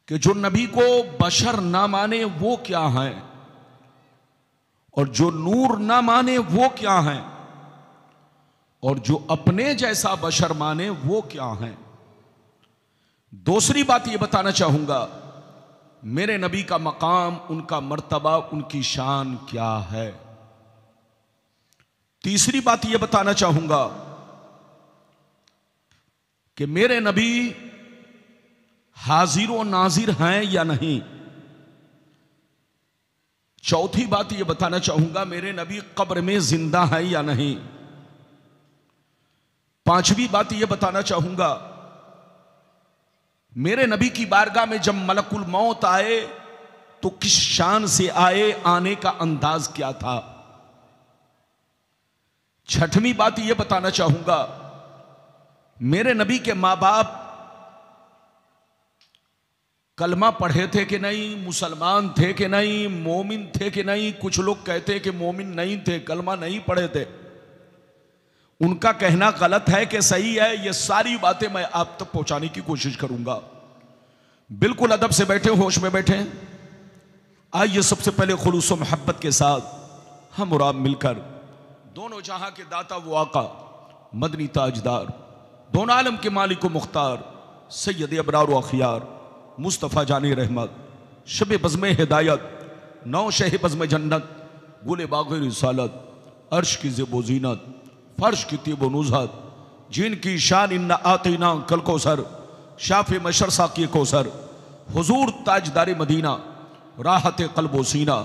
कि जो नबी को बशर ना माने वो क्या है और जो नूर ना माने वो क्या है और जो अपने जैसा बशर माने वो क्या है। दूसरी बात ये बताना चाहूंगा, मेरे नबी का मकाम, उनका मर्तबा, उनकी शान क्या है। तीसरी बात ये बताना चाहूंगा कि मेरे नबी हाजिर व नाजिर हैं या नहीं। चौथी बात ये बताना चाहूंगा, मेरे नबी कब्र में जिंदा हैं या नहीं। पांचवी बात ये बताना चाहूंगा, मेरे नबी की बारगाह में जब मलकुल मौत आए तो किस शान से आए, आने का अंदाज क्या था। छठवीं बात यह बताना चाहूंगा, मेरे नबी के मां बाप कलमा पढ़े थे कि नहीं, मुसलमान थे कि नहीं, मोमिन थे कि नहीं। कुछ लोग कहते कि मोमिन नहीं थे, कलमा नहीं पढ़े थे। उनका कहना गलत है कि सही है, ये सारी बातें मैं आप तक पहुंचाने की कोशिश करूंगा। बिल्कुल अदब से बैठे, होश में बैठे। आइए सबसे पहले खुलूस व मोहब्बत के साथ हम और आप मिलकर दोनों जहां के दाता वो आका, मदनी ताजदार, दोनों आलम के मालिक व मुख्तार, सैयद अबरार व अखियार, मुस्तफ़ा जानी रहमत, शब बज़्म हिदायत, नौ शह बज़्म जन्नत, गुल बाग़ रिसालत, अर्श की ज़ेब ज़ीनत, फर्श की तीब नुज़हत, जिनकी शान इन्ना आतीना कल कौसर, शाफ़े मशर साक़ी कौसर, हुज़ूर ताजदार मदीना, राहत क़ल्ब व सीना,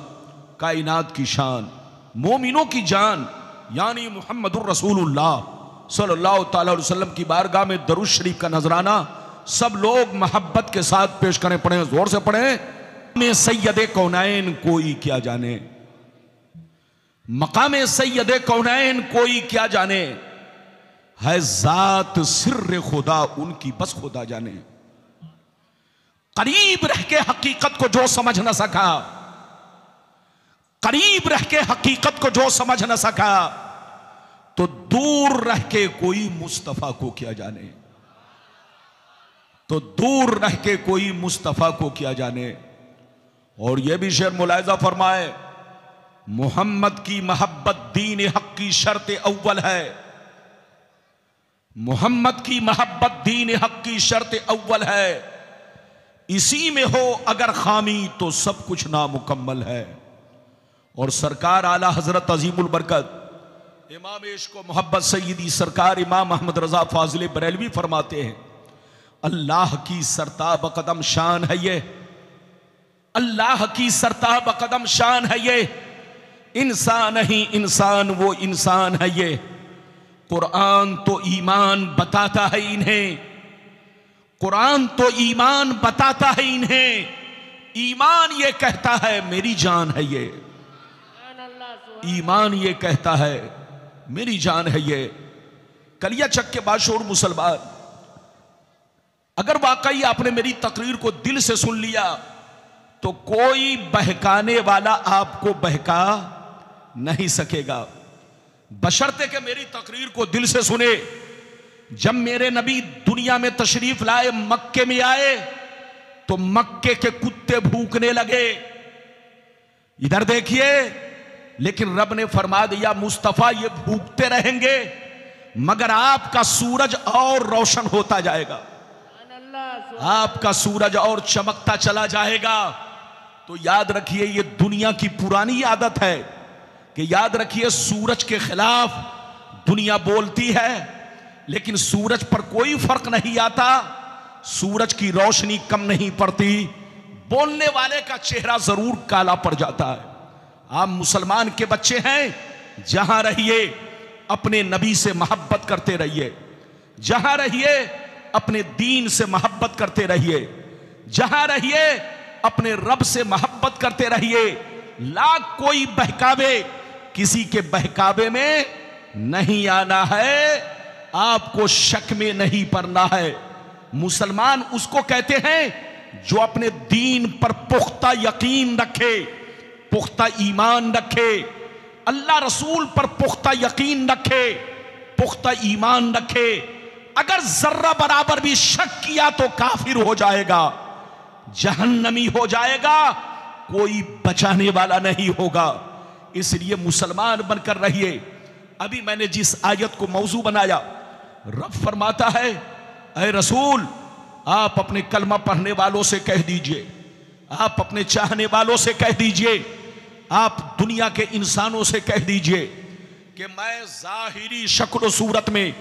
कायनात की शान, मोमिनों की जान, यानी मुहम्मदुर रसूलुल्लाह सल्लल्लाहु तआला अलैहि वसल्लम की बारगाह में दरूद शरीफ का नजराना सब लोग मोहब्बत के साथ पेश करें। पढ़ें, जोर से पढ़ें। में सैयदे कौनैन कोई क्या जाने, मकामे सैयदे कौनैन कोई क्या जाने, है जात सिर्र खुदा उनकी बस खुदा जाने। करीब रह के हकीकत को जो समझ न सका, करीब रह के हकीकत को जो समझ न सका, तो दूर रह के कोई मुस्तफा को क्या जाने, तो दूर रह के कोई मुस्तफा को क्या जाने। और यह भी शेर मुलायजा फरमाए, मोहम्मद की मोहब्बत दीन हक की शर्त अव्वल है, मोहम्मद की मोहब्बत दीन हक की शर्त अव्वल है, इसी में हो अगर खामी तो सब कुछ नामुकम्मल है। और सरकार आला हजरत अजीमुल बरकत इमाम इश्क व मोहब्बत सय्यदी सरकार इमाम अहमद रजा फाजिल बरेलवी फरमाते हैं, अल्लाह की सरताब कदम शान है ये, अल्लाह की सरताब कदम शान है ये, इंसान नहीं इंसान वो इंसान है ये। कुरान तो ईमान बताता है इन्हें, कुरान तो ईमान बताता है इन्हें, ईमान ये कहता है मेरी जान है ये, ईमान ये कहता है मेरी जान है ये। कलिया चक के बाशूर मुसलमान, अगर वाकई आपने मेरी तकरीर को दिल से सुन लिया तो कोई बहकाने वाला आपको बहका नहीं सकेगा, बशर्ते कि मेरी तकरीर को दिल से सुने। जब मेरे नबी दुनिया में तशरीफ लाए, मक्के में आए, तो मक्के के कुत्ते भूकने लगे। इधर देखिए, लेकिन रब ने फरमा दिया मुस्तफा ये भूकते रहेंगे मगर आपका सूरज और रोशन होता जाएगा, आपका सूरज और चमकता चला जाएगा। तो याद रखिए, ये दुनिया की पुरानी आदत है कि याद रखिए सूरज के खिलाफ दुनिया बोलती है, लेकिन सूरज पर कोई फर्क नहीं आता, सूरज की रोशनी कम नहीं पड़ती, बोलने वाले का चेहरा जरूर काला पड़ जाता है। आप मुसलमान के बच्चे हैं, जहां रहिए अपने नबी से मोहब्बत करते रहिए, जहां रहिए अपने दीन से मोहब्बत करते रहिए, जहां रहिए अपने रब से मोहब्बत करते रहिए। लाख कोई बहकावे, किसी के बहकावे में नहीं आना है, आपको शक में नहीं पड़ना है। मुसलमान उसको कहते हैं जो अपने दीन पर पुख्ता यकीन रखे, पुख्ता ईमान रखे, अल्लाह रसूल पर पुख्ता यकीन रखे, पुख्ता ईमान रखे। अगर जर्रा बराबर भी शक किया तो काफिर हो जाएगा। जहन्नमी हो जाएगा, कोई बचाने वाला नहीं होगा। इसलिए मुसलमान बनकर रहिए। अभी मैंने जिस आयत को मौजू बनाया, रब फरमाता है, ऐ रसूल आप अपने कलमा पढ़ने वालों से कह दीजिए, आप अपने चाहने वालों से कह दीजिए, आप दुनिया के इंसानों से कह दीजिए कि मैं जाहिरी शक्ल सूरत में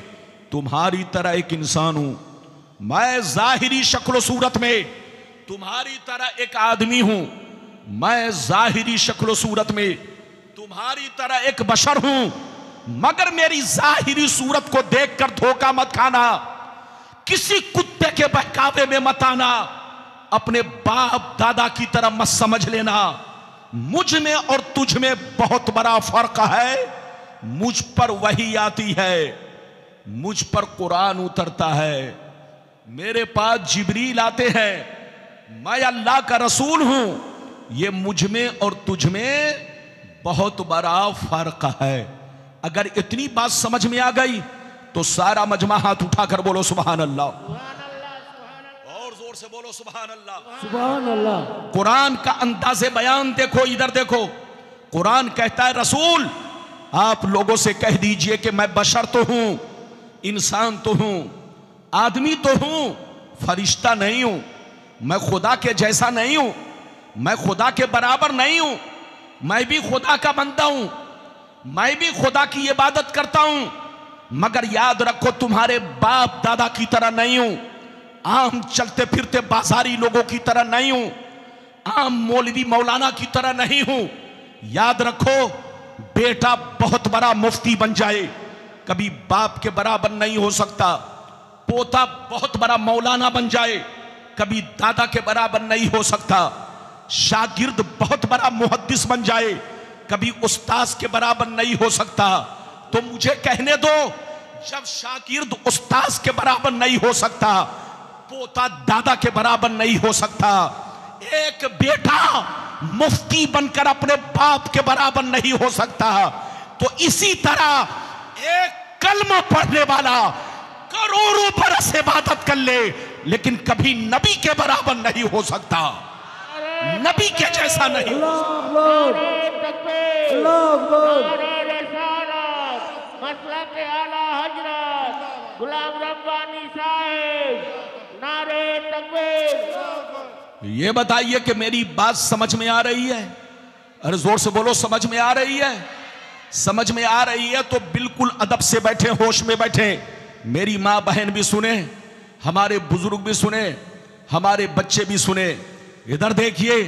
तुम्हारी तरह एक इंसान हूं, मैं जाहिरी शक्ल सूरत में तुम्हारी तरह एक आदमी हूं, मैं जाहिरी शक्ल सूरत में तुम्हारी तरह एक बशर हूं, मगर मेरी जाहिरी सूरत को देखकर धोखा मत खाना, किसी कुत्ते के बहकावे में मत आना, अपने बाप दादा की तरह मत समझ लेना। मुझ में और तुझ में बहुत बड़ा फर्क है। मुझ पर वही आती है, मुझ पर कुरान उतरता है, मेरे पास जिब्रील आते हैं, मैं अल्लाह का रसूल हूं। ये मुझ में और तुझ में बहुत बड़ा फर्क है। अगर इतनी बात समझ में आ गई तो सारा मजमा हाथ उठाकर बोलो सुभान अल्लाह, और जोर से बोलो सुभान अल्लाह, सुभान अल्लाह। कुरान का अंदाज़े बयान देखो, इधर देखो। कुरान कहता है रसूल आप लोगों से कह दीजिए कि मैं बशर तो हूं, इंसान तो हूं, आदमी तो हूं, फरिश्ता नहीं हूं, मैं खुदा के जैसा नहीं हूं, मैं खुदा के बराबर नहीं हूं, मैं भी खुदा का बंदा हूं, मैं भी खुदा की इबादत करता हूं, मगर याद रखो तुम्हारे बाप दादा की तरह नहीं हूं, आम चलते फिरते बाजारी लोगों की तरह नहीं हूं, आम मौलवी मौलाना की तरह नहीं हूं। याद रखो बेटा बहुत बड़ा मुफ्ती बन जाए कभी बाप के बराबर नहीं हो सकता, पोता बहुत बड़ा मौलाना बन जाए कभी दादा के बराबर नहीं हो सकता, शागिर्द बहुत बड़ा मुहद्दिस बन जाए कभी उस्ताद के बराबर नहीं हो सकता। तो मुझे कहने दो, जब शागिर्द उस्ताद के बराबर नहीं हो सकता, पोता दादा के बराबर नहीं हो सकता, एक बेटा मुफ्ती बनकर अपने बाप के बराबर नहीं हो सकता, तो इसी तरह एक कलमा पढ़ने वाला करोड़ों बरस इबादत कर ले लेकिन कभी नबी के बराबर नहीं हो सकता, नबी के जैसा नहीं हो सकता। ये बताइए कि मेरी बात समझ में आ रही है? अरे जोर से बोलो, समझ में आ रही है? समझ में आ रही है तो बिल्कुल अदब से बैठे, होश में बैठे। मेरी माँ बहन भी सुने, हमारे बुजुर्ग भी सुने, हमारे बच्चे भी सुने। इधर देखिए,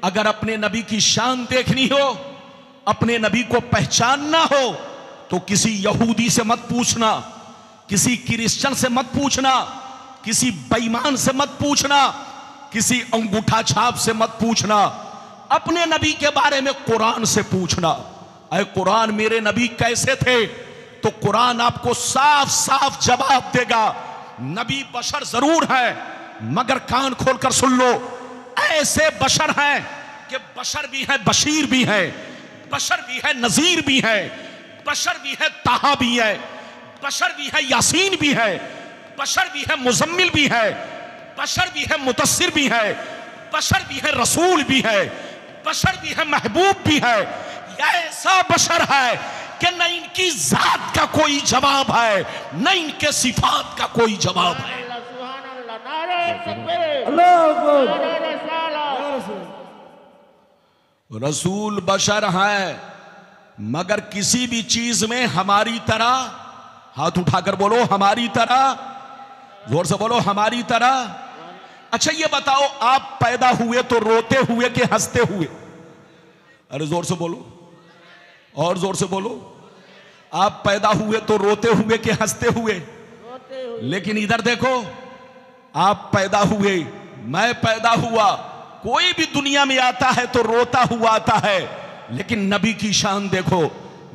अगर अपने नबी की शान देखनी हो, अपने नबी को पहचानना हो, तो किसी यहूदी से मत पूछना, किसी क्रिश्चियन से मत पूछना, किसी बेईमान से मत पूछना, किसी अंगूठा छाप से मत पूछना, अपने नबी के बारे में कुरान से पूछना। अरे कुरान मेरे नबी कैसे थे? तो कुरान आपको साफ साफ जवाब देगा। नबी बशर जरूर है, मगर कान खोलकर सुन लो, ऐसे बशर हैं कि बशर भी है, बशीर भी है, बशर भी है, नजीर भी है, बशर भी है, ताहा भी है, बशर भी है, यासीन भी है, बशर भी है, मुजम्मिल भी है, बशर भी है, मुदस्सिर भी है, बशर भी है, रसूल भी है, बशर भी है, महबूब भी है। ऐसा बशर है कि न इनकी जात का कोई जवाब है, न इनके सिफात का कोई जवाब है। रसूल बशर है, मगर किसी भी चीज में हमारी तरह, हाथ उठाकर बोलो हमारी तरह, जोर से बोलो हमारी तरह। अच्छा ये बताओ, आप पैदा हुए तो रोते हुए कि हंसते हुए? अरे जोर से बोलो, और जोर से बोलो। आप पैदा हुए तो रोते हुए कि हंसते हुए? लेकिन इधर देखो, आप पैदा हुए, मैं पैदा हुआ, कोई भी दुनिया में आता है तो रोता हुआ आता है, लेकिन नबी की शान देखो,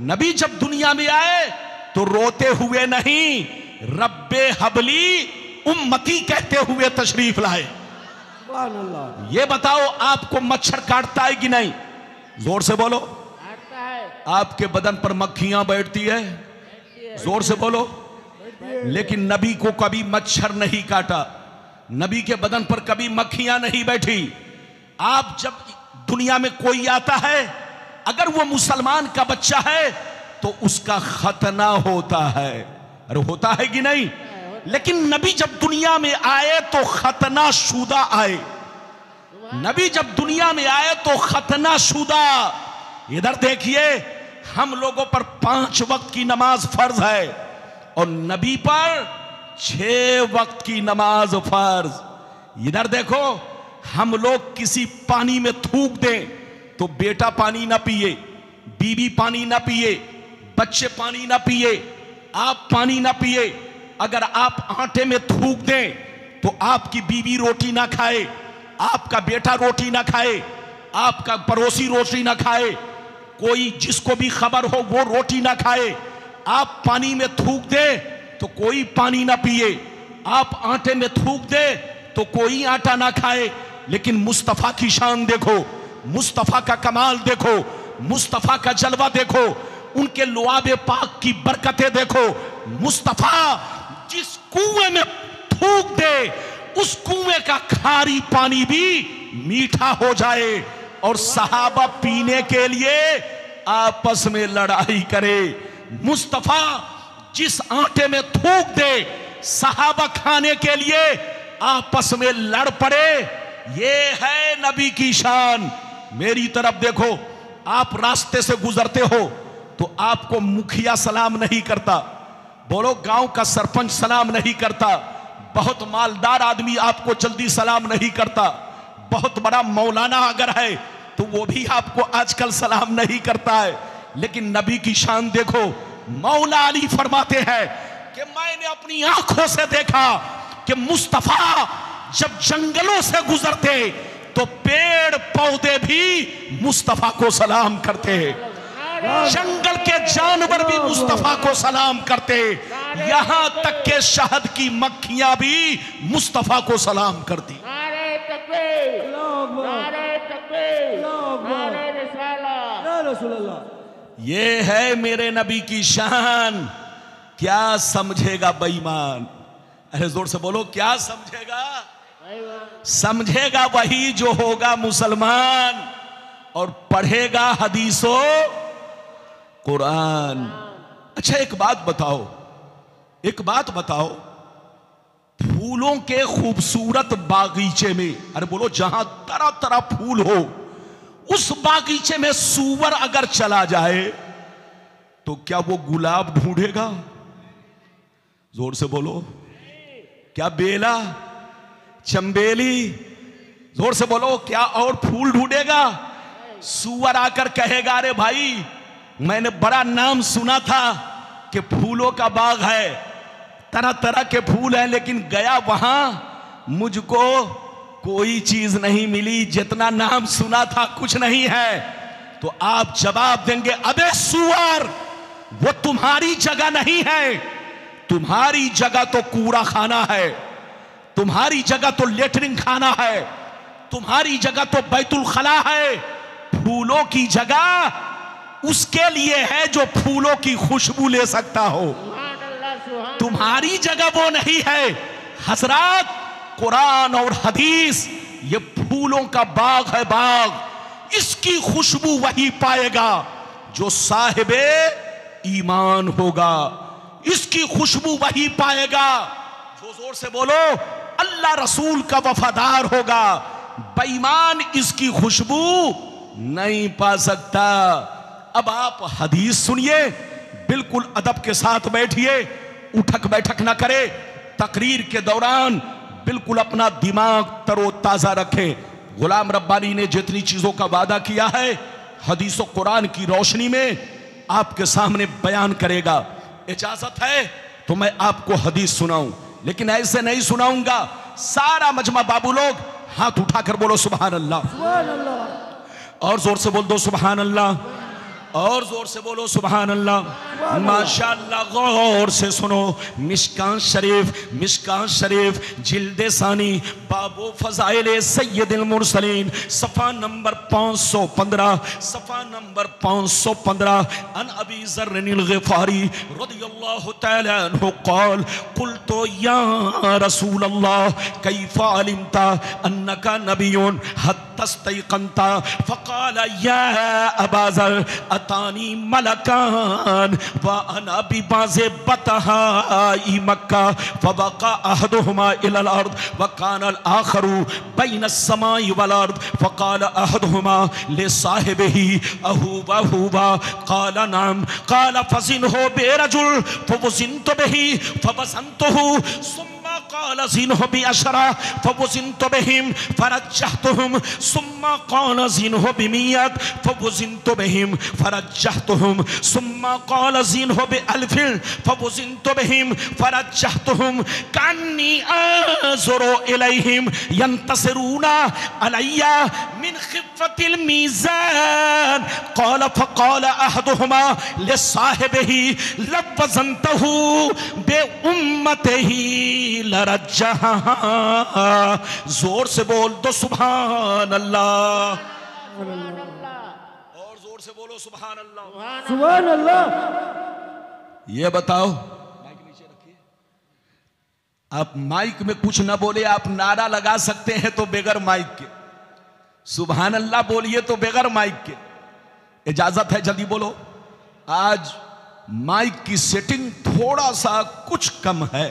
नबी जब दुनिया में आए तो रोते हुए नहीं, रब्बे हबली उम्मती कहते हुए तशरीफ लाए। ये बताओ, आपको मच्छर काटता है कि नहीं? जोर से बोलो। आपके बदन पर मक्खियां बैठती है? जोर से बोलो। लेकिन नबी को कभी मच्छर नहीं काटा, नबी के बदन पर कभी मक्खियां नहीं बैठी। आप जब दुनिया में कोई आता है, अगर वो मुसलमान का बच्चा है तो उसका खतना होता है। अरे होता है कि नहीं? लेकिन नबी जब दुनिया में आए तो खतना शुदा आए। नबी जब दुनिया में आए तो खतना शुदा। इधर देखिए, हम लोगों पर 5 वक्त की नमाज फर्ज है और नबी पर 6 वक्त की नमाज फर्ज। इधर देखो, हम लोग किसी पानी में थूक दें तो बेटा पानी ना पिए, बीवी पानी ना पिए, बच्चे पानी ना पिए, आप पानी ना पिए। अगर आप आटे में थूक दें तो आपकी बीवी रोटी ना खाए, आपका बेटा रोटी ना खाए, आपका पड़ोसी रोटी ना खाए, कोई जिसको भी खबर हो वो रोटी ना खाए। आप पानी में थूक दे तो कोई पानी ना पिए, आप आटे में थूक दे तो कोई आटा ना खाए। लेकिन मुस्तफा की शान देखो, मुस्तफा का कमाल देखो, मुस्तफा का जलवा देखो, उनके लुआबे पाक की बरकतें देखो। मुस्तफा जिस कुएं में थूक दे उस कुएं का खारी पानी भी मीठा हो जाए और सहाबा पीने के लिए आपस में लड़ाई करे। मुस्तफा जिस आटे में थूक दे सहाबा खाने के लिए आपस में लड़ पड़े। ये है नबी की शान। मेरी तरफ देखो, आप रास्ते से गुजरते हो तो आपको मुखिया सलाम नहीं करता, बोलो गांव का सरपंच सलाम नहीं करता, बहुत मालदार आदमी आपको जल्दी सलाम नहीं करता, बहुत बड़ा मौलाना अगर है तो वो भी आपको आजकल सलाम नहीं करता है। लेकिन नबी की शान देखो, मौला अली फरमाते हैं कि मैंने अपनी आंखों से देखा कि मुस्तफा जब जंगलों से गुजरते तो पेड़ पौधे भी मुस्तफा को सलाम करते, जंगल के जानवर भी मुस्तफा को सलाम करते, यहां तक के शहद की मक्खियां भी मुस्तफा को सलाम करती। नारे तकबीर, नारे तकबीर, नारे रिसालत, या रसूल अल्लाह। ये है मेरे नबी की शान। क्या समझेगा बेईमान? अरे जोर से बोलो, क्या समझेगा? समझेगा वही जो होगा मुसलमान और पढ़ेगा हदीसो कुरान। अच्छा एक बात बताओ, एक बात बताओ, फूलों के खूबसूरत बागीचे में, अरे बोलो जहां तरह तरह फूल हो, उस बागीचे में सूअर अगर चला जाए तो क्या वो गुलाब ढूंढेगा? जोर से बोलो, क्या बेला, चंबेली? जोर से बोलो, क्या और फूल ढूंढेगा? सूअर आकर कहेगा अरे भाई मैंने बड़ा नाम सुना था कि फूलों का बाग है, तरह तरह के फूल हैं, लेकिन गया वहां मुझको कोई चीज नहीं मिली, जितना नाम सुना था कुछ नहीं है। तो आप जवाब देंगे अबे सूअर, वो तुम्हारी जगह नहीं है, तुम्हारी जगह तो कूड़ा खाना है, तुम्हारी जगह तो लेटरिन खाना है, तुम्हारी जगह तो बैतुल खला है। फूलों की जगह उसके लिए है जो फूलों की खुशबू ले सकता हो, तुम्हारी जगह वो नहीं है। हजरत, कुरान और हदीस ये फूलों का बाग है, बाग। इसकी खुशबू वही पाएगा जो साहिबे ईमान होगा, इसकी खुशबू वही पाएगा जो, जोर से बोलो, अल्लाह रसूल का वफादार होगा। बेईमान इसकी खुशबू नहीं पा सकता। अब आप हदीस सुनिए, बिल्कुल अदब के साथ बैठिए, उठक बैठक ना करे, तकरीर के दौरान बिल्कुल अपना दिमाग तरोताजा रखें। गुलाम रब्बानी ने जितनी चीजों का वादा किया है हदीस और कुरान की रोशनी में आपके सामने बयान करेगा। इजाजत है तो मैं आपको हदीस सुनाऊं, लेकिन ऐसे नहीं सुनाऊंगा। सारा मजमा बाबू लोग हाथ उठाकर बोलो सुभान अल्लाह, और जोर से बोल दो सुभान अल्लाह। और जोर से बोलो सुभान अल्लाह। माशाअल्लाह, गौर से सुनो। मिशकात शरीफ जिल्दे सानी बाबो फजाइल सैयदुल मुरसलीन सफ़ा नंबर 515, सफ़ा नंबर 515। अन अबी ज़र्रिल ग़िफ़ारी रज़ियल्लाहु तआला अन्हु क़ाल क़ुल्तु या रसूल अल्लाह कैफ़ा अलिमता अन्नका नबियुन हत्ता इस्तयक़नता फ़क़ाल या अबा ज़र अतानी मलकान व अना बिबाज़े बतहाई मक्का फ़बक़ा अहदुहुमा इलल अर्द व कानल आखरू बैन अस्समाई वल अर्द फ़क़ाल अहदुहुमा लिसाहिबिही अहुवा क़ाल नअम क़ाल फ़ज़िनहु बिरजुल फ़वज़िनतु बिही फ़वज़नतुहु सुम्मा क़ाल ज़िनहु बिअशरा फ़वज़िनतु बिहिम फ़रज्जहतुहुम सुम्मा क़ाल ज़िनहु बिमियत फ़वज़िनतु बिहिम फ़रज्जहतुहुम सुम्मा क़ाल ज़िनहु बिअल्फ़िन फ़वज़िनतु बिहिम फ़रज्जहतुहुम कन्नी अंज़ुरु इलैहिम यंतसिरूना अलैया मिन ख़िफ़्फ़तिल मीज़ान क़ाल फ़क़ाल अहदुहुमा लिसाहिबिही लवज़नतहु बिउम्मतिही लरज्जहा। जोर से बोल दो सुभान अल्लाह, और जोर से बोलो सुभान अल्लाह, सुभान अल्लाह। ये बताओ, माइक नीचे रखिए। आप माइक में कुछ ना बोले, आप नारा लगा सकते हैं तो बेगर माइक के, सुभान अल्लाह बोलिए तो बेगर माइक के। इजाजत है, जल्दी बोलो। आज माइक की सेटिंग थोड़ा सा कुछ कम है,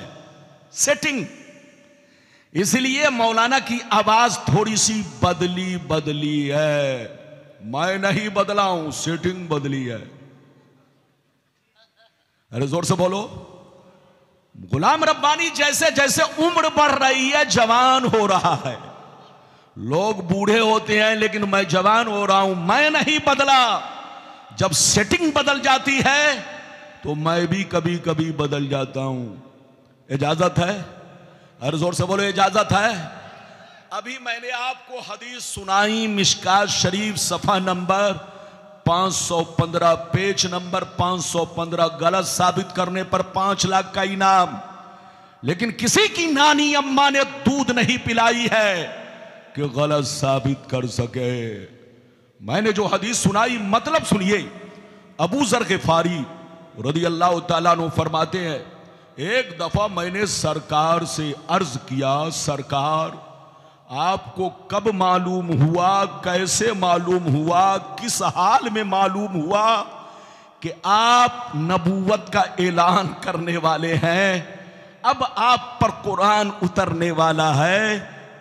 सेटिंग, इसलिए मौलाना की आवाज थोड़ी सी बदली है। मैं नहीं बदला हूं, सेटिंग बदली है। अरे जोर से बोलो। गुलाम रब्बानी जैसे जैसे उम्र बढ़ रही है, जवान हो रहा है। लोग बूढ़े होते हैं लेकिन मैं जवान हो रहा हूं, मैं नहीं बदला। जब सेटिंग बदल जाती है तो मैं भी कभी कभी बदल जाता हूं। इजाजत है? हर जोर से बोलो, इजाजत है। अभी मैंने आपको हदीस सुनाई, मिशकात शरीफ सफ़ा नंबर 515, पेज नंबर 515। गलत साबित करने पर 5 लाख का इनाम। लेकिन किसी की नानी अम्मा ने दूध नहीं पिलाई है कि गलत साबित कर सके। मैंने जो हदीस सुनाई, मतलब सुनिए। अबू ज़र ग़िफ़ारी रज़ियल्लाहु ताला अन्हु फरमाते हैं, एक दफा मैंने सरकार से अर्ज किया, सरकार आपको कब मालूम हुआ, कैसे मालूम हुआ, किस हाल में मालूम हुआ कि आप नबूवत का ऐलान करने वाले हैं? अब आप पर कुरान उतरने वाला है,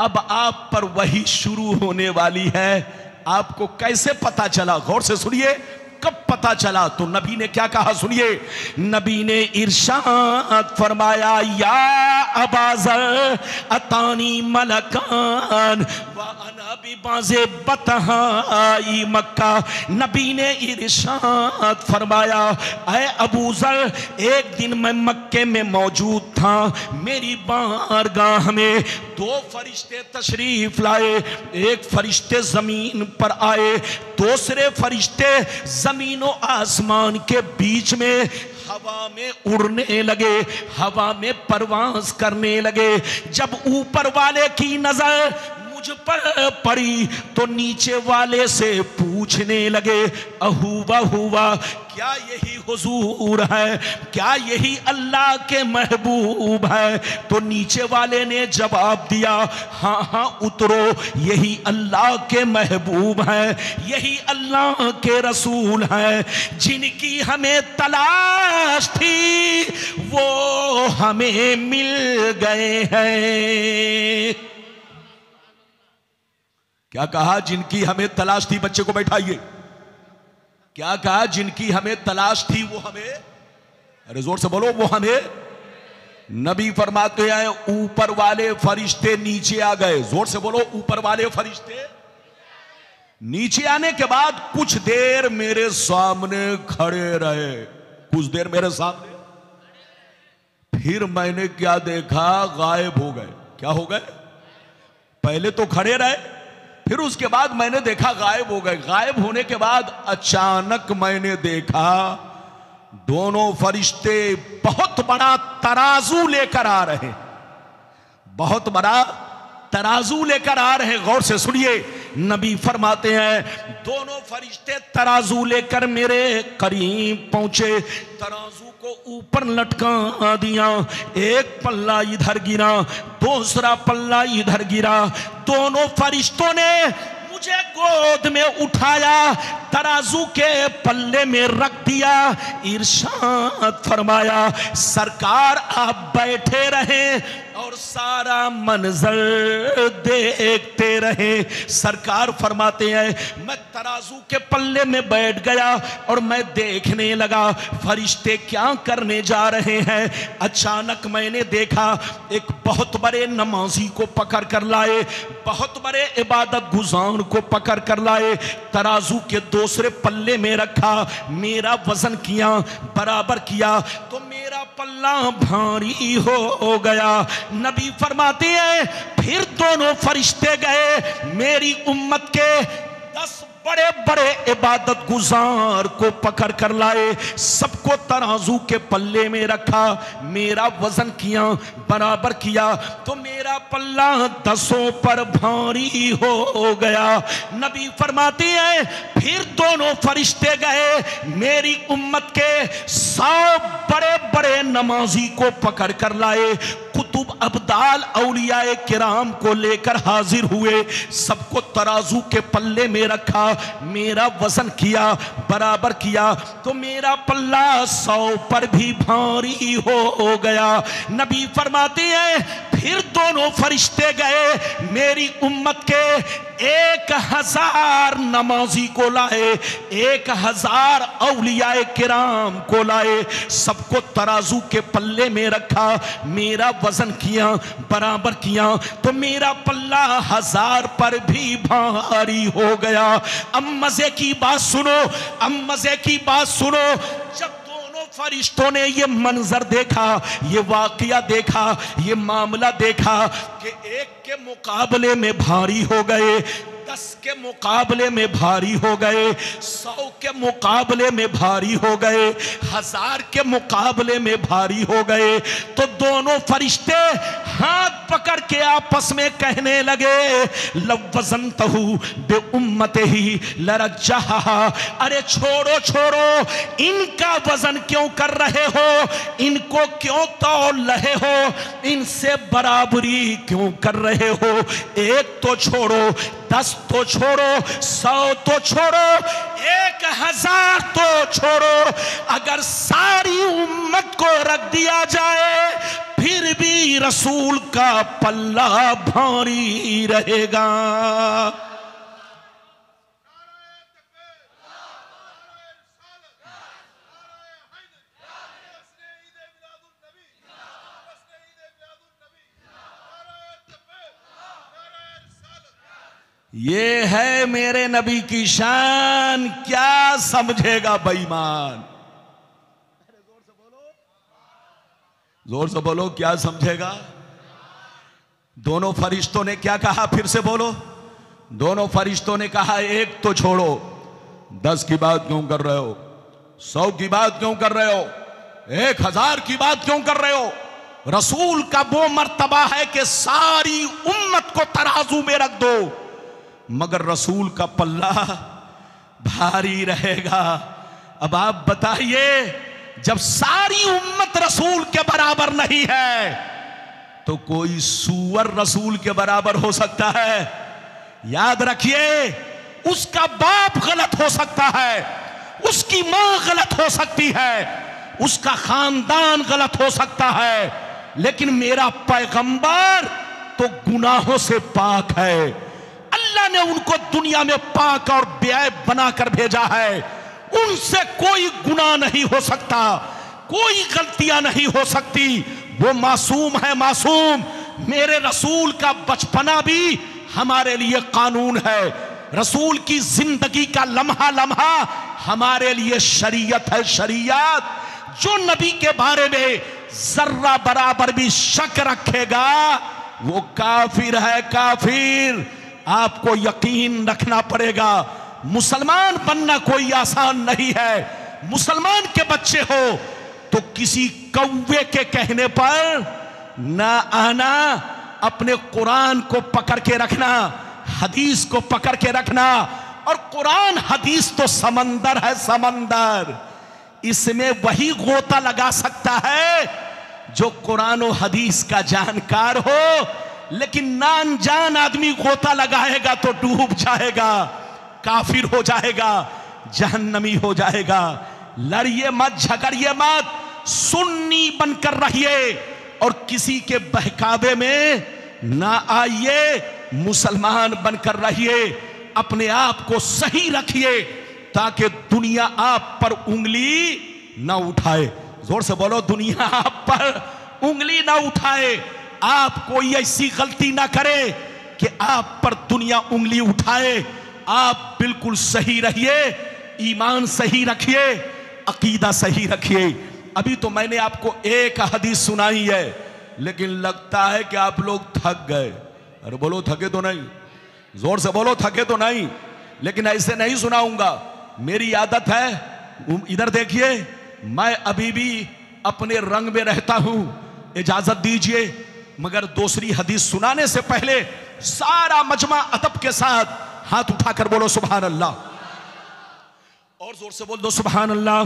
अब आप पर वही शुरू होने वाली है। आपको कैसे पता चला? गौर से सुनिए, कब पता चला? तो नबी ने क्या कहा, सुनिए। नबी ने इरशाद फरमाया, या अबा ज़र अतानी मलकान व अना बिबाज़े बतहाई मक्का। नबी ने इरशाद फरमाया, ऐ अबू ज़र, एक दिन मैं मक्के में मौजूद था, मेरी बारगाह में 2 फरिश्ते तशरीफ लाए। एक फरिश्ते जमीन पर आए, दूसरे फरिश्ते जमीन और आसमान के बीच में हवा में उड़ने लगे, हवा में परवाज करने लगे। जब ऊपर वाले की नजर मुझ पर पड़ी तो नीचे वाले से पूछने लगे, अहुवा हुआ, क्या यही हुजूर है? क्या यही अल्लाह के महबूब है? तो नीचे वाले ने जवाब दिया, हाँ हाँ उतरो, यही अल्लाह के महबूब हैं, यही अल्लाह के रसूल हैं। जिनकी हमें तलाश थी वो हमें मिल गए हैं। क्या कहा? जिनकी हमें तलाश थी, बच्चे को बैठाइए। क्या कहा? जिनकी हमें तलाश थी वो हमें, अरे जोर से बोलो, वो हमें। नबी फरमाते हैं, ऊपर वाले फरिश्ते नीचे आ गए। जोर से बोलो, ऊपर वाले फरिश्ते नीचे आने के बाद कुछ देर मेरे सामने खड़े रहे, कुछ देर मेरे सामने। फिर मैंने क्या देखा? गायब हो गए। क्या हो गए? पहले तो खड़े रहे, फिर उसके बाद मैंने देखा गायब हो गए। गायब होने के बाद अचानक मैंने देखा दोनों फरिश्ते बहुत बड़ा तराजू लेकर आ रहे, बहुत बड़ा तराजू लेकर आ रहे। गौर से सुनिए, नबी फरमाते हैं दोनों फरिश्ते तराजू लेकर मेरे करीब पहुंचे, तराजू को ऊपर लटका दिया। एक पल्ला इधर गिरा, दूसरा पल्ला इधर गिरा। दोनों फरिश्तों ने मुझे गोद में उठाया, तराजू के पल्ले में रख दिया। इरशाद फरमाया, सरकार आप बैठे रहे और सारा मंजर देखते रहे। सरकार फरमाते हैं मैं तराजू के पल्ले में बैठ गया और मैं देखने लगा फरिश्ते क्या करने जा रहे हैं। अचानक मैंने देखा एक बहुत बड़े नमाजी को पकड़ कर लाए, बहुत बड़े इबादत गुजार को पकड़ कर लाए, तराजू के दूसरे पल्ले में रखा, मेरा वजन किया, बराबर किया तो मेरा पल्ला भारी हो गया। नबी फरमाते हैं फिर दोनों फरिश्ते गए मेरी उम्मत के 10 बड़े बड़े इबादत गुजार को पकड़ कर लाए, सबको तराजू के पल्ले में रखा, मेरा वजन किया, बराबर किया तो मेरा पल्ला 10 पर भारी हो गया। नबी फरमाती है फिर दोनों फरिश्ते गए मेरी उम्मत के 100 बड़े बड़े नमाजी को पकड़ कर लाए, कुतुब अब्दाल औलियाए किराम को लेकर हाजिर हुए, सबको तराजू के पल्ले में रखा, मेरा वजन किया, बराबर किया तो मेरा पल्ला 100 पर भी भारी हो गया। नबी फरमाते हैं फिर दोनों फरिश्ते गए मेरी उम्मत के 1000 नमाजी को लाए, 1000 औलियाए किराम को लाए, सबको तराजू के पल्ले में रखा, मेरा वजन किया, बराबर किया तो मेरा पल्ला 1000 पर भी भारी हो गया। अब मजे की बात सुनो, अब मजे की बात सुनो, जब फरिश्तों ने ये मंजर देखा, ये वाकया देखा, ये मामला देखा कि एक के मुकाबले में भारी हो गए, 10 के मुकाबले में भारी हो गए, 100 के मुकाबले में भारी हो गए, 1000 के मुकाबले में भारी हो गए, तो दोनों फरिश्ते हाथ पकड़ के आपस में कहने लगे लवज़नतहु बे उम्मतिही लरज्जहा, अरे छोड़ो छोड़ो, इनका वजन क्यों कर रहे हो, इनको क्यों तौल रहे हो, इनसे बराबरी क्यों कर रहे हो, 1 तो छोड़ो, 10 तो छोड़ो, 100 तो छोड़ो, 1000 तो छोड़ो, अगर सारी उम्मत को रख दिया जाए फिर भी रसूल का पल्ला भारी रहेगा। ये है मेरे नबी की शान, क्या समझेगा बेईमान? जोर से बोलो, क्या समझेगा? दोनों फरिश्तों ने क्या कहा, फिर से बोलो। दोनों फरिश्तों ने कहा 1 तो छोड़ो, 10 की बात क्यों कर रहे हो, 100 की बात क्यों कर रहे हो, 1000 की बात क्यों कर रहे हो? रसूल का वो मर्तबा है कि सारी उम्मत को तराजू में रख दो, मगर रसूल का पल्ला भारी रहेगा। अब आप बताइए, जब सारी उम्मत रसूल के बराबर नहीं है तो कोई सूअर रसूल के बराबर हो सकता है? याद रखिए, उसका बाप गलत हो सकता है, उसकी मां गलत हो सकती है, उसका खानदान गलत हो सकता है, लेकिन मेरा पैगंबर तो गुनाहों से पाक है। अल्लाह ने उनको दुनिया में पाक और बेऐब बनाकर भेजा है, उनसे कोई गुनाह नहीं हो सकता, कोई गलतियां नहीं हो सकती, वो मासूम है, मासूम। मेरे रसूल का बचपना भी हमारे लिए कानून है, रसूल की जिंदगी का लम्हा लम्हा हमारे लिए शरीयत है, शरीयत। जो नबी के बारे में जर्रा बराबर भी शक रखेगा वो काफिर है, काफिर। आपको यकीन रखना पड़ेगा, मुसलमान बनना कोई आसान नहीं है। मुसलमान के बच्चे हो तो किसी कौवे के कहने पर ना आना, अपने कुरान को पकड़ के रखना, हदीस को पकड़ के रखना। और कुरान हदीस तो समंदर है, समंदर। इसमें वही गोता लगा सकता है जो कुरान और हदीस का जानकार हो, लेकिन ना अनजान आदमी गोता लगाएगा तो डूब जाएगा, काफिर हो जाएगा, जहन्नमी हो जाएगा। लड़िए मत, झगड़िए मत, सुन्नी बनकर रहिए और किसी के बहकावे में ना आइए, मुसलमान बनकर रहिए। अपने आप को सही रखिए ताकि दुनिया आप पर उंगली ना उठाए। जोर से बोलो, दुनिया आप पर उंगली ना उठाए। आप कोई ऐसी गलती ना करे कि आप पर दुनिया उंगली उठाए। आप बिल्कुल सही रहिए, ईमान सही रखिए, अकीदा सही रखिए। अभी तो मैंने आपको एक हदीस सुनाई है, लेकिन लगता है कि आप लोग थक गए। अरे बोलो, थके तो नहीं? जोर से बोलो, थके तो नहीं? लेकिन ऐसे नहीं सुनाऊंगा, मेरी आदत है। इधर देखिए, मैं अभी भी अपने रंग में रहता हूं, इजाजत दीजिए। मगर दूसरी हदीस सुनाने से पहले सारा मजमा अदब के साथ हाथ उठाकर बोलो सुभान अल्लाह। और जोर से बोल दो सुभान अल्लाह,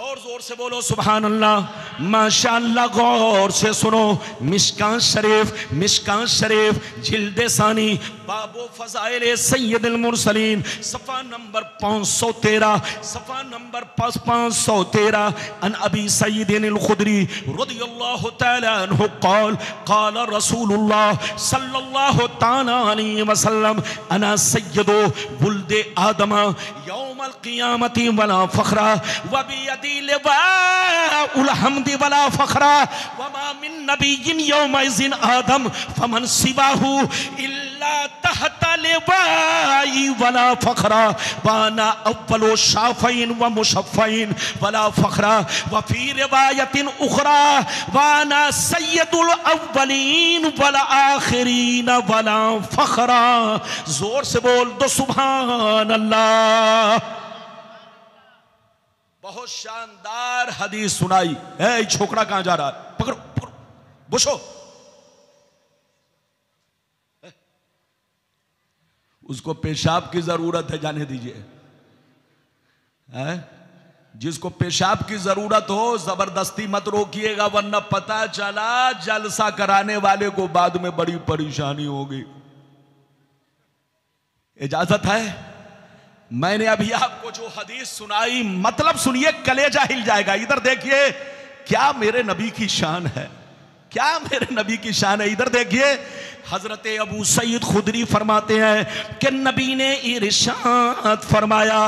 और जोर से बोलो सुभान अल्लाह। माशाअल्लाह, गौर से सुनो। मिशकात शरीफ, मिशकात शरीफ जिल्दे सानी, बाबो फज़ाइल सय्यदुल मुरसलीन, सफ़ा नंबर 513, सफ़ा नंबर 513। अन अबी सय्यदिल खुदरी रज़ियल्लाहु तआला अन्हु क़ाल क़ाल रसूलुल्लाह सल्लल्लाहु तआला अलैहि वसल्लम अना सय्यदु वुल्दे आदम यौमल क़ियामति वला फ़ख़्रा व बियदी लिवाउल हम्दि वला फ़ख़्रा व मा मिन नबिय्यिन यौमइज़िन आदम फमन सिवाहु इल्ला तहता लिवाई वला फ़ख़्रा वाना अव्वलु शाफ़ईन व मुशफ़्फ़ईन वला फ़ख़्रा व फ़ी रिवायतिन उख़रा वाना सय्यदुल अव्वलीन वल आख़िरीन वला फ़ख़्रा। जोर से बोल दो सुभान अल्लाह। बहुत शानदार हदीस सुनाई है। छोकरा कहां जा रहा है? पकड़ो पकड़ो, बुशो। उसको पेशाब की जरूरत है, जाने दीजिए। जिसको पेशाब की जरूरत हो जबरदस्ती मत रोकिएगा, वरना पता चला जलसा कराने वाले को बाद में बड़ी परेशानी होगी। इजाजत है? मैंने अभी आपको जो हदीस सुनाई, मतलब सुनिए, कलेजा हिल जाएगा। इधर देखिए, क्या मेरे नबी की शान है, क्या मेरे नबी की शान है। इधर देखिए, हजरत अबू सईद खुदरी फरमाते हैं कि नबी ने इरशाद फरमाया,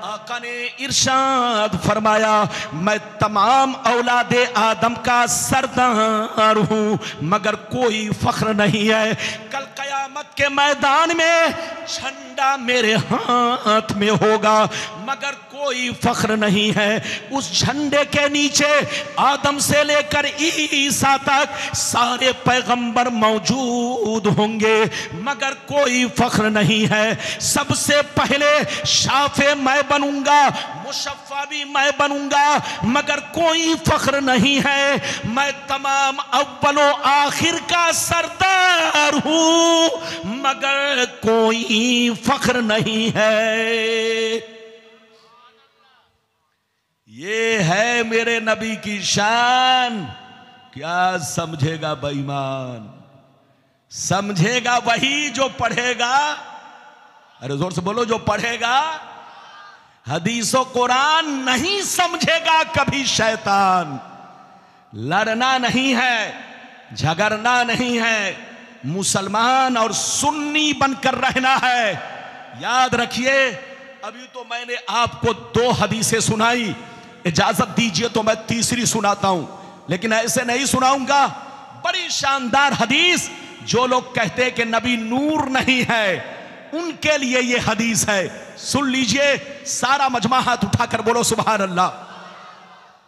आका ने इरशाद फरमाया, मैं तमाम औलादे आदम का सरदार हूं, मगर कोई फख्र नहीं है। कल कयामत के मैदान में झंडा मेरे हाथ में होगा, मगर कोई फख्र नहीं है। उस झंडे के नीचे आदम से लेकर ईसा तक सारे पैगंबर मौजूद होंगे, मगर कोई फख्र नहीं है। सबसे पहले शाफे मैं बनूंगा, मुशफ़्फ़ा भी मैं बनूंगा, मगर कोई फख्र नहीं है। मैं तमाम अव्वलो आखिर का सरदार हूं, मगर कोई फख्र नहीं है। ये है मेरे नबी की शान। क्या समझेगा बेईमान? समझेगा वही जो पढ़ेगा। अरे जोर से बोलो, जो पढ़ेगा हदीसो कुरान। नहीं समझेगा कभी शैतान। लड़ना नहीं है, झगड़ना नहीं है, मुसलमान और सुन्नी बनकर रहना है। याद रखिए, अभी तो मैंने आपको 2 हदीसें सुनाई, इजाजत दीजिए तो मैं तीसरी सुनाता हूं, लेकिन ऐसे नहीं सुनाऊंगा। बड़ी शानदार हदीस। जो लोग कहते हैं कि नबी नूर नहीं है, उनके लिए ये हदीस है। सुन लीजिए, सारा मजमा हाथ उठाकर बोलो सुभान अल्लाह,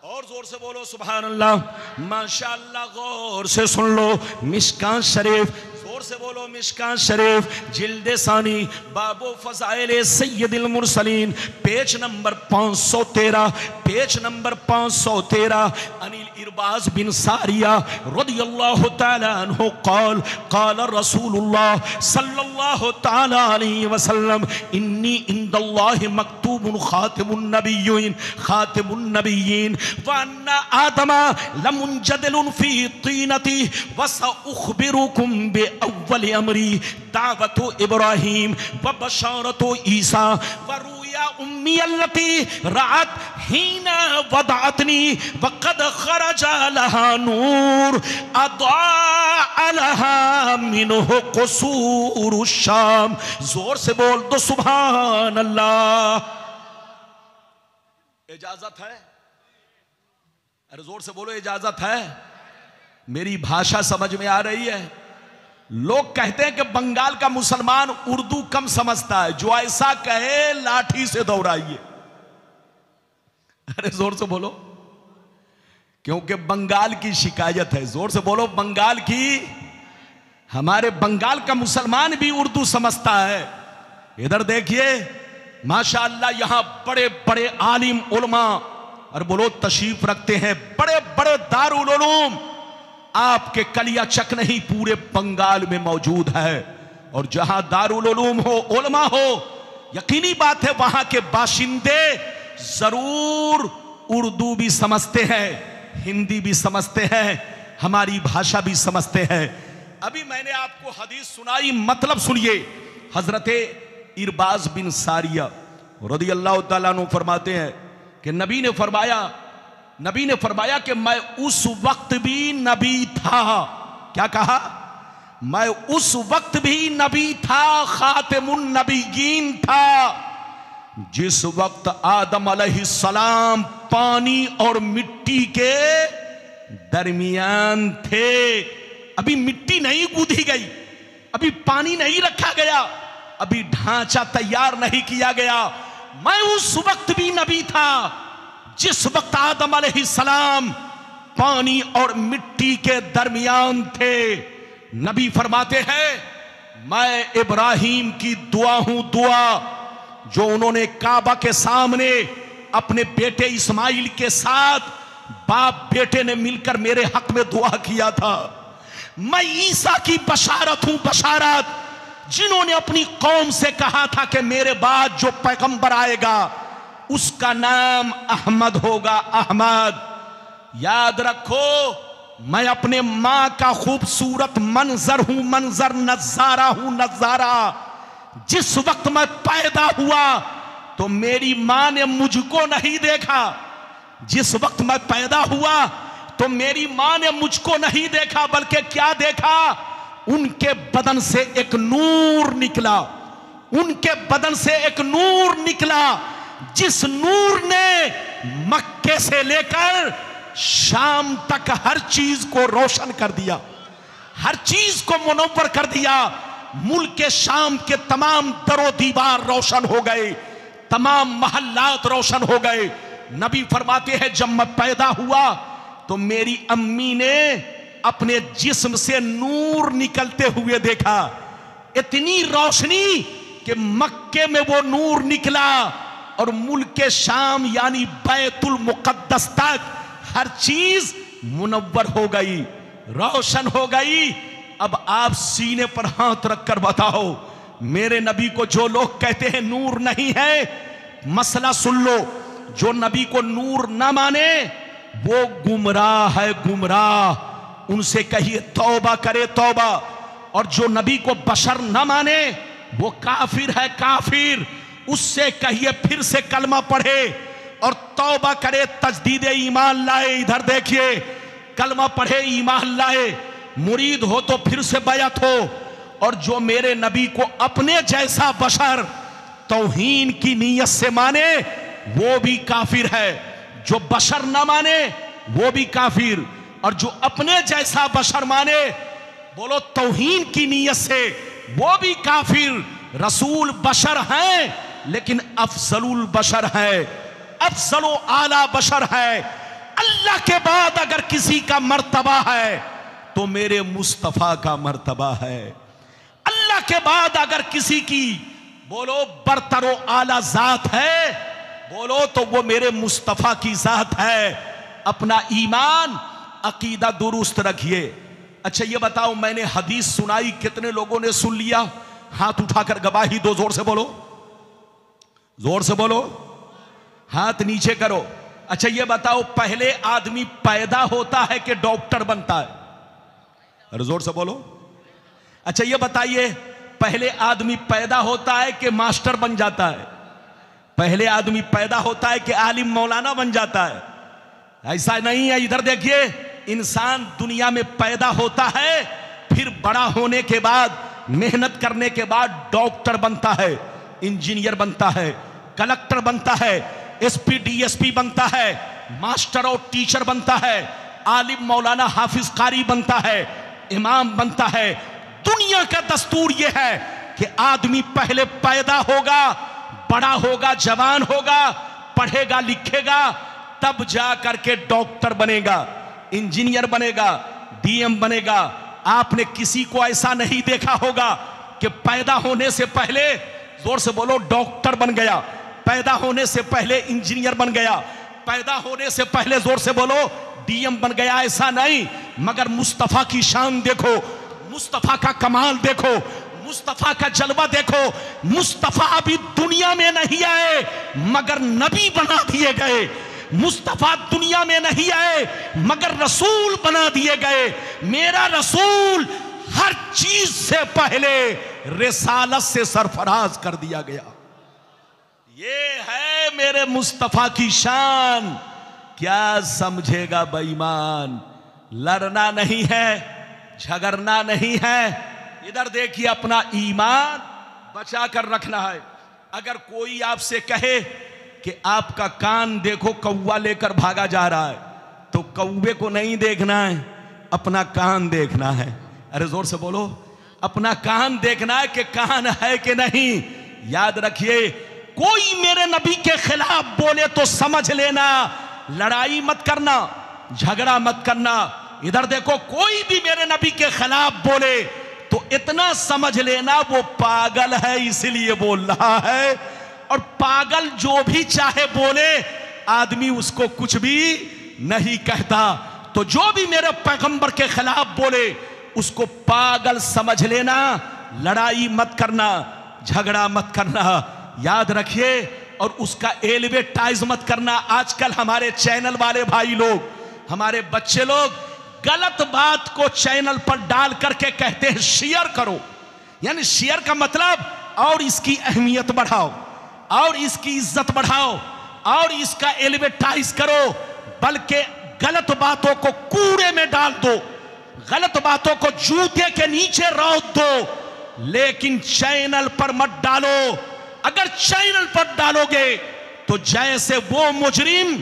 और जोर से बोलो सुभान अल्लाह। माशाअल्लाह, गौर से सुन लो। मिशकात शरीफ, जोर से बोलो मिशकात शरीफ जिल्द सानी बाबो फज़ाइल सय्यदुल मुरसलीन पेज नंबर 513 पेज नंबर 513 अनिल इरबाज बिन सारिया रदियल्लाहु ताला अन्हु क़ाल क़ाल रसूलुल्लाह सल्लल्लाहु ताला अलैहि वसल्लम इन्नी इंदल्लाहि मक्तूबुन खातिमुन नबिय्यीन व अन्ना आदमा लमुंजदिलुन फी तीनती व सउख़बिरुकुम बि अव्वल अमरी दावतु इब्राहीम व बशारतु ईसा व रुया उम्मी अल्लती रात हीना वदातनी वक़द खरजा लहा नूर अदा लहा मिन्हु क़ुसूरु शाम। जोर से बोल दो सुभान अल्लाह। इजाजत है? अरे जोर से बोलो इजाजत है? मेरी भाषा समझ में आ रही है? लोग कहते हैं कि बंगाल का मुसलमान उर्दू कम समझता है, जो ऐसा कहे लाठी से दौड़ाइए। अरे जोर से बोलो, क्योंकि बंगाल की शिकायत है। जोर से बोलो बंगाल की। हमारे बंगाल का मुसलमान भी उर्दू समझता है। इधर देखिए माशाअल्लाह, यहां बड़े बड़े आलिम उलमा और बोलो तशरीफ रखते हैं, बड़े बड़े दारुल उलूम आपके कलियाचक नहीं पूरे बंगाल में मौजूद है। और जहां दारुल उलूम हो, उलमा हो, यकीनी बात है वहां के बाशिंदे जरूर उर्दू भी समझते हैं, हिंदी भी समझते हैं, हमारी भाषा भी समझते हैं। अभी मैंने आपको हदीस सुनाई, मतलब सुनिए। हजरत इरबाज बिन सारिया रदियल्लाहु ताला अन्हु फरमाते हैं कि नबी ने फरमाया कि मैं उस वक्त भी नबी था। क्या कहा? मैं उस वक्त भी नबी था, खातिमुन नबिय्यीन था, जिस वक्त आदम अलैहिस्सलाम पानी और मिट्टी के दरमियान थे। अभी मिट्टी नहीं गूंथी गई, अभी पानी नहीं रखा गया, अभी ढांचा तैयार नहीं किया गया। मैं उस वक्त भी नबी था जिस वक्त आदम अलैहिस्सलाम पानी और मिट्टी के दरमियान थे। नबी फरमाते हैं मैं इब्राहीम की दुआ हूं, दुआ जो उन्होंने काबा के सामने अपने बेटे इस्माइल के साथ बाप बेटे ने मिलकर मेरे हक में दुआ किया था। मैं ईसा की बशारत हूं, बशारत जिन्होंने अपनी कौम से कहा था कि मेरे बाद जो पैगंबर आएगा उसका नाम अहमद होगा, अहमद। याद रखो मैं अपने मां का खूबसूरत मंजर हूं, मंजर नजारा हूं, नजारा। जिस वक्त मैं पैदा हुआ तो मेरी मां ने मुझको नहीं देखा, जिस वक्त मैं पैदा हुआ तो मेरी मां ने मुझको नहीं देखा, बल्कि क्या देखा? उनके बदन से एक नूर निकला, उनके बदन से एक नूर निकला, जिस नूर ने मक्के से लेकर शाम तक हर चीज को रोशन कर दिया, हर चीज को मुनव्वर कर दिया। मुल्क के शाम के तमाम दरो दीवार रोशन हो गए, तमाम महल्लात रोशन हो गए। नबी फरमाते हैं जब मैं पैदा हुआ तो मेरी अम्मी ने अपने जिस्म से नूर निकलते हुए देखा, इतनी रोशनी कि मक्के में वो नूर निकला और मुल्क के शाम यानी बैतुल मुक़द्दस तक हर चीज मुनव्वर हो गई, रोशन हो गई। अब आप सीने पर हाथ रखकर बताओ, मेरे नबी को जो लोग कहते हैं नूर नहीं है, मसला सुन लो। जो नबी को नूर ना माने वो गुमराह है, गुमराह। उनसे कहिए तौबा करे, तौबा। और जो नबी को बशर ना माने वो काफिर है, काफिर। उससे कहिए फिर से कलमा पढ़े और तौबा करे, तजदीद ईमान लाए। इधर देखिए, कलमा पढ़े, ईमान लाए, मुरीद हो तो फिर से बैअत हो। और जो मेरे नबी को अपने जैसा बशर तौहीन की नीयत से माने वो भी काफिर है, जो बशर ना माने वो भी काफिर, और जो अपने जैसा बशर माने, बोलो तौहीन की नीयत से, वो भी काफिर। रसूल बशर हैं लेकिन अफजलुल बशर है, अफजलो आला बशर है। अल्लाह के बाद अगर किसी का मर्तबा है तो मेरे मुस्तफा का मर्तबा है। अल्लाह के बाद अगर किसी की बोलो बरतरो आला जात है, बोलो तो वो मेरे मुस्तफा की जात है। अपना ईमान अकीदा दुरुस्त रखिए। अच्छा ये बताओ, मैंने हदीस सुनाई, कितने लोगों ने सुन लिया? हाथ उठाकर गवाही दो, जोर से बोलो, जोर से बोलो, हाथ नीचे करो। अच्छा ये बताओ, पहले आदमी पैदा होता है कि डॉक्टर बनता है? अरे जोर से बोलो। अच्छा ये बताइए, पहले आदमी पैदा होता है कि मास्टर बन जाता है? पहले आदमी पैदा होता है कि आलिम मौलाना बन जाता है? ऐसा नहीं है। इधर देखिए, इंसान दुनिया में पैदा होता है, फिर बड़ा होने के बाद, मेहनत करने के बाद डॉक्टर बनता है, इंजीनियर बनता है, कलेक्टर बनता है, एसपी डीएसपी बनता है, मास्टर और टीचर बनता है, आलिम मौलाना हाफिज कारी बनता है, इमाम बनता है। दुनिया का दस्तूर यह है कि आदमी पहले पैदा होगा, बड़ा होगा, जवान होगा, पढ़ेगा लिखेगा, तब जा करके डॉक्टर बनेगा, इंजीनियर बनेगा, डीएम बनेगा। आपने किसी को ऐसा नहीं देखा होगा कि पैदा होने से पहले, जोर से बोलो, डॉक्टर बन गया, पैदा होने से पहले इंजीनियर बन गया, पैदा होने से पहले, जोर से बोलो, डीएम बन गया। ऐसा नहीं। मगर मुस्तफा की शान देखो, मुस्तफा का कमाल देखो, मुस्तफा का जलवा देखो। मुस्तफा अभी दुनिया में नहीं आए मगर नबी बना दिए गए। मुस्तफा दुनिया में नहीं आए मगर रसूल बना दिए गए। मेरा रसूल हर चीज से पहले रिसालत से सरफराज कर दिया गया। ये है मेरे मुस्तफा की शान। क्या समझेगा बेईमान? लड़ना नहीं है, झगड़ना नहीं है। इधर देखिए, अपना ईमान बचा कर रखना है। अगर कोई आपसे कहे कि आपका कान देखो, कौवा लेकर भागा जा रहा है, तो कौवे को नहीं देखना है, अपना कान देखना है। अरे जोर से बोलो, अपना कान देखना है कि कान है कि नहीं। याद रखिए, कोई मेरे नबी के खिलाफ बोले तो समझ लेना, लड़ाई मत करना, झगड़ा मत करना। इधर देखो, कोई भी मेरे नबी के खिलाफ बोले तो इतना समझ लेना वो पागल है, इसलिए बोल रहा है। और पागल जो भी चाहे बोले, आदमी उसको कुछ भी नहीं कहता। तो जो भी मेरे पैगंबर के खिलाफ बोले उसको पागल समझ लेना, लड़ाई मत करना, झगड़ा मत करना। याद रखिए, और उसका एलिवेटाइज मत करना। आजकल हमारे चैनल वाले भाई लोग, हमारे बच्चे लोग गलत बात को चैनल पर डाल करके कहते हैं शेयर करो। यानी शेयर का मतलब और इसकी अहमियत बढ़ाओ, और इसकी इज्जत बढ़ाओ, और इसका एलिवेटाइज करो। बल्कि गलत बातों को कूड़े में डाल दो, गलत बातों को जूते के नीचे रौंद दो, लेकिन चैनल पर मत डालो। अगर चैनल पर डालोगे तो जैसे वो मुजरिम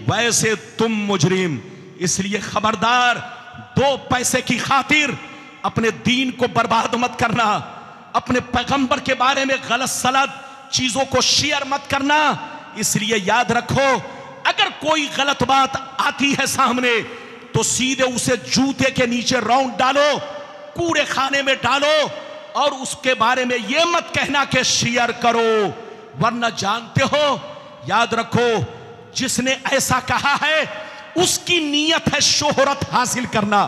वैसे तुम मुजरिम। इसलिए खबरदार, 2 पैसे की खातिर अपने दीन को बर्बाद मत करना, अपने पैगंबर के बारे में गलत सलत चीजों को शेयर मत करना। इसलिए याद रखो, अगर कोई गलत बात आती है सामने तो सीधे उसे जूते के नीचे रौंद डालो, कूड़े खाने में डालो, और उसके बारे में यह मत कहना कि शेयर करो। वरना जानते हो, याद रखो, जिसने ऐसा कहा है उसकी नीयत है शोहरत हासिल करना,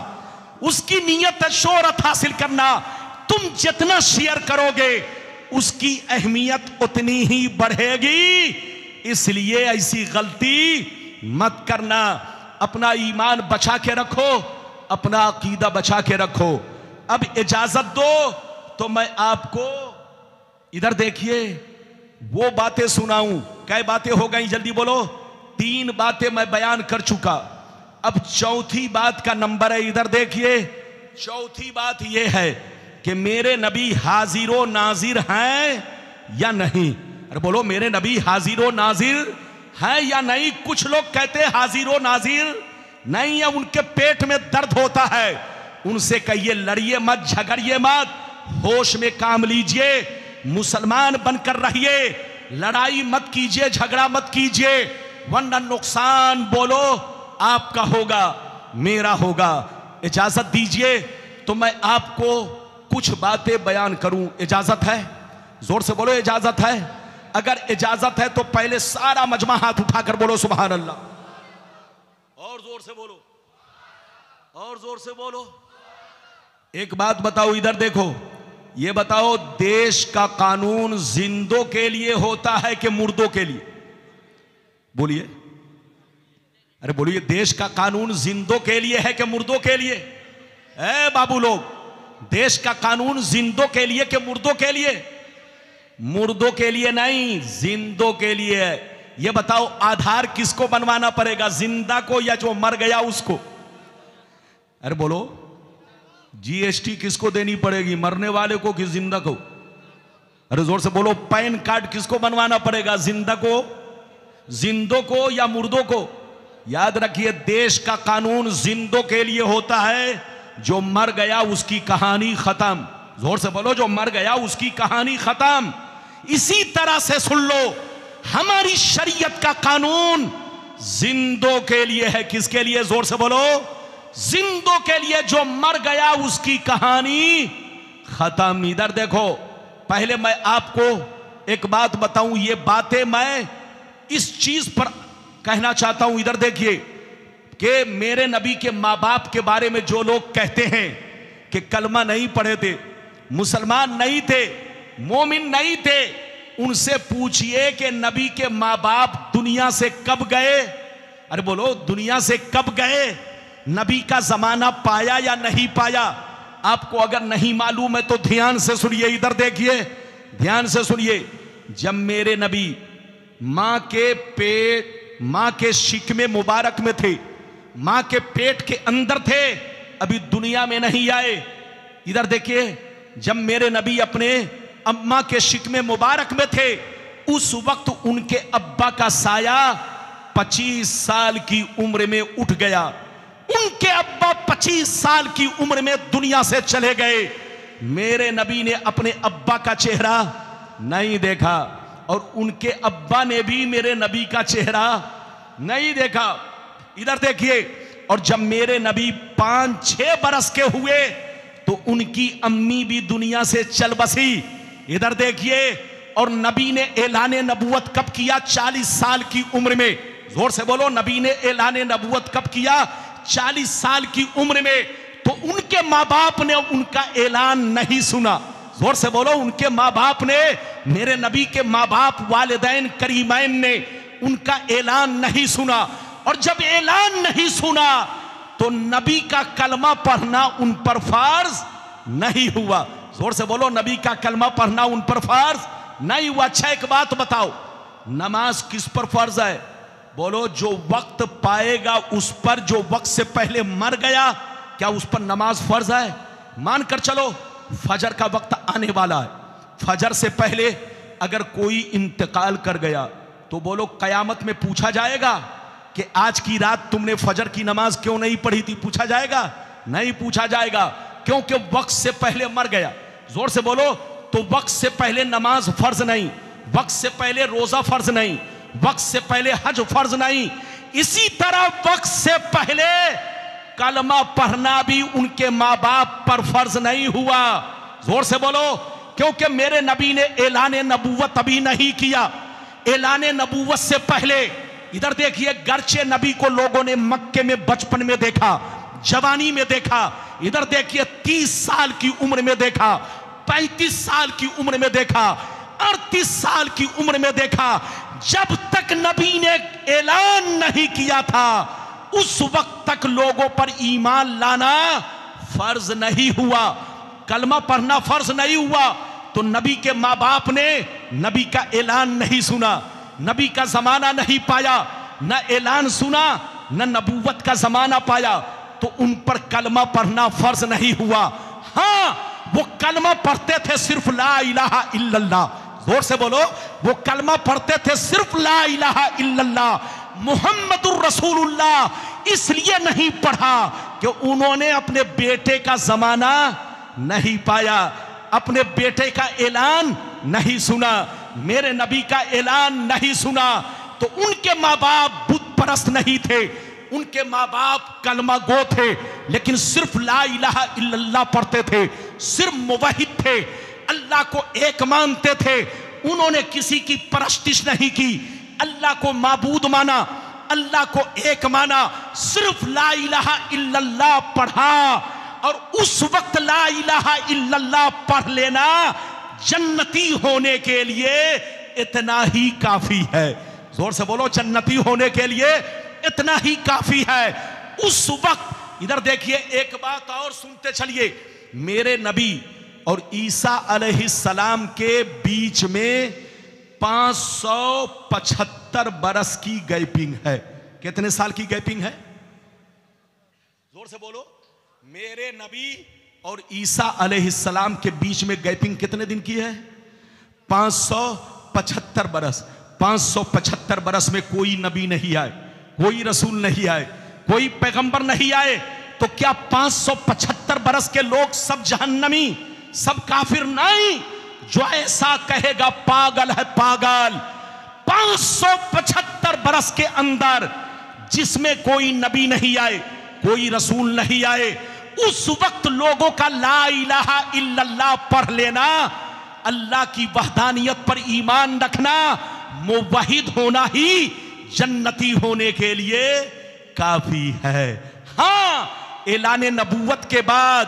उसकी नीयत है शोहरत हासिल करना। तुम जितना शेयर करोगे उसकी अहमियत उतनी ही बढ़ेगी। इसलिए ऐसी गलती मत करना। अपना ईमान बचा के रखो, अपना अकीदा बचा के रखो। अब इजाजत दो तो मैं आपको इधर देखिए वो बातें सुनाऊं। कै बातें हो गई? जल्दी बोलो। 3 बातें मैं बयान कर चुका। अब चौथी बात का नंबर है। इधर देखिए, चौथी बात यह है कि मेरे नबी हाजिरो नाजिर हैं या नहीं। अरे बोलो, मेरे नबी हाजिरो नाजिर हैं या नहीं? कुछ लोग कहते हैं हाजिरो नाजिर नहीं है, उनके पेट में दर्द होता है। उनसे कहिए लड़िए मत, झगड़िए मत, होश में काम लीजिए, मुसलमान बनकर रहिए, लड़ाई मत कीजिए, झगड़ा मत कीजिए, वरना नुकसान बोलो आपका होगा, मेरा होगा। इजाजत दीजिए तो मैं आपको कुछ बातें बयान करूं, इजाजत है? जोर से बोलो इजाजत है। अगर इजाजत है तो पहले सारा मजमा हाथ उठाकर बोलो सुभान अल्लाह। और जोर से बोलो, और जोर से बोलो। एक बात बताओ, इधर देखो, ये बताओ देश का कानून जिंदों के लिए होता है कि मुर्दों के लिए? बोलिए, अरे बोलिए, देश का कानून जिंदों के लिए है कि मुर्दों के लिए? ए बाबू लोग, देश का कानून जिंदों के लिए कि मुर्दों के लिए? मुर्दों के लिए नहीं, जिंदों के लिए है। ये बताओ आधार किसको बनवाना पड़ेगा, जिंदा को या जो मर गया उसको? अरे बोलो, जीएसटी किसको देनी पड़ेगी, मरने वाले को कि जिंदा को? अरे जोर से बोलो, पैन कार्ड किसको बनवाना पड़ेगा, जिंदा को, जिंदों को या मुर्दों को? याद रखिए, देश का कानून जिंदों के लिए होता है, जो मर गया उसकी कहानी खत्म। जोर से बोलो, जो मर गया उसकी कहानी खत्म। इसी तरह से सुन लो, हमारी शरीयत का कानून जिंदों के लिए है। किसके लिए? जोर से बोलो, जिंदों के लिए। जो मर गया उसकी कहानी खत्म। इधर देखो, पहले मैं आपको एक बात बताऊं, ये बातें मैं इस चीज पर कहना चाहता हूं। इधर देखिए कि मेरे नबी के मां बाप के बारे में जो लोग कहते हैं कि कलमा नहीं पढ़े थे, मुसलमान नहीं थे, मोमिन नहीं थे, उनसे पूछिए कि नबी के मां बाप दुनिया से कब गए। अरे बोलो, दुनिया से कब गए? नबी का जमाना पाया या नहीं पाया? आपको अगर नहीं मालूम है तो ध्यान से सुनिए, इधर देखिए, ध्यान से सुनिए। जब मेरे नबी मां के पेट, मां के शिकमे मुबारक में थे, मां के पेट के अंदर थे, अभी दुनिया में नहीं आए। इधर देखिए, जब मेरे नबी अपने अम्मा के शिकमे मुबारक में थे, उस वक्त उनके अब्बा का साया 25 साल की उम्र में उठ गया। उनके अब्बा 25 साल की उम्र में दुनिया से चले गए। मेरे नबी ने अपने अब्बा का चेहरा नहीं देखा और उनके अब्बा ने भी मेरे नबी का चेहरा नहीं देखा। इधर देखिए, और जब मेरे नबी 5-6 बरस के हुए तो उनकी अम्मी भी दुनिया से चल बसी। इधर देखिए, और नबी ने ऐलान नबूवत कब किया? 40 साल की उम्र में। जोर से बोलो, नबी ने ऐलान नबूवत कब किया? 40 साल की उम्र में। तो उनके माँ बाप ने उनका ऐलान नहीं सुना। जोर से बोलो, उनके माँ बाप ने, मेरे नबी के माँ बाप वालिदैन करीमैन ने उनका ऐलान नहीं सुना। और जब ऐलान नहीं सुना तो नबी का कलमा पढ़ना उन पर फर्ज नहीं हुआ। जोर से बोलो, नबी का कलमा पढ़ना उन पर फर्ज नहीं हुआ। अच्छा, एक बात बताओ, नमाज किस पर फर्ज है? बोलो, जो वक्त पाएगा उस पर, जो वक्त से पहले मर गया, क्या उस पर नमाज फर्ज है? मानकर चलो फजर का वक्त आने वाला है, फजर से पहले अगर कोई इंतकाल कर गया तो बोलो कयामत में पूछा जाएगा कि आज की रात तुमने फजर की नमाज क्यों नहीं पढ़ी थी? पूछा जाएगा? नहीं पूछा जाएगा, क्योंकि वक्त से पहले मर गया। जोर से बोलो, तो वक्त से पहले नमाज फर्ज नहीं, वक्त से पहले रोजा फर्ज नहीं, वक्त से पहले हज फर्ज नहीं। इसी तरह वक्त से पहले कलमा पढ़ना भी उनके माँ बाप पर फर्ज नहीं हुआ। जोर से बोलो, क्योंकि मेरे नबी ने ऐलान नबूवत अभी नहीं किया। ऐलान नबूवत से पहले, इधर देखिए, गर्चे नबी को लोगों ने मक्के में बचपन में देखा, जवानी में देखा, इधर देखिए 30 साल की उम्र में देखा, 35 साल की उम्र में देखा, 38 साल की उम्र में देखा। जब तक नबी ने ऐलान नहीं किया था उस वक्त तक लोगों पर ईमान लाना फर्ज नहीं हुआ, कलमा पढ़ना फर्ज नहीं हुआ। तो नबी के माँ बाप ने नबी का ऐलान नहीं सुना, नबी का जमाना नहीं पाया, न ऐलान सुना, न नबूवत का जमाना पाया, तो उन पर कलमा पढ़ना फर्ज नहीं हुआ। हाँ, वो कलमा पढ़ते थे सिर्फ ला इलाहा इल्लल्लाह। जोर से बोलो, वो कलमा पढ़ते थे सिर्फ ला इलाहा इल्लल्लाह मुहम्मदुर रसूलुल्लाह। इसलिए नहीं पढ़ा कि उन्होंने अपने बेटे का जमाना नहीं पाया, अपने बेटे का ऐलान नहीं सुना, मेरे नबी का ऐलान नहीं सुना। तो उनके माँ बाप बुत परस्त नहीं थे, उनके माँ बाप कलमा गो थे, लेकिन सिर्फ ला इलाहा इल्लल्लाह पढ़ते थे, सिर्फ मुवहिद थे, अल्लाह को एक मानते थे। उन्होंने किसी की परस्तिश नहीं की, अल्लाह को माबूद माना, अल्लाह को एक माना, सिर्फ ला इलाहा इल्लल्लाह पढ़ा। और उस वक्त ला इलाहा इल्लल्लाह पढ़ लेना जन्नती होने के लिए इतना ही काफी है। जोर से बोलो, जन्नती होने के लिए इतना ही काफी है। उस वक्त इधर देखिए, एक बात और सुनते चलिए, मेरे नबी और ईसा अलैहिस्सलाम के बीच में 575 बरस की गैपिंग है। कितने साल की गैपिंग है? जोर से बोलो। मेरे नबी और ईसा अलैहिस्सलाम के बीच में गैपिंग कितने दिन की है? 575 बरस। 575 बरस में कोई नबी नहीं आए, कोई रसूल नहीं आए, कोई पैगंबर नहीं आए। तो क्या 575 बरस के लोग सब जहन्नमी, सब काफिर? नहीं। जो ऐसा कहेगा पागल है, पागल। 575 बरस के अंदर जिसमें कोई नबी नहीं आए, कोई रसूल नहीं आए, उस वक्त लोगों का ला इलाहा इल्लल्लाह पढ़ लेना, अल्लाह की वहदानियत पर ईमान रखना, मुवहिद होना ही जन्नती होने के लिए काफी है। हां, ऐलान नबूवत के बाद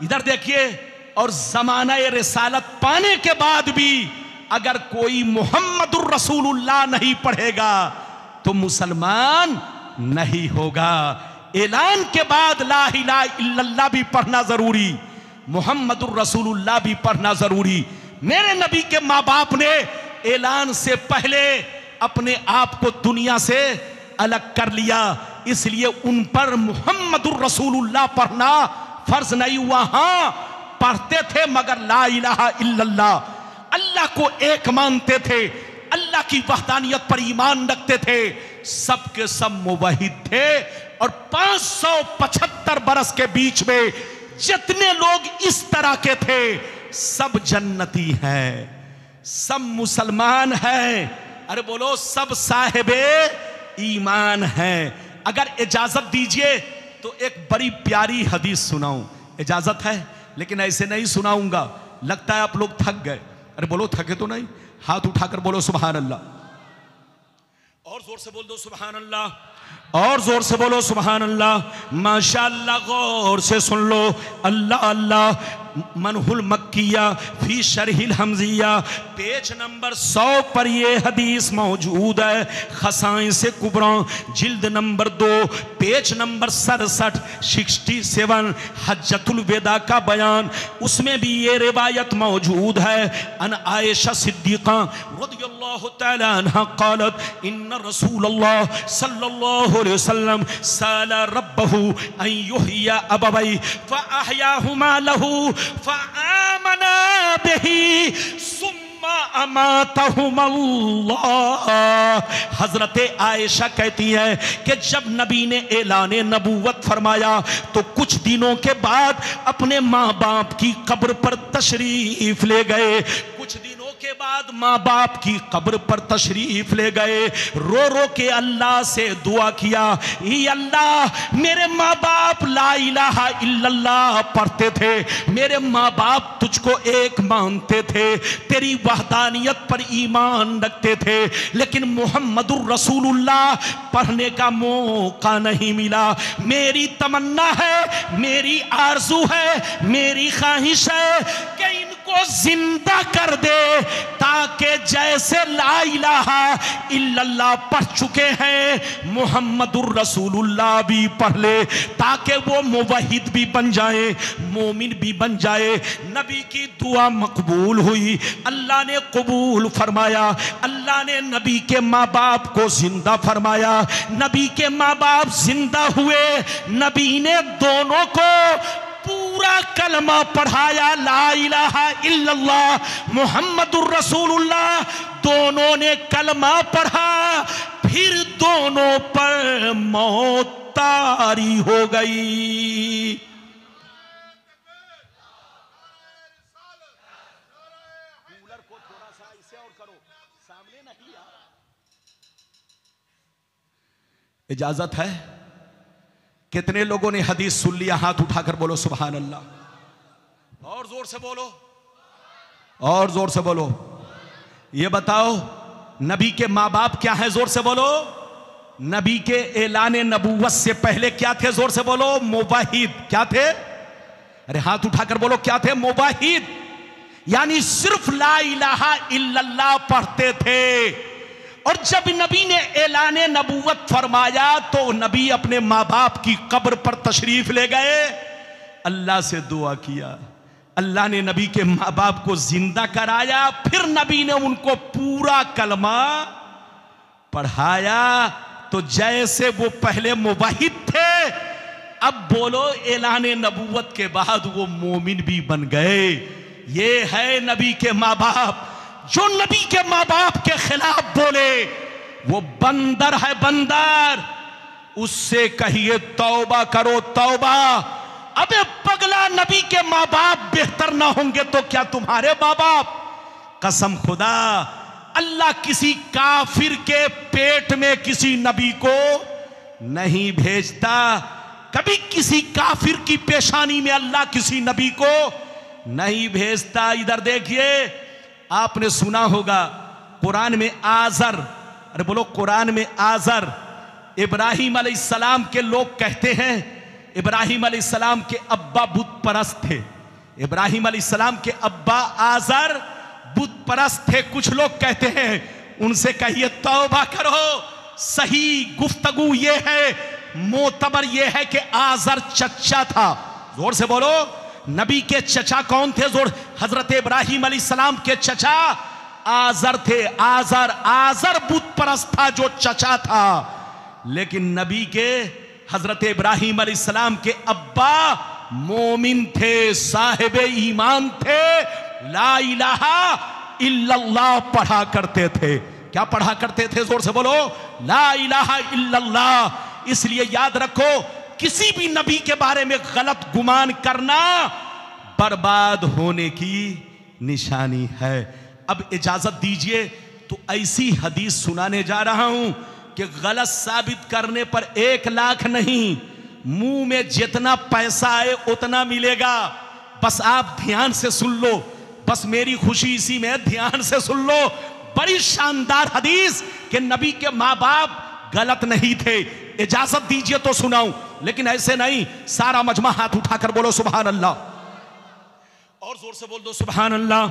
इधर देखिए, और जमाना रिसालत पाने के बाद भी अगर कोई मुहम्मदुर रसूलुल्लाह नहीं पढ़ेगा तो मुसलमान नहीं होगा। ऐलान के बाद ला इलाहा इल्लल्लाह भी पढ़ना जरूरी, मुहम्मदुर रसूलुल्लाह भी पढ़ना जरूरी। मेरे नबी के माँ बाप ने ऐलान से पहले अपने आप को दुनिया से अलग कर लिया, इसलिए उन पर मुहम्मदुर रसूलुल्लाह पढ़ना फर्ज नहीं हुआ। हां, पढ़ते थे मगर ला इलाहा इल्लल्लाह, अल्लाह को एक मानते थे, अल्लाह की वहदानियत पर ईमान रखते थे, सबके सब मुवहिद थे। और 575 बरस के बीच में जितने लोग इस तरह के थे, सब जन्नती हैं, सब मुसलमान हैं। अरे बोलो, सब साहिबे ईमान हैं। अगर इजाजत दीजिए तो एक बड़ी प्यारी हदीस सुनाऊं। इजाजत है, लेकिन ऐसे नहीं सुनाऊंगा, लगता है आप लोग थक गए। अरे बोलो, थके तो नहीं? हाथ उठाकर बोलो सुभान अल्लाह, और जोर से बोल दो सुभान अल्लाह, और जोर से बोलो सुभान अल्लाह। माशाअल्लाह, गौर से सुन लो। अल्लाह अल्लाह मनहुल मक्किया फी शरहिल हमजिया, पेज नंबर 100 पर ये हदीस मौजूद है। खसाइन से कुबरा जिल्द नंबर 2 पेज नंबर 67 67 हज्जतुल वेदा का बयान, उसमें भी ये रिवायत मौजूद है। अन आयशा सिद्दीक़ा रज़ियल्लाहु तआला अन्हा क़ालत इन्न रसूलल्लाह सल्लल्लाहु अलैहि वसल्लम साला रब्बहु अन युहयिया अबवै फ़अहयाहुमा लहू फ़आमना बिही सुम्मा अमातहुमल्लाह। हजरत आयशा कहती है कि जब नबी ने ऐलाने नबूवत फरमाया तो कुछ दिनों के बाद अपने माँ बाप की कब्र पर तशरीफ ले गए। कुछ दिनों के बाद माँ बाप की कब्र पर तशरीफ ले गए, रो रो के अल्लाह से दुआ किया, ई अल्लाह, मेरे माँ बाप ला इलाहा इल्लल्लाह पढ़ते थे, मेरे माँ बाप तुझको एक मानते थे, तेरी वहदानियत पर ईमान रखते थे, लेकिन मुहम्मदुर रसूलुल्लाह पढ़ने का मौका नहीं मिला। मेरी तमन्ना है, मेरी आरज़ू है, मेरी ख्वाहिश है कि इनको जिंदा कर दे, ताकि जैसे ला इलाहा इल्लल्लाह पढ़ चुके हैं मुहम्मदुर रसूलुल्लाह भी पढ़ ले, ताकि वो मुवहिद भी बन जाए, मोमिन भी बन जाए। नबी की दुआ मकबूल हुई, अल्लाह ने कबूल फरमाया, अल्लाह ने नबी के माँ बाप को जिंदा फरमाया, नबी के माँ बाप जिंदा हुए, नबी ने दोनों को पूरा कलमा पढ़ाया, ला इलाहा इल्लल्लाह मुहम्मदुर रसूलुल्लाह, दोनों ने कलमा पढ़ा, फिर दोनों पर मौत तारी हो गई। कूलर को थोड़ा सा इसे और करो, सामने नहीं आ। इजाजत है? कितने लोगों ने हदीस सुन लिया? हाथ उठाकर बोलो सुभान अल्लाह। और जोर से बोलो, और जोर से बोलो। ये बताओ नबी के माँ बाप क्या है? जोर से बोलो। नबी के ऐलान नबूवत से पहले क्या थे? जोर से बोलो। मुवाहिद। क्या थे? अरे हाथ उठाकर बोलो, क्या थे? मुवाहिद, यानी सिर्फ ला इलाहा इल्लल्लाह पढ़ते थे। और जब नबी ने ऐलान नबूवत फरमाया तो नबी अपने माँ बाप की कब्र पर तशरीफ ले गए, अल्लाह से दुआ किया, अल्लाह ने नबी के माँ बाप को जिंदा कराया, फिर नबी ने उनको पूरा कलमा पढ़ाया। तो जैसे वो पहले मुवाहिद थे, अब बोलो ऐलान नबूवत के बाद वो मोमिन भी बन गए। ये है नबी के माँ बाप। जो नबी के माँ बाप के खिलाफ बोले वो बंदर है, बंदर। उससे कहिए तौबा करो, तौबा। अबे पगला, नबी के माँ बाप बेहतर ना होंगे तो क्या तुम्हारे माँ बाप? कसम खुदा, अल्लाह किसी काफिर के पेट में किसी नबी को नहीं भेजता। कभी किसी काफिर की पेशानी में अल्लाह किसी नबी को नहीं भेजता। इधर देखिए, आपने सुना होगा कुरान में आजर, अरे बोलो कुरान में आजर, इब्राहिम अलैहिस्सलाम के लोग कहते हैं इब्राहिम अलैहिस्सलाम के अब्बा बुत परस्त थे। इब्राहिम अलैहिस्सलाम के अब्बा आजर बुत परस्त थे। कुछ लोग कहते हैं, उनसे कहिए तौबा करो। सही गुफ्तगू ये है, मोतबर ये है कि आजर चचा था। जोर से बोलो, नबी के चचा कौन थे? जोर, हजरत इब्राहिम अलैहिस्सलाम के चचा आजर थे। आजर, आजर बुत परस्त था जो चचा था। लेकिन नबी के हजरत इब्राहिम अलैहिस्सलाम के अब्बा मोमिन थे, साहिबे ईमान थे, ला इलाहा इल्लल्लाह पढ़ा करते थे। क्या पढ़ा करते थे? जोर से बोलो, ला इलाहा इल्लल्लाह। इसलिए याद रखो, किसी भी नबी के बारे में गलत गुमान करना बर्बाद होने की निशानी है। अब इजाजत दीजिए तो ऐसी हदीस सुनाने जा रहा हूं कि गलत साबित करने पर 1 लाख नहीं, मुंह में जितना पैसा आए उतना मिलेगा। बस आप ध्यान से सुन लो, बस मेरी खुशी इसी में, ध्यान से सुन लो। बड़ी शानदार हदीस कि नबी के माँ बाप गलत नहीं थे। इजाजत दीजिए तो सुनाऊं, लेकिन ऐसे नहीं। सारा मजमा हाथ उठाकर बोलो सुभान अल्लाह, और जोर से बोल दो सुभान अल्लाह,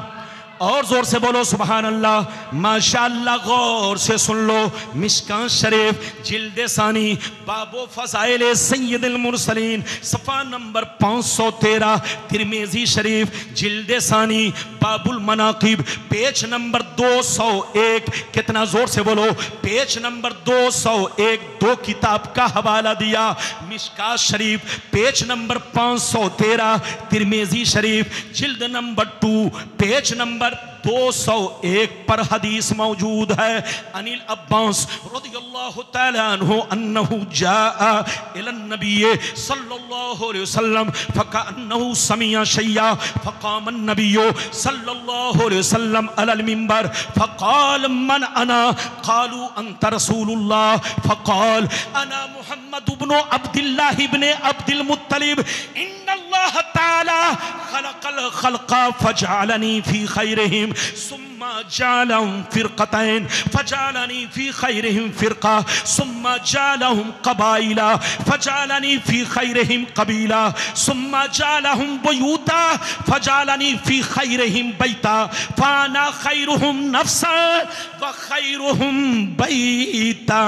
और जोर से बोलो सुभान अल्लाह। माशाअल्लाह, गौर से सुन लो। मिशकात शरीफ जिल्द सानी बाबो फज़ाइल सय्यदुल मुरसलीन सफ़ा नंबर 513, तिरमिज़ी शरीफ जिल्द सानी बाबुल मनाकिब पेज नंबर 201। कितना जोर से बोलो, पेज नंबर 201। 2 किताब का हवाला दिया, मिशकात शरीफ पेज नंबर 513, तिरमिज़ी शरीफ जिल्द नंबर 2 पेज नंबर 201 पर हदीस मौजूद है। अनिल अब्बास रज़ियल्लाहु तआला अन्हु अन्नहु जाअ इला नबी सल्लल्लाहु अलैहि वसल्लम फकअन्नहु समिअ शैया फक़ाम नबी सल्लल्लाहु अलैहि वसल्लम अलल मिंबर फक़ाल मन अना क़ालू अंत रसूलुल्लाह फक़ाल अना मुहम्मद इब्न अब्दुल्लाह इब्न अब्दुल मुत्तलिब इन्नल्लाह तआला खलक़ल खल्क़ा फजअलनी फी खैरिहिम सुम्मा जालहुम फिरक़तैन फजालनी फी खैरिहिम फिरक़ा सुम्मा जालहुम क़बाइला फजालनी फी खैरिहिम क़बीला सुम्मा जालहुम बुयूता फजालनी फी खैरिहिम बैता फाना खैरुहुम नफ्सा व खैरुहुम बैता।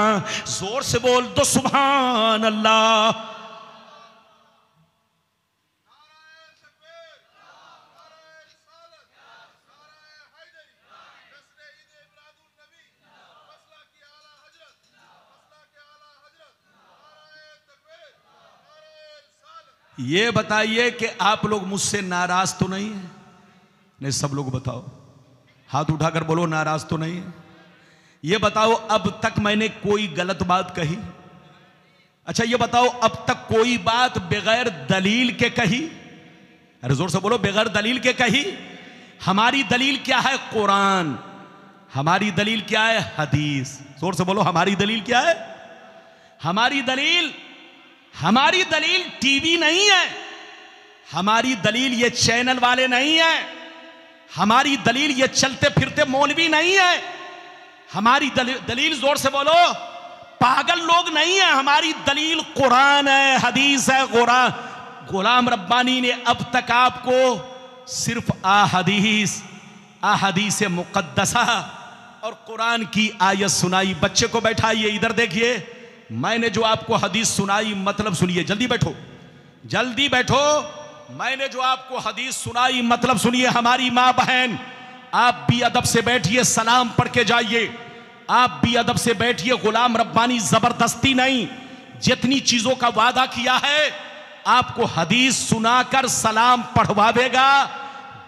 जोर से बोल दो सुभान अल्लाह। ये बताइए कि आप लोग मुझसे नाराज तो नहीं है? नहीं, सब लोग बताओ, हाथ उठाकर बोलो नाराज तो नहीं है। ये बताओ अब तक मैंने कोई गलत बात कही? अच्छा ये बताओ अब तक कोई बात बगैर दलील के कही? अरे जोर से बोलो, बगैर दलील के कही? हमारी दलील क्या है? कुरान। हमारी दलील क्या है? हदीस। जोर से बोलो, हमारी दलील क्या है? हमारी दलील टीवी नहीं है, हमारी दलील ये चैनल वाले नहीं है, हमारी दलील ये चलते फिरते मौलवी नहीं है, हमारी दलील जोर से बोलो पागल लोग नहीं है, हमारी दलील कुरान है, हदीस है। गुलाम रब्बानी ने अब तक आपको सिर्फ अहादीस मुक़द्दसा और कुरान की आयत सुनाई। बच्चे को बैठाइए, इधर देखिए, मैंने जो आपको हदीस सुनाई मतलब सुनिए, जल्दी बैठो जल्दी बैठो। मैंने जो आपको हदीस सुनाई मतलब सुनिए। हमारी माँ बहन, आप भी अदब से बैठिए, सलाम पढ़ के जाइए। आप भी अदब से बैठिए। गुलाम रब्बानी जबरदस्ती नहीं, जितनी चीजों का वादा किया है आपको हदीस सुनाकर सलाम पढ़वावेगा,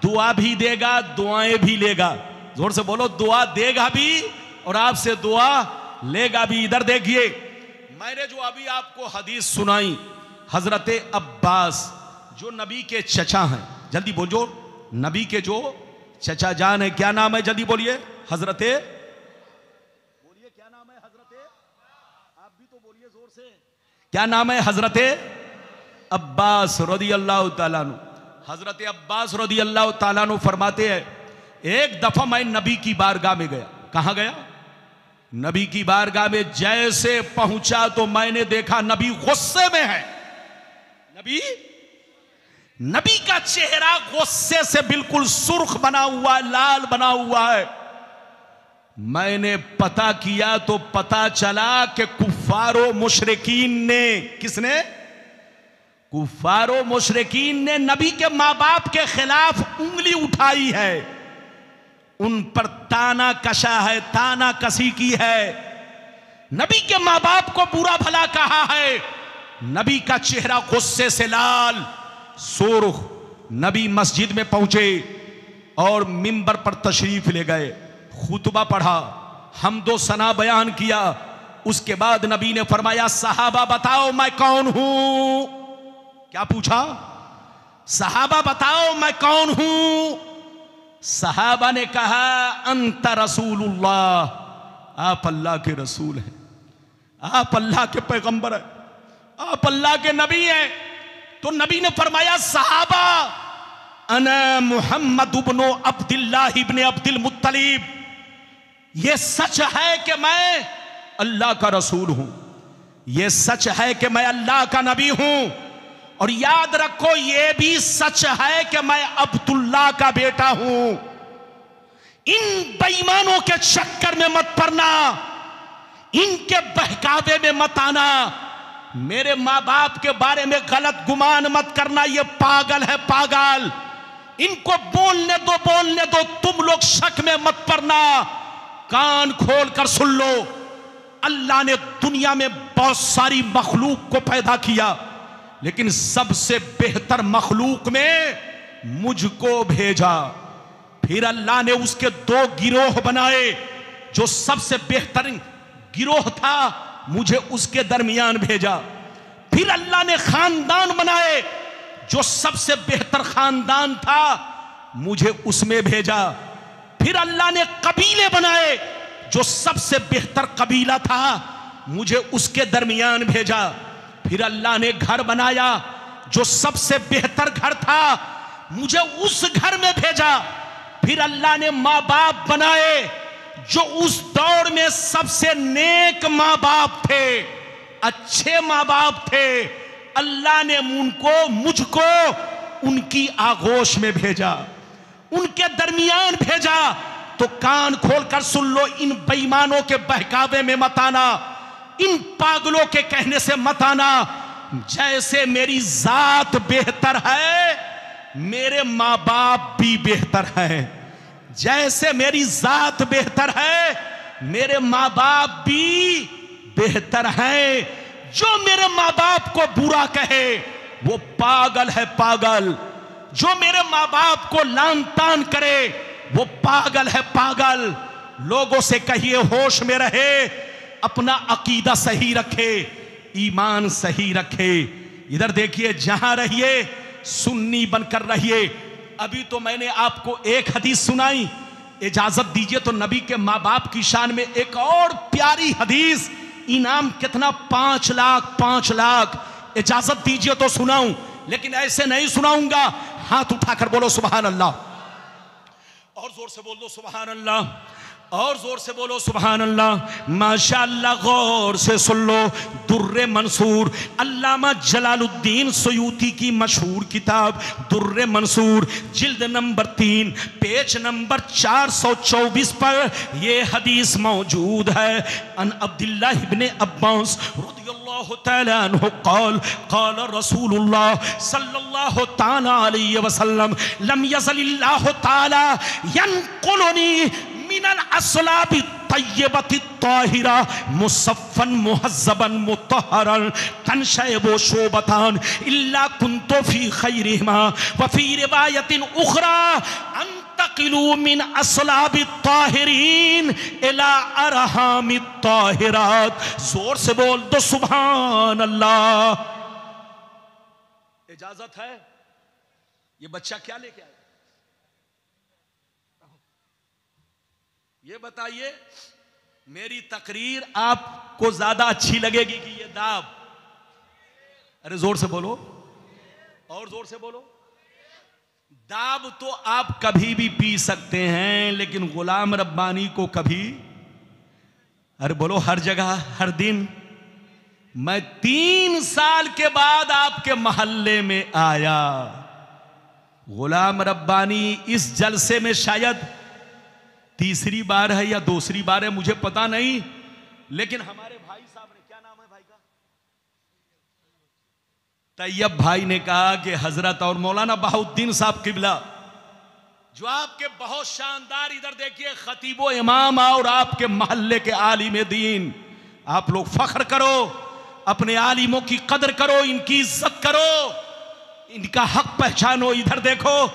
दुआ भी देगा, दुआएं भी लेगा। जोर से बोलो, दुआ देगा भी और आपसे दुआ लेगा भी। इधर देखिए, मैंने जो अभी आपको हदीस सुनाई, हजरत अब्बास जो नबी के चचा हैं, जल्दी बोलो, नबी के जो चचा जान है, क्या नाम है, जल्दी बोलिए। हजरत, बोलिए क्या नाम है हजरत, आप भी तो बोलिए जोर से, क्या नाम है? हजरत अब्बास रदी अल्लाह ताला अन्हु। हजरत अब्बास रदी अल्लाह ताला अन्हु फरमाते हैं, एक दफा मैं नबी की बारगाह में गया। कहां गया? नबी की बारगाह में। जैसे पहुंचा तो मैंने देखा नबी गुस्से में है। नबी का चेहरा गुस्से से बिल्कुल सुर्ख बना हुआ है, लाल बना हुआ है। मैंने पता किया तो पता चला कि कुफ्फारो मुशरिकीन ने, किसने? कुफ्फारो मुशरिकीन ने नबी के मां बाप के खिलाफ उंगली उठाई है, उन पर ताना कसा है, ताना कसी की है, नबी के मां बाप को बुरा भला कहा है। नबी का चेहरा गुस्से से लाल सुर्ख। नबी मस्जिद में पहुंचे और मिंबर पर तशरीफ ले गए, खुतबा पढ़ा, हमदो सना बयान किया। उसके बाद नबी ने फरमाया, सहाबा बताओ मैं कौन हूं? क्या पूछा? सहाबा बताओ मैं कौन हूं? सहाबा ने कहा, अंत रसूलुल्लाह, आप अल्लाह के रसूल हैं, आप अल्लाह के पैगंबर हैं, आप अल्लाह के नबी हैं। तो नबी ने फरमाया, सहाबा अना मुहम्मद इब्न अब्दुल्लाह इब्न अब्दुल मुत्तलिब, यह सच है कि मैं अल्लाह का रसूल हूं, यह सच है कि मैं अल्लाह का नबी हूं, और याद रखो यह भी सच है कि मैं अब्दुल्लाह का बेटा हूं। इन बेईमानों के चक्कर में मत पड़ना, इनके बहकावे में मत आना, मेरे मां बाप के बारे में गलत गुमान मत करना, ये पागल है पागल, इनको बोलने दो बोलने दो, तुम लोग शक में मत पड़ना। कान खोल कर सुन लो, अल्लाह ने दुनिया में बहुत सारी मखलूक को पैदा किया, लेकिन सबसे बेहतर मखलूक में मुझको भेजा। फिर अल्लाह ने उसके दो गिरोह बनाए, जो सबसे बेहतरीन गिरोह था मुझे उसके दरमियान भेजा। फिर अल्लाह ने खानदान बनाए, जो सबसे बेहतर खानदान था मुझे उसमें भेजा। फिर अल्लाह ने कबीले बनाए, जो सबसे बेहतर कबीला था मुझे उसके दरमियान भेजा। फिर अल्लाह ने घर बनाया, जो सबसे बेहतर घर था मुझे उस घर में भेजा। फिर अल्लाह ने माँ बाप बनाए, जो उस दौर में सबसे नेक माँ बाप थे, अच्छे माँ बाप थे। अल्लाह ने मुझको उनकी आगोश में भेजा, उनके दरमियान भेजा। तो कान खोलकर सुन लो, इन बेईमानों के बहकावे में मत आना, इन पागलों के कहने से मत आना। जैसे मेरी जात बेहतर है, मेरे माँ बाप भी बेहतर हैं। जैसे मेरी जात बेहतर है, मेरे माँ बाप भी बेहतर हैं। जो मेरे माँ बाप को बुरा कहे वो पागल है पागल, जो मेरे माँ बाप को लान तान करे वो पागल है पागल। लोगों से कहिए होश में रहे, अपना अकीदा सही रखे, ईमान सही रखे। इधर देखिए, जहां रहिए सुन्नी बनकर रहिए। अभी तो मैंने आपको एक हदीस सुनाई, इजाजत दीजिए तो नबी के माँ बाप की शान में एक और प्यारी हदीस, इनाम कितना 5 लाख 5 लाख, इजाजत दीजिए तो सुनाऊं। लेकिन ऐसे नहीं सुनाऊंगा। हाथ उठाकर बोलो सुभान अल्लाह, और जोर से बोल दो सुभान अल्लाह, और जोर से बोलो सुभान अल्लाह। माशाअल्लाह, गौर से सुन लो। दुर्रे मंसूर, अल्लामा जलालुद्दीन सयूती की मशहूर किताब दुर्रे मंसूर, जिल्द नंबर 3 पेज नंबर 424 पर यह हदीस मौजूद है। अन अब्दुल्लाह इब्ने अब्बास रज़ियल्लाहु तआला अन्हु क़ाल क़ाल रसूलुल्लाह सल्लल्लाहु तआला अलैहि वसल्लम लम यज़लिल्लाहु तआला यनक़ुलुनी मिनल अस्लाबि तय्यबति ताहिरा मुसफ़्फ़न मुहज़्ज़बन मुत्तहरन तनशयबु शोबतान इल्ला कुन्तु फी खैरिहिमा व फी रिवायतिन उख़रा अंतक़िलू मिन अस्लाबि ताहिरीन इला अरहामि ताहिरात। जोर से बोल दो सुभान अल्लाह। इजाजत है? ये बच्चा क्या लेके आया? ये बताइए, मेरी तकरीर आपको ज्यादा अच्छी लगेगी कि ये दाब? अरे जोर से बोलो, और जोर से बोलो। दाब तो आप कभी भी पी सकते हैं, लेकिन गुलाम रब्बानी को कभी, अरे बोलो, हर जगह हर दिन। मैं 3 साल के बाद आपके मोहल्ले में आया। गुलाम रब्बानी इस जलसे में शायद तीसरी बार है या दूसरी बार है, मुझे पता नहीं, लेकिन हमारे भाई साहब ने, क्या नाम है भाई का? तैयब भाई ने कहा कि हजरत और मौलाना बहाउद्दीन साहब किबला, जो आपके बहुत शानदार, इधर देखिए, खतीबो इमाम और आपके मोहल्ले के आलिम दीन, आप लोग फख्र करो, अपने आलिमों की कदर करो, इनकी इज्जत करो, इनका हक पहचानो। इधर देखो,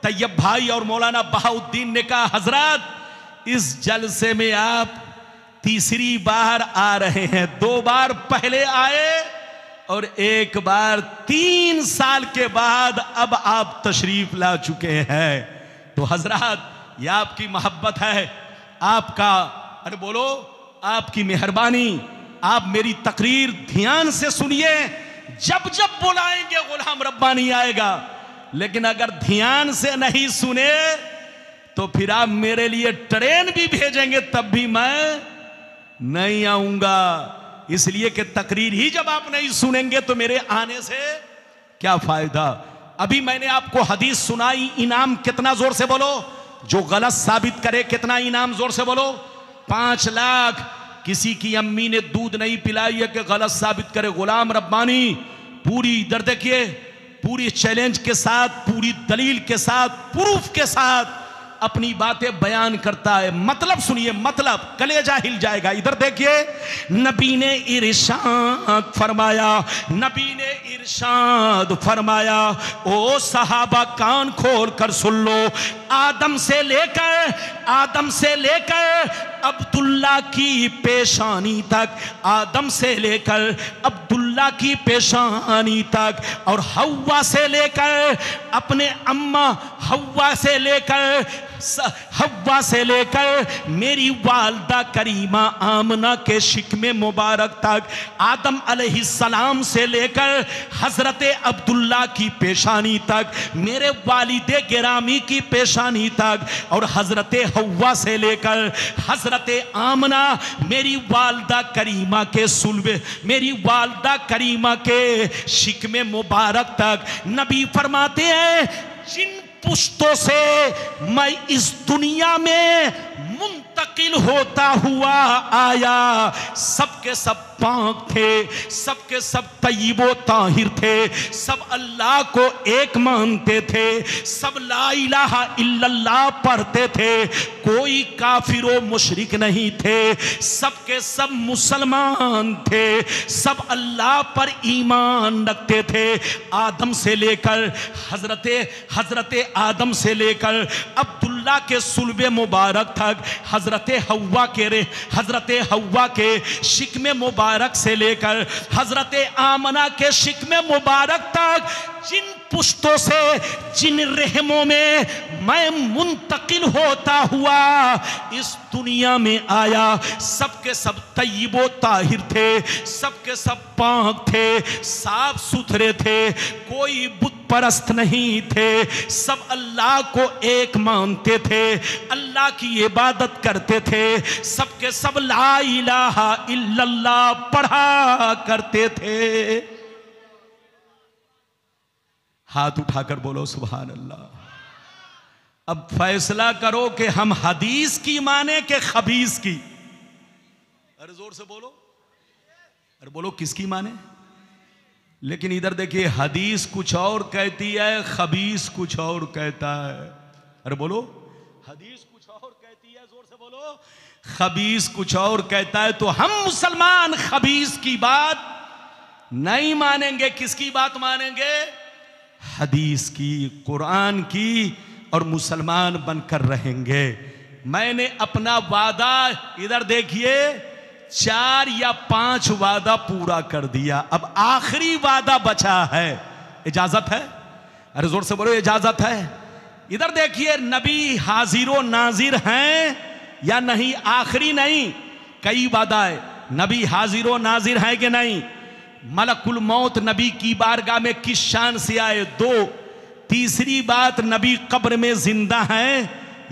तैयब भाई और मौलाना बहाउद्दीन ने कहा, हजरत इस जलसे में आप तीसरी बार आ रहे हैं। 2 बार पहले आए और 1 बार 3 साल के बाद अब आप तशरीफ ला चुके हैं। तो हजरत, यह आपकी मोहब्बत है, आपका, अरे बोलो, आपकी मेहरबानी। आप मेरी तकरीर ध्यान से सुनिए, जब जब बुलाएंगे गुलाम रब्बानी आएगा, लेकिन अगर ध्यान से नहीं सुने तो फिर आप मेरे लिए ट्रेन भी भेजेंगे तब भी मैं नहीं आऊंगा। इसलिए कि तकरीर ही जब आप नहीं सुनेंगे तो मेरे आने से क्या फायदा। अभी मैंने आपको हदीस सुनाई, इनाम कितना? जोर से बोलो। जो गलत साबित करे कितना इनाम? जोर से बोलो। 5 लाख। किसी की अम्मी ने दूध नहीं पिलाई है कि गलत साबित करे। गुलाम रब्बानी पूरी, इधर देखिए, पूरी चैलेंज के साथ, पूरी दलील के साथ, प्रूफ के साथ अपनी बातें बयान करता है। मतलब सुनिए, मतलब कलेजा हिल जाएगा। इधर देखिए, नबी ने इरशाद फरमाया, नबी ने इरशाद फरमाया, ओ सहाबा कान खोल कर सुन लो, आदम से लेकर अब्दुल्ला की पेशानी तक, आदम से लेकर अब्दुल्ला की पेशानी तक, और हव्वा से लेकर अपने अम्मा हव्वा से लेकर मेरी वालदा करीमा आमना के शिकमे मुबारक तक, आदम अलैहिस्सलाम से लेकर हजरत अब्दुल्ला की पेशानी तक, मेरे वालिदे गिरामी की पेशानी तक, और हजरत हव्वा से लेकर हजरत आमना मेरी वालदा करीमा के सुल्बे, मेरी वालदा करीमा के शिकमे मुबारक तक, नबी फरमाते हैं, जिन पुश्तों से मैं इस दुनिया में मुंतकिल होता हुआ आया, सबके सब पाक थे, सबके सब तय्यबो ताहिर थे, सब अल्लाह को एक मानते थे, सब ला इलाहा इल्लल्लाह पढ़ते थे, कोई काफिर मुशरिक नहीं थे, सबके सब मुसलमान थे, सब अल्लाह पर ईमान रखते थे। आदम से लेकर हजरत आदम से लेकर अब्दुल्ला के सुल्बे मुबारक तक, हजरत हव्वा के शिकमे मुबारक से लेकर हजरत आमना के शिकमे मुबारक तक, जिन पुश्तों से, जिन रहमों में मैं मुंतकिल होता हुआ इस दुनिया में आया, सबके सब तय्यबो ताहिर थे, सबके सब पाक थे, साफ सुथरे थे, कोई बुत परस्त नहीं थे, सब अल्लाह को एक मानते थे, अल्लाह की इबादत करते थे, सबके सब ला इलाहा इल्लल्लाह पढ़ा करते थे। हाथ उठाकर बोलो सुभान अल्लाह। अब फैसला करो कि हम हदीस की माने कि खबीस की। अरे जोर से बोलो, अरे बोलो किसकी माने। लेकिन इधर देखिए, हदीस कुछ और कहती है, खबीस कुछ और कहता है। अरे बोलो, हदीस कुछ और कहती है, जोर से बोलो, खबीस कुछ और कहता है। तो हम मुसलमान खबीस की बात नहीं मानेंगे, किसकी बात मानेंगे? हदीस की, कुरान की, और मुसलमान बनकर रहेंगे। मैंने अपना वादा, इधर देखिए, 4 या 5 वादा पूरा कर दिया, अब आखिरी वादा बचा है। इजाजत है? अरे जोर से बोलो, इजाजत है? इधर देखिए, नबी हाजिरो नाजिर हैं या नहीं? आखिरी नहीं, कई वादा है। नबी हाजिरो नाजिर है कि नहीं? मलकुल मौत नबी की बारगाह में किस शान से आए? 2। तीसरी बात, नबी कब्र में जिंदा हैं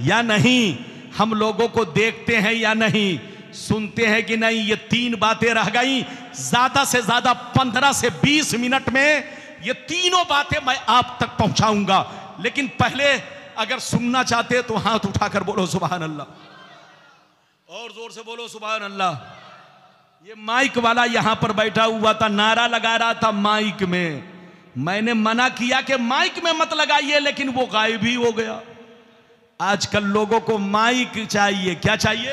या नहीं? हम लोगों को देखते हैं या नहीं? सुनते हैं कि नहीं? ये 3 बातें रह गई। ज्यादा से ज्यादा 15 से 20 मिनट में ये तीनों बातें मैं आप तक पहुंचाऊंगा। लेकिन पहले अगर सुनना चाहते तो हाथ उठाकर बोलो सुभान अल्लाह, और जोर से बोलो सुभान अल्लाह। ये माइक वाला यहां पर बैठा हुआ था, नारा लगा रहा था माइक में। मैंने मना किया कि माइक में मत लगाइए, लेकिन वो गायब ही हो गया। आजकल लोगों को माइक चाहिए। क्या चाहिए?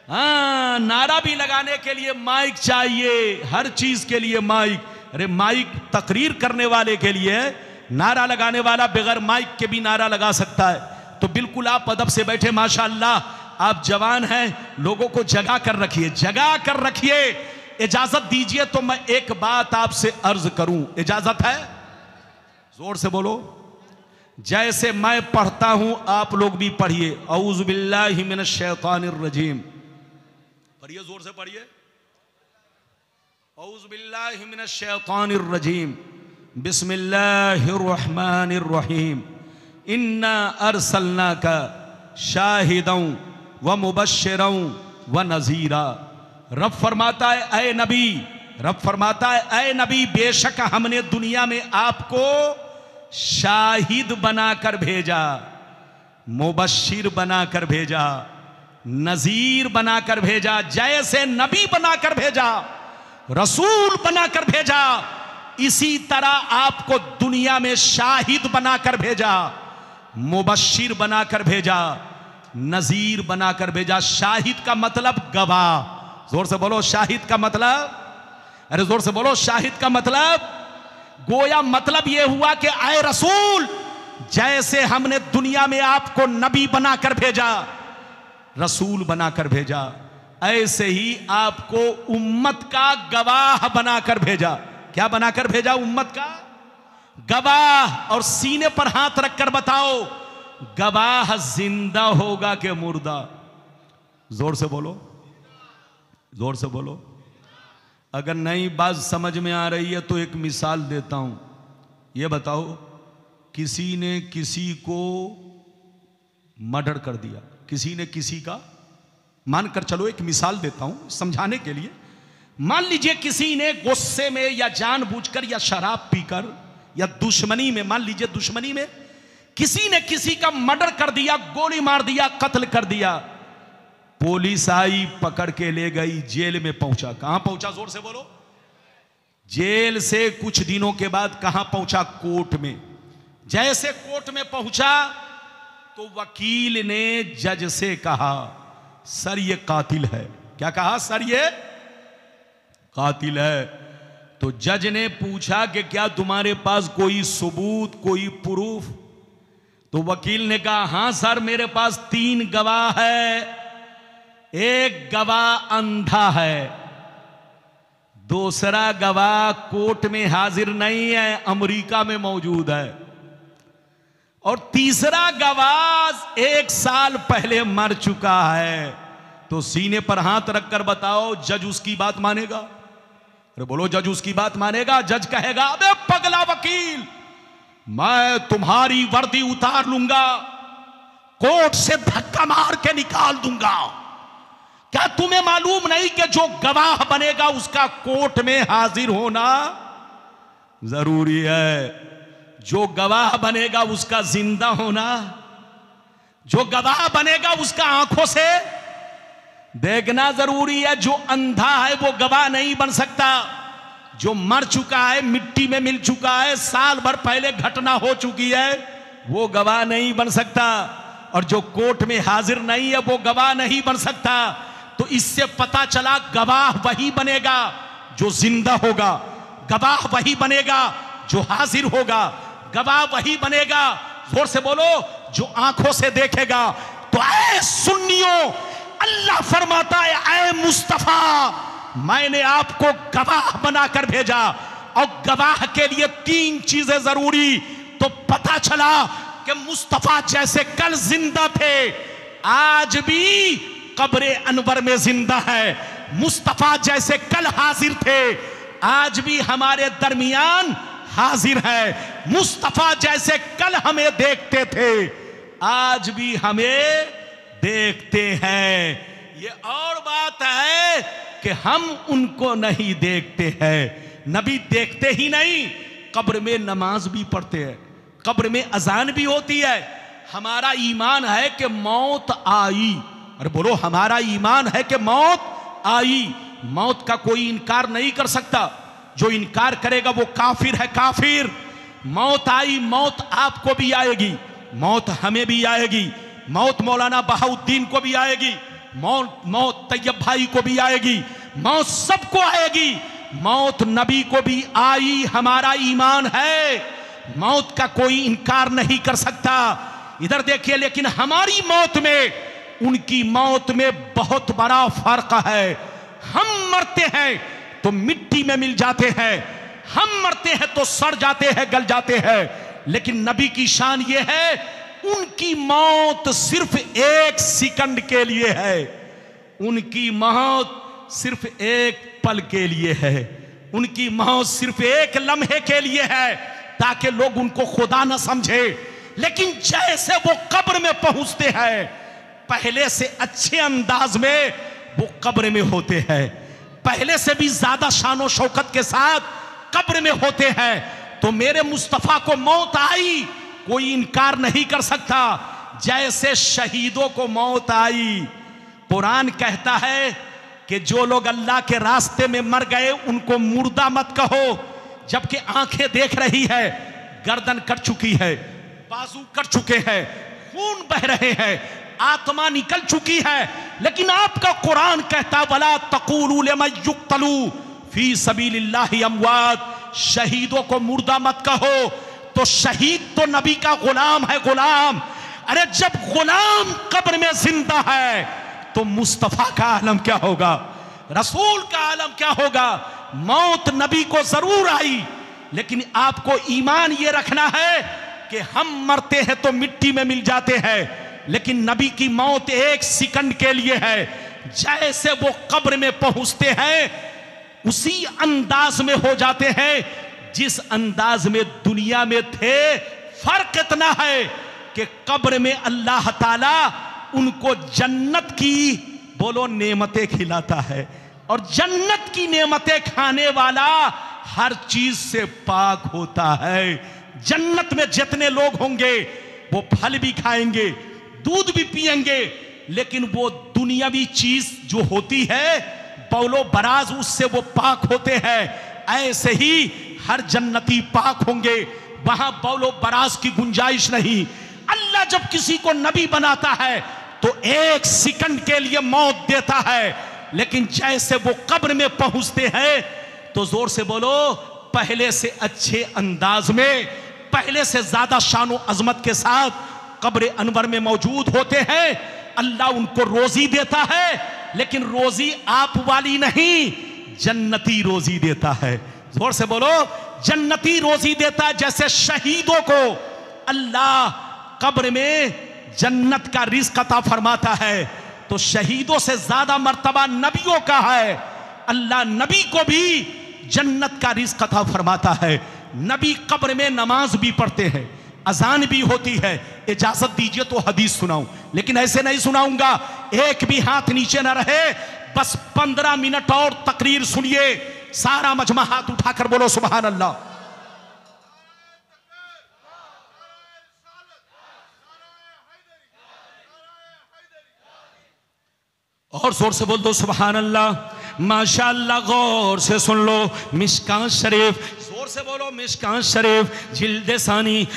हाँ, नारा भी लगाने के लिए माइक चाहिए, हर चीज के लिए माइक। अरे माइक तकरीर करने वाले के लिए, नारा लगाने वाला बगैर माइक के भी नारा लगा सकता है। तो बिल्कुल आप अदब से बैठे, माशाअल्लाह आप जवान हैं, लोगों को जगा कर रखिए, जगा कर रखिए। इजाजत दीजिए तो मैं एक बात आपसे अर्ज करूं, इजाजत है? जोर से बोलो। जैसे मैं पढ़ता हूं आप लोग भी पढ़िए। औज़ु बिल्लाहि मिनश शैतानिर रजीम, पढ़िए, जोर से पढ़िए। औज़ु बिल्लाहि मिनश शैतानिर रजीम, बिस्मिल्लाहिर रहमानिर रहीम, इन्ना अरसलनाका शाहिदन व मुबश्शिरन व नज़ीरा। रब फरमाता है ऐ नबी, रब फरमाता है ऐ नबी, बेशक हमने दुनिया में आपको शाहिद बनाकर भेजा, मुबश्शिर बनाकर भेजा, नजीर बनाकर भेजा। जैसे नबी बनाकर भेजा, रसूल बनाकर भेजा, इसी तरह आपको दुनिया में शाहिद बनाकर भेजा, मुबश्शिर बनाकर भेजा, नजीर बनाकर भेजा। शाहिद का मतलब गवाह। जोर से बोलो, शाहिद का मतलब, अरे जोर से बोलो, शाहिद का मतलब, गोया मतलब यह हुआ कि आए रसूल, जैसे हमने दुनिया में आपको नबी बनाकर भेजा, रसूल बनाकर भेजा, ऐसे ही आपको उम्मत का गवाह बनाकर भेजा। क्या बनाकर भेजा? उम्मत का गवाह। और सीने पर हाथ रखकर बताओ, गवाह जिंदा होगा कि मुर्दा? जोर से बोलो, जोर से बोलो। अगर नई बात समझ में आ रही है तो एक मिसाल देता हूं। यह बताओ, किसी ने किसी को मर्डर कर दिया, किसी ने किसी का, मानकर चलो एक मिसाल देता हूं समझाने के लिए। मान लीजिए किसी ने गुस्से में या जानबूझकर या शराब पीकर या दुश्मनी में, मान लीजिए दुश्मनी में किसी ने किसी का मर्डर कर दिया, गोली मार दिया, कत्ल कर दिया। पुलिस आई, पकड़ के ले गई, जेल में पहुंचा। कहां पहुंचा? जोर से बोलो। जेल से कुछ दिनों के बाद कहां पहुंचा? कोर्ट में। जैसे कोर्ट में पहुंचा तो वकील ने जज से कहा, सर ये कातिल है। क्या कहा? सर ये कातिल है। तो जज ने पूछा कि क्या तुम्हारे पास कोई सबूत, कोई प्रूफ? तो वकील ने कहा, हां सर, मेरे पास 3 गवाह है। एक गवाह अंधा है, दूसरा गवाह कोर्ट में हाजिर नहीं है, अमेरिका में मौजूद है, और तीसरा गवाह 1 साल पहले मर चुका है, तो सीने पर हाथ रखकर बताओ जज उसकी बात मानेगा? अरे बोलो, जज उसकी बात मानेगा? जज कहेगा अबे पगला वकील, मैं तुम्हारी वर्दी उतार लूंगा, कोर्ट से धक्का मार के निकाल दूंगा। क्या तुम्हें मालूम नहीं कि जो गवाह बनेगा उसका कोर्ट में हाजिर होना जरूरी है? जो गवाह बनेगा उसका जिंदा होना, जो गवाह बनेगा उसका आंखों से देखना जरूरी है। जो अंधा है वो गवाह नहीं बन सकता। जो मर चुका है, मिट्टी में मिल चुका है, साल भर पहले घटना हो चुकी है, वो गवाह नहीं बन सकता। और जो कोर्ट में हाजिर नहीं है वो गवाह नहीं बन सकता। तो इससे पता चला गवाह वही बनेगा जो जिंदा होगा, गवाह वही बनेगा जो हाजिर होगा, गवाह वही बनेगा, जोर से बोलो, जो आंखों से देखेगा। तो ऐ सुन्नियों, अल्लाह फरमाता है ऐ मुस्तफा, मैंने आपको गवाह बनाकर भेजा। और गवाह के लिए 3 चीजें जरूरी। तो पता चला कि मुस्तफा जैसे कल जिंदा थे, आज भी कब्रे अनवर में जिंदा है। मुस्तफा जैसे कल हाजिर थे, आज भी हमारे दरमियान हाजिर है। मुस्तफा जैसे कल हमें देखते थे, आज भी हमें देखते हैं। ये और बात है कि हम उनको नहीं देखते हैं। नबी देखते ही नहीं, कब्र में नमाज भी पढ़ते हैं, कब्र में अजान भी होती है। हमारा ईमान है कि मौत आई। अरे बोलो, हमारा ईमान है कि मौत आई। मौत का कोई इनकार नहीं कर सकता। जो इनकार करेगा वो काफिर है, काफिर। मौत आई, मौत आपको भी आएगी, मौत हमें भी आएगी, मौत मौलाना बहाउद्दीन को भी आएगी, मौत तैयब भाई को भी आएगी, मौत सबको आएगी। मौत नबी को भी आई, हमारा ईमान है। मौत का कोई इनकार नहीं कर सकता। इधर देखिए, लेकिन हमारी मौत में उनकी मौत में बहुत बड़ा फर्क है। हम मरते हैं तो मिट्टी में मिल जाते हैं, हम मरते हैं तो सड़ जाते हैं, गल जाते हैं। लेकिन नबी की शान ये है, उनकी मौत सिर्फ 1 सेकंड के लिए है, उनकी मौत सिर्फ 1 पल के लिए है, उनकी मौत सिर्फ 1 लम्हे के लिए है, ताकि लोग उनको खुदा न समझे। लेकिन जैसे वो कब्र में पहुंचते हैं, पहले से अच्छे अंदाज में वो कब्र में होते हैं, पहले से भी ज्यादा शानो शौकत के साथ कब्र में होते हैं। तो मेरे मुस्तफा को मौत आई, कोई इनकार नहीं कर सकता। जैसे शहीदों को मौत आई, कुरान कहता है कि जो लोग अल्लाह के रास्ते में मर गए उनको मुर्दा मत कहो, जबकि आंखें देख रही है, गर्दन कट चुकी है, बाजू कट चुके हैं, खून बह रहे हैं, आत्मा निकल चुकी है। लेकिन आपका कुरान कहता वला तक़ूलू लिमन युक़्तलू फी सबीलिल्लाहि अमवात, शहीदों को मुर्दा मत कहो। तो शहीद तो नबी का गुलाम है, गुलाम। अरे जब गुलाम कब्र में जिंदा है तो मुस्तफा का आलम क्या होगा, रसूल का आलम क्या होगा। मौत नबी को जरूर आई, लेकिन आपको ईमान ये रखना है कि हम मरते हैं तो मिट्टी में मिल जाते हैं, लेकिन नबी की मौत 1 सेकंड के लिए है। जैसे वो कब्र में पहुंचते हैं उसी अंदाज में हो जाते हैं जिस अंदाज में दुनिया में थे। फर्क इतना है कि कब्र में अल्लाह ताला उनको जन्नत की बोलो नेमतें खिलाता है, और जन्नत की नेमतें खाने वाला हर चीज से पाक होता है। जन्नत में जितने लोग होंगे वो फल भी खाएंगे, दूध भी पिएंगे, लेकिन वो दुनियावी चीज जो होती है बौलो बराज, उससे वो पाक होते हैं। ऐसे ही हर जन्नती पाक होंगे, वहां बौलो बराज की गुंजाइश नहीं। अल्लाह जब किसी को नबी बनाता है तो 1 सेकंड के लिए मौत देता है, लेकिन जैसे वो कब्र में पहुंचते हैं तो जोर से बोलो, पहले से अच्छे अंदाज में, पहले से ज्यादा शानो अजमत के साथ कब्र अनवर में मौजूद होते हैं। अल्लाह उनको रोजी देता है, लेकिन रोजी आप वाली नहीं, जन्नती रोजी देता है। जोर से बोलो, जन्नती रोजी देता है। जैसे शहीदों को अल्लाह कब्र में जन्नत का रिज़्क़ अता फरमाता है, तो शहीदों से ज्यादा मर्तबा नबियों का है। अल्लाह नबी को भी जन्नत का रिज़्क़ अता फरमाता है। नबी कब्र में नमाज भी पढ़ते हैं, अजान भी होती है। इजाजत दीजिए तो हदीस सुनाऊं, लेकिन ऐसे नहीं सुनाऊंगा, एक भी हाथ नीचे ना रहे। बस 15 मिनट और तकरीर सुनिए। सारा मजमा हाथ उठाकर बोलो सुभान अल्लाह। और जोर से बोल दो सुभान अल्लाह। माशाअल्लाह, गौर से सुन लो। मिशकात शरीफ, जोर से बोलो मिशकात शरीफ, जिल्द सानी,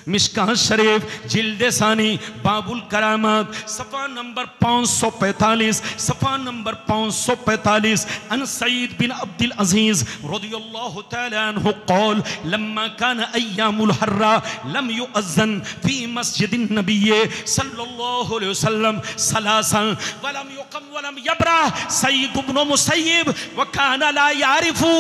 मिशकात शरीफ जिल्द सानी, बाबुल करामत, सफ़ा नंबर 545, सफ़ा नंबर 545। अन सईद बिन अब्दुल अजीज रज़ियल्लाहु तआला अन्हु क़ाल लम्मा कान अय्यामुल हर्रा लम युअज़्ज़न फी मस्जिदिन नबिय्य सल्लल्लाहु अलैहि वसल्लम सलासन वलम युक़म वलम यब्रा सईद इब्न मुसय्यिब व कान ला यारिफु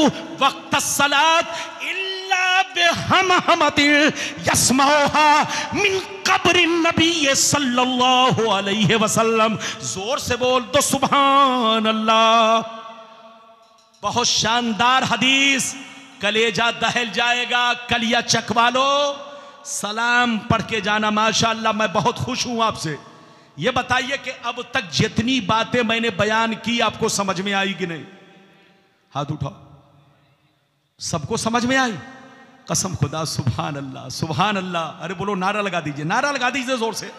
वक्त सलात इल्ला बिहमहमतिन यस्माउहा मिन कब्र नबी सल्लल्लाहु अलैहि वसल्लम। जोर से बोल दो सुभान अल्लाह। बहुत शानदार हदीस, कलेजा दहल जाएगा। कलिया चकवा लो, सलाम पढ़ के जाना। माशाअल्लाह, मैं बहुत खुश हूं आपसे। ये बताइए कि अब तक जितनी बातें मैंने बयान की आपको समझ में आई कि नहीं? हाथ उठाओ। सबको समझ में आई? कसम खुदा, सुभान अल्लाह सुभान अल्लाह। अरे बोलो, नारा लगा दीजिए, नारा लगा दीजिए जोर से।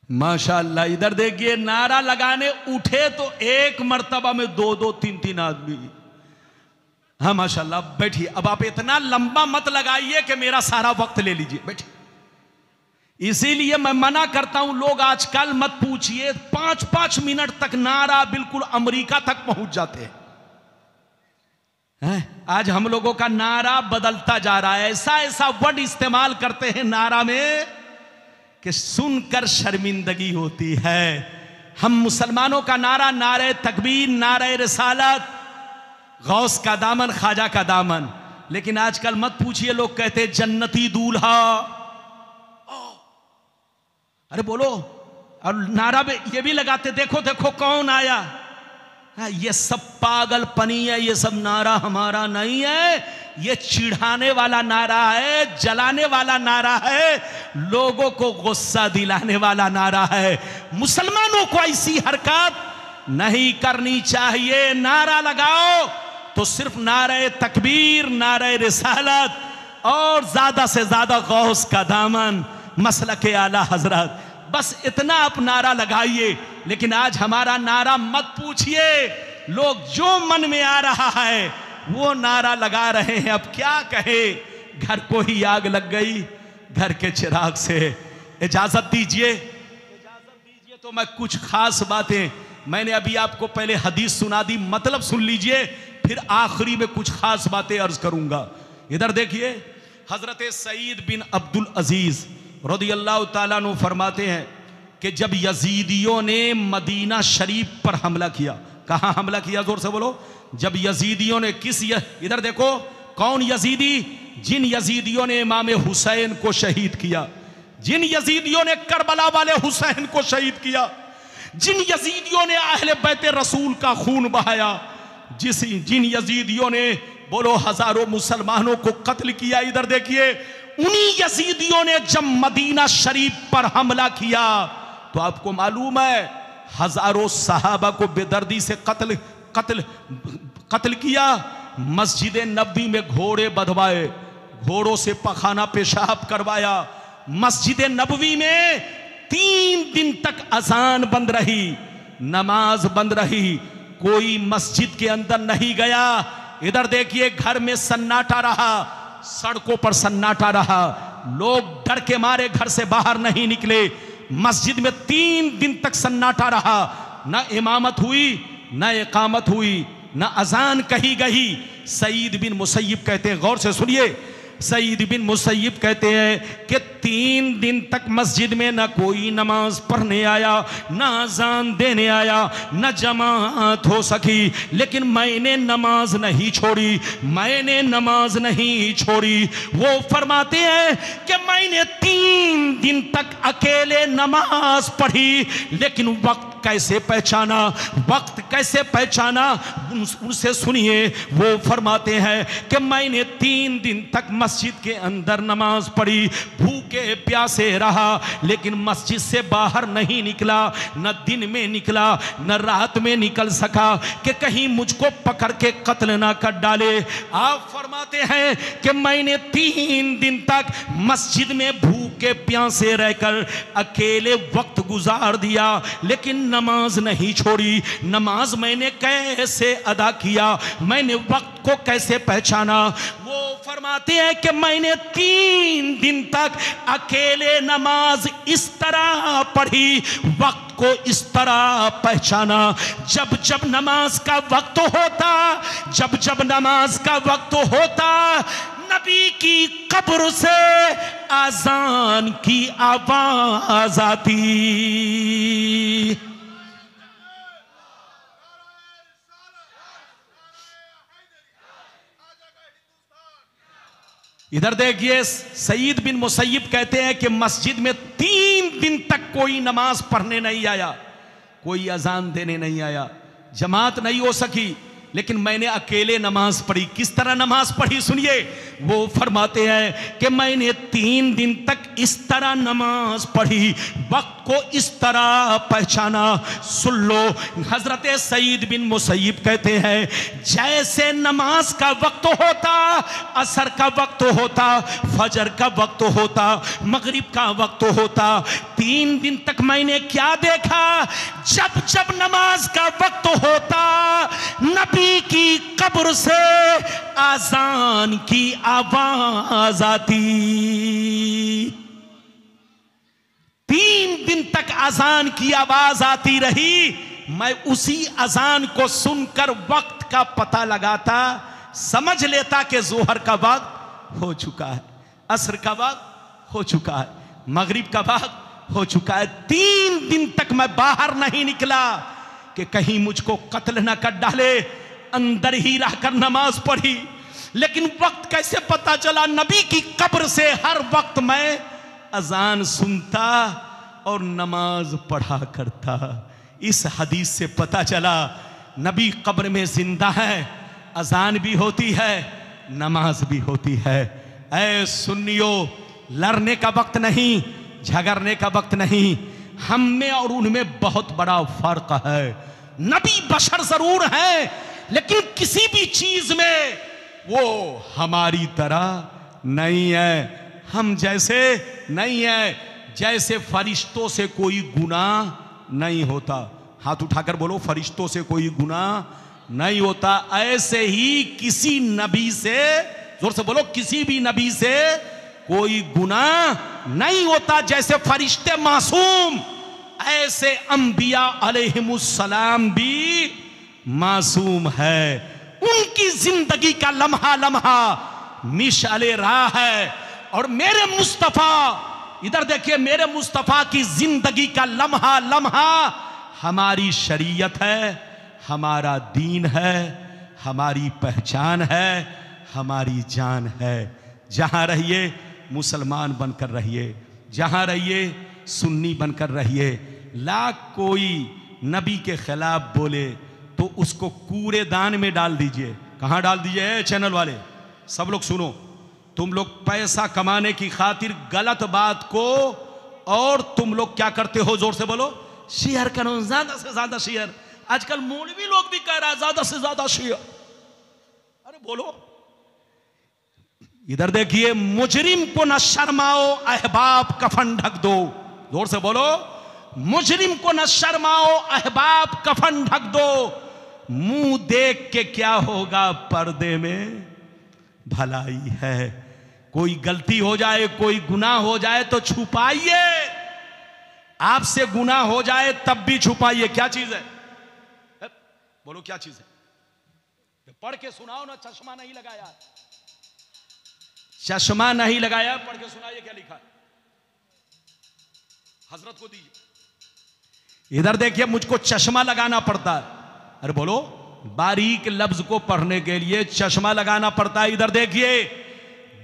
माशाअल्लाह, इधर देखिए, नारा लगाने उठे तो एक मर्तबा में दो दो तीन तीन आदमी। हाँ माशाअल्लाह, बैठिए। अब आप इतना लंबा मत लगाइए कि मेरा सारा वक्त ले लीजिए, बैठिए। इसीलिए मैं मना करता हूं, लोग आजकल मत पूछिए, 5-5 मिनट तक नारा बिल्कुल अमेरिका तक पहुंच जाते हैं। आज हम लोगों का नारा बदलता जा रहा है। ऐसा ऐसा वर्ड इस्तेमाल करते हैं नारा में कि सुनकर शर्मिंदगी होती है। हम मुसलमानों का नारा नारे तकबीर, नारे रिसालत, गौस का दामन, ख्वाजा का दामन। लेकिन आजकल मत पूछिए, लोग कहते हैं जन्नती दूल्हा। अरे बोलो, और नारा में ये भी लगाते, देखो देखो कौन आया। ये सब पागलपनी है, ये सब नारा हमारा नहीं है। ये चिढ़ाने वाला नारा है, जलाने वाला नारा है, लोगों को गुस्सा दिलाने वाला नारा है। मुसलमानों को ऐसी हरकत नहीं करनी चाहिए। नारा लगाओ तो सिर्फ नारे तकबीर, नारे रिसालत और ज्यादा से ज्यादा गौस का दामन, मसलके आला हजरत, बस इतना आप नारा लगाइए। लेकिन आज हमारा नारा मत पूछिए, लोग जो मन में आ रहा है वो नारा लगा रहे हैं। अब क्या कहे, घर को ही आग लग गई घर के चिराग से। इजाजत दीजिए, इजाजत दीजिए तो मैं कुछ खास बातें, मैंने अभी आपको पहले हदीस सुना दी, मतलब सुन लीजिए, फिर आखिरी में कुछ खास बातें अर्ज करूंगा। इधर देखिए, हजरत सईद बिन अब्दुल अजीज रज़ियल्लाहु ताला अन्हु फरमाते हैं कि जब यजीदियों ने मदीना शरीफ पर हमला किया, कहां हमला किया? जोर से बोलो। जब यजीदियों ने इधर देखो, कौन यजीदी? जिन यजीदियों ने इमाम हुसैन को शहीद किया, जिन यजीदियों ने करबला वाले हुसैन को शहीद किया, जिन यजीदियों ने अहले बैत रसूल का खून बहाया, जिन यजीदियों ने बोलो हजारों मुसलमानों को कत्ल किया। इधर देखिए, उन्हीं यजीदियों ने जब मदीना शरीफ पर हमला किया तो आपको मालूम है हजारों सहाबा को बेदर्दी से कत्ल किया। मस्जिद नबी में घोड़े बंधवाए, घोड़ों से पखाना पेशाब करवाया। मस्जिद नबवी में 3 दिन तक अजान बंद रही, नमाज बंद रही, कोई मस्जिद के अंदर नहीं गया। इधर देखिए, घर में सन्नाटा रहा, सड़कों पर सन्नाटा रहा, लोग डर के मारे घर से बाहर नहीं निकले। मस्जिद में 3 दिन तक सन्नाटा रहा, न इमामत हुई, न इकामत हुई, न अजान कही गई। सईद बिन मुसय्यिब कहते हैं, गौर से सुनिए, सईद बिन मुसैयब कहते हैं कि 3 दिन तक मस्जिद में न कोई नमाज पढ़ने आया, न अजान देने आया, न जमात हो सकी, लेकिन मैंने नमाज नहीं छोड़ी, मैंने नमाज नहीं छोड़ी। वो फरमाते हैं कि मैंने 3 दिन तक अकेले नमाज पढ़ी, लेकिन वक्त कैसे पहचाना, वक्त कैसे पहचाना, उनसे सुनिए। वो फरमाते हैं कि मैंने 3 दिन तक मस्जिद के अंदर नमाज पढ़ी, भूखे प्यासे रहा, लेकिन मस्जिद से बाहर नहीं निकला, न दिन में निकला न रात में निकल सका कि कहीं मुझको पकड़ के कत्ल ना कर डाले। आप फरमाते हैं कि मैंने 3 दिन तक मस्जिद में भूखे प्यासे रहकर अकेले वक्त गुजार दिया, लेकिन नमाज नहीं छोड़ी। नमाज मैंने कैसे अदा किया, मैंने वक्त को कैसे पहचाना। वो फरमाते हैं कि मैंने 3 दिन तक अकेले नमाज इस तरह पढ़ी, वक्त को इस तरह पहचाना। जब जब नमाज का वक्त होता, जब जब नमाज का वक्त होता, नबी की कब्र से आजान की आवाज आती। इधर देखिए, सईद बिन मुसैयब कहते हैं कि मस्जिद में 3 दिन तक कोई नमाज पढ़ने नहीं आया, कोई अजान देने नहीं आया, जमात नहीं हो सकी, लेकिन मैंने अकेले नमाज पढ़ी। किस तरह नमाज पढ़ी सुनिए। वो फरमाते हैं कि मैंने 3 दिन तक इस तरह नमाज पढ़ी, वक्त को इस तरह पहचाना। सुन लो, हजरत सईद बिन मुसैयब कहते हैं जैसे नमाज का वक्त होता, असर का वक्त होता, फजर का वक्त होता, मगरिब का वक्त होता, 3 दिन तक मैंने क्या देखा, जब जब नमाज का वक्त होता, नबी की कब्र से आजान की आवाज आती। 3 दिन तक अजान की आवाज आती रही। मैं उसी अजान को सुनकर वक्त का पता लगाता, समझ लेता कि जोहर का वक्त हो चुका है, असर का वक्त हो चुका है, मगरिब का वक्त हो चुका है। 3 दिन तक मैं बाहर नहीं निकला कि कहीं मुझको कत्ल ना कर डाले। अंदर ही रहकर नमाज पढ़ी, लेकिन वक्त कैसे पता चला। नबी की कब्र से हर वक्त मैं अजान सुनता और नमाज पढ़ा करता। इस हदीस से पता चला नबी कब्र में जिंदा है, अजान भी होती है, नमाज भी होती है। ऐ सुन्नियो, लड़ने का वक्त नहीं, झगड़ने का वक्त नहीं। हम में और उनमें बहुत बड़ा फर्क है। नबी बशर जरूर है, लेकिन किसी भी चीज में वो हमारी तरह नहीं है, हम जैसे नहीं है। जैसे फरिश्तों से कोई गुनाह नहीं होता, हाथ उठाकर बोलो, फरिश्तों से कोई गुनाह नहीं होता। ऐसे ही किसी नबी से, जोर से बोलो, किसी भी नबी से कोई गुनाह नहीं होता। जैसे फरिश्ते मासूम, ऐसे अंबिया अलैहिमुस्सलाम भी मासूम है। उनकी जिंदगी का लम्हा लम्हा मिशाले राह है, और मेरे मुस्तफा, इधर देखिए, मेरे मुस्तफा की जिंदगी का लम्हा लम्हा हमारी शरीयत है, हमारा दीन है, हमारी पहचान है, हमारी जान है। जहां रहिए मुसलमान बनकर रहिए, जहां रहिए सुन्नी बनकर रहिए। लाख कोई नबी के खिलाफ बोले तो उसको कूड़ेदान में डाल दीजिए। कहां डाल दीजिए चैनल वाले, सब लोग सुनो। तुम लोग पैसा कमाने की खातिर गलत बात को, और तुम लोग क्या करते हो, जोर से बोलो, शेयर करो, ज्यादा से ज्यादा शेयर। आजकल मौलवी लोग भी कह रहा है ज्यादा से ज्यादा शेयर। अरे बोलो, इधर देखिए, मुजरिम को न शर्माओ, अहबाब कफन ढक दो। जोर से बोलो, मुजरिम को न शर्माओ, अहबाब कफन ढक दो। मुंह देख के क्या होगा, पर्दे में भलाई है। कोई गलती हो जाए, कोई गुनाह हो जाए तो छुपाइए। आपसे गुनाह हो जाए तब भी छुपाइए। क्या चीज है, बोलो क्या चीज है? पढ़ के सुनाओ ना, चश्मा नहीं लगाया। चश्मा नहीं लगाया, पढ़ के सुनाइए क्या लिखा है, हजरत को दीजिए। इधर देखिए, मुझको चश्मा लगाना पड़ता है। अरे बोलो, बारीक लफ्ज को पढ़ने के लिए चश्मा लगाना पड़ता है। इधर देखिए,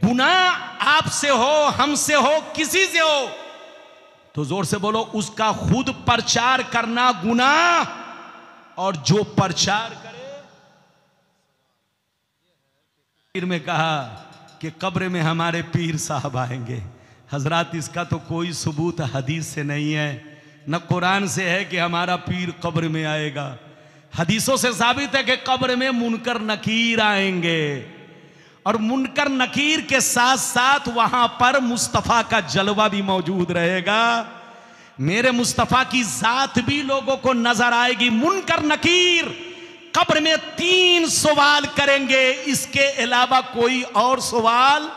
गुनाह आपसे हो, हमसे हो, किसी से हो, तो जोर से बोलो, उसका खुद प्रचार करना गुनाह, और जो प्रचार करे। पीर में कहा कि कब्र में हमारे पीर साहब आएंगे। हजरात, इसका तो कोई सबूत हदीस से नहीं है, न कुरान से है कि हमारा पीर कब्र में आएगा। हदीसों से साबित है कि कब्र में मुनकर नकीर आएंगे, और मुनकर नकीर के साथ साथ वहां पर मुस्तफा का जलवा भी मौजूद रहेगा। मेरे मुस्तफा की जात भी लोगों को नजर आएगी। मुनकर नकीर कब्र में 3 सवाल करेंगे, इसके अलावा कोई और सवाल